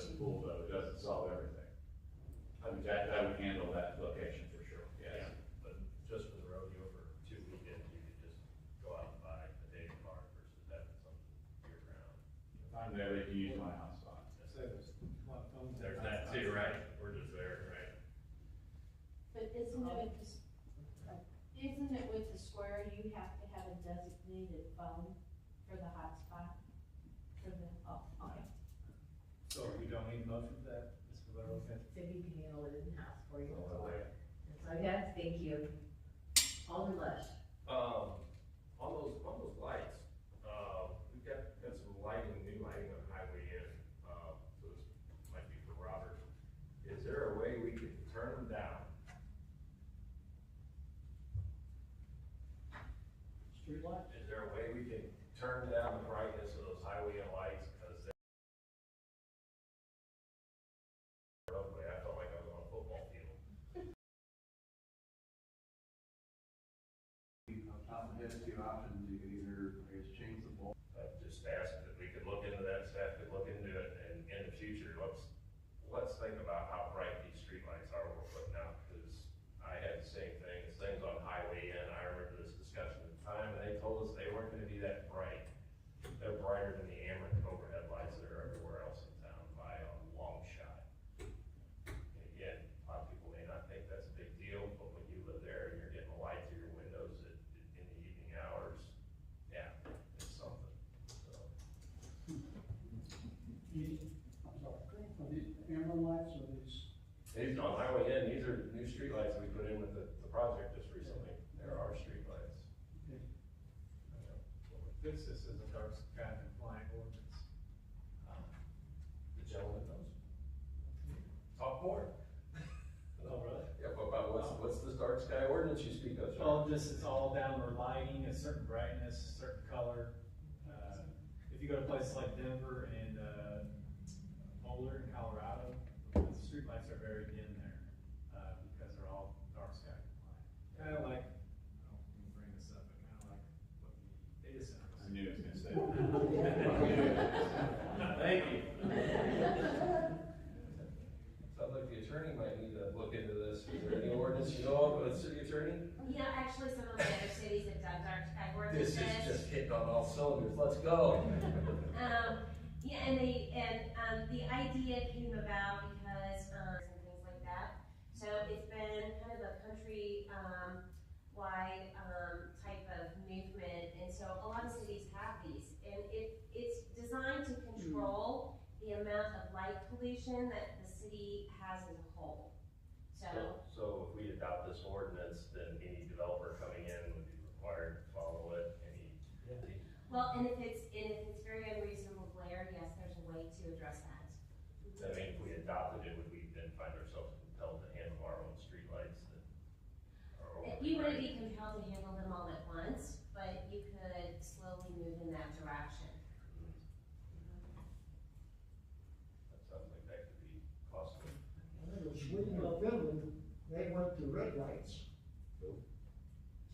C: just the pool though, it doesn't solve everything. I mean, that would handle that location for sure, yes.
J: But just for the rodeo for 2 weekends, you could just go out and buy a day card versus having something year round.
C: If I'm there, they can use my hotspot.
J: There's that too, right? We're just there, right?
B: But isn't it with the square, you have to have a designated phone for the hotspot? For the, oh, okay.
S: So you don't need a motion for that, Mr. Barrow?
F: City can handle it in-house for you.
J: Oh, yeah.
F: That's all I got, thank you. Alder Lush.
J: On those lights, we've got some lighting, new lighting on Highway N, so this might be for Robert. Is there a way we could turn them down?
T: Street light?
J: Is there a way we can turn down the brightness of those Highway N lights, because roadway, I felt like I was on a football field.
P: Off the top of my head, two options, you can either, I guess, change the bulb.
J: Just asked if we could look into that, staff could look into it, and in the future, let's think about how bright these streetlights are we're putting out, because I had the same thing, it's things on Highway N, I remember this discussion at the time, and they told us they weren't gonna be that bright. They're brighter than the Ameren overhead lights that are everywhere else in town by a long shot. And again, a lot of people may not think that's a big deal, but when you live there and you're getting a light through your windows in the evening hours, yeah, it's something, so.
T: I'm sorry, are these amber lights or these?
J: These on Highway N, these are new streetlights we put in with the project just recently. There are streetlights.
T: Okay.
S: This is a dark sky compliant ordinance.
J: The gentleman knows. Talk more.
S: Oh, really?
J: Yeah, but about what's the dark sky ordinance you speak of,
S: Well,
J: Sean?
S: just, it's all downward lighting, a certain brightness, a certain color. If you go to places like Denver and, Boulder in Colorado, the streetlights are very dim there, because they're all dark sky compliant. Kind of like, I don't mean to bring this up, but kind of like what the data centers.
C: I knew it was gonna say that.
J: Thank you. Sounds like the attorney might need to look into this. Is there any ordinance you know of, city attorney?
E: Yeah, actually, some of the other cities have done dark sky
J: This
E: ordinances.
J: is just hitting on all cylinders. Let's go.
E: Yeah, and the idea came about because, and things like that. So it's been kind of a country, wide, type of movement, and so a lot of cities have these. And it's designed to control the amount of light pollution that the city has as a whole.
J: So if we adopt this ordinance, then any developer coming in would be required to follow it,
E: Well, and if it's very unreasonable glare, yes, there's a way to address that.
J: I mean, if we adopted it, would we then find ourselves compelled to handle our own streetlights that are over?
E: You wouldn't be compelled to handle them all at once, but you could slowly move in that direction.
J: That sounds like that could be costly.
Q: Sweden or Finland, they went to red lights.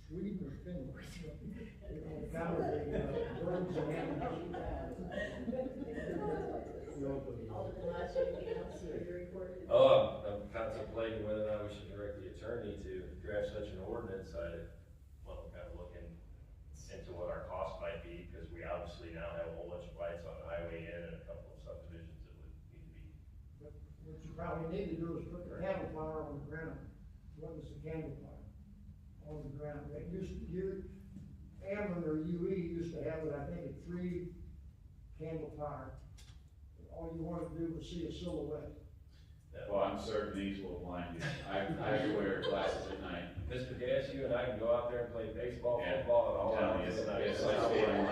Q: Sweden or Finland. They don't count the birds and animals.
F: Alder Lush, anything else you report?
J: I'm contemplating whether or not we should direct the attorney to draft such an ordinance. I want to kind of look into what our cost might be, because we obviously now have a whole bunch of lights on the Highway N and a couple of subdivisions that would need to be.
Q: What you probably need to do is put the candle fire on the ground. What is the candle fire? On the ground. They Ameren or UE used to have it, I think, at 3 candle fire. All you wanted to do was see a silhouette.
C: Well, I'm certain these will blind you. I wear glasses at night.
J: Mr. Gass, you and I can go out there and play baseball, football, and all
C: I'm telling you,
J: that.
C: it's like skating,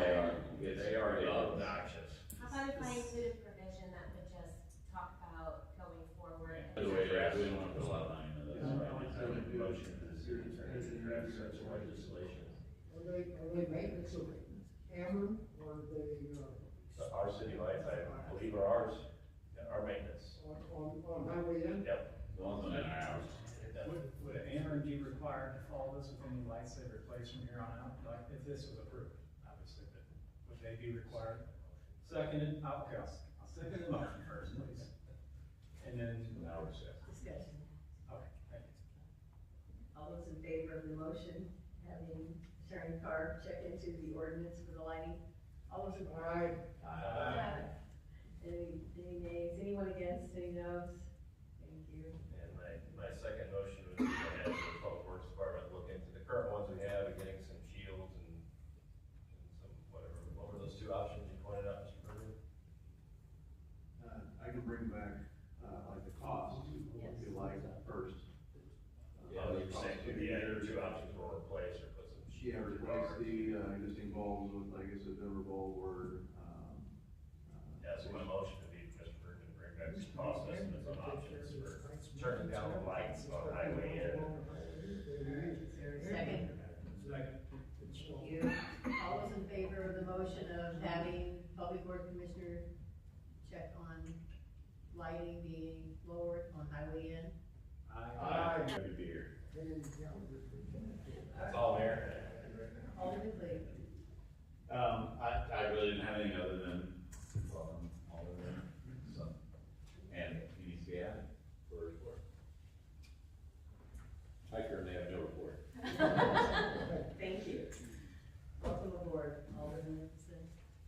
J: They are obnoxious.
E: How about if I include a provision that would just talk about going forward?
C: By the way, we don't want to put a lot of money into this.
J: I would motion to the city attorney to draft such legislation.
Q: Are they maintenance of Ameren or are they,
J: Our city lights, I believe, are ours, our maintenance.
Q: on Highway N?
J: Yep.
C: The ones on our house.
S: Would Ameren be required to follow this with any lights they replace from here on out? Like, if this was approved, obviously, but would they be required? Seconded, I'll second the motion first, please.
Q: Aye.
F: Any nays, anyone against, any noes? Thank you.
J: And my second motion would be to have the Public Works Department look into the current ones we have and getting some shields and some, whatever, what were those two options you pointed out, Mr. Berger?
P: I can bring back, like the cost, if you like, first.
J: Yeah, you're saying, your two options were replace or put some.
P: Yeah, replace the, existing bulbs with, I guess, a Denver bulb or,
J: Yeah, so my motion would be for Mr. Bergen to bring back some cost estimates on options for turning down the lights on Highway N.
A: Is there a second?
Q: Second.
A: Thank you. All those in favor of the motion of having Public Works Commissioner check on lighting being lowered on Highway N?
Q: Aye.
C: Happy to be here.
J: That's all, Mayor.
A: Alderman Clegg.
C: I really didn't have anything other than welcome all of them, so, and he needs to be added for a report. I currently have no report.
F: Thank you.
A: Welcome aboard, Alderman Livingston.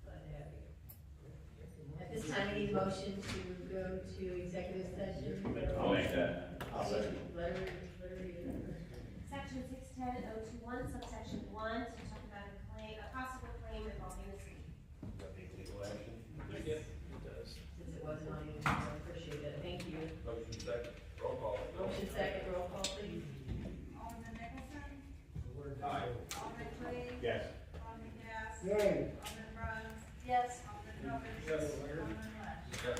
A: Glad to have you. At this time, I need a motion to go to executive session.
C: I'll make that. I'll second.
A: Letter reader.
E: Section 610.021, subsection 1, to talk about a claim, a possible claim involving the city.
J: Does that take legal action?
S: Yes, it does.
A: Since it wasn't on you, I appreciate it. Thank you.
J: Motion second, roll call.
A: Motion second, roll call, please.
G: Alderman Nicholson,
C: Aye.
G: Alderman Clegg,
C: Yes.
G: Alderman Gass,
Q: Yay.
G: Alderman Bruns,
E: Yes.
G: Alderman Hovis,
Q: Yes.
G: Alderman Lesh.
J: Yes.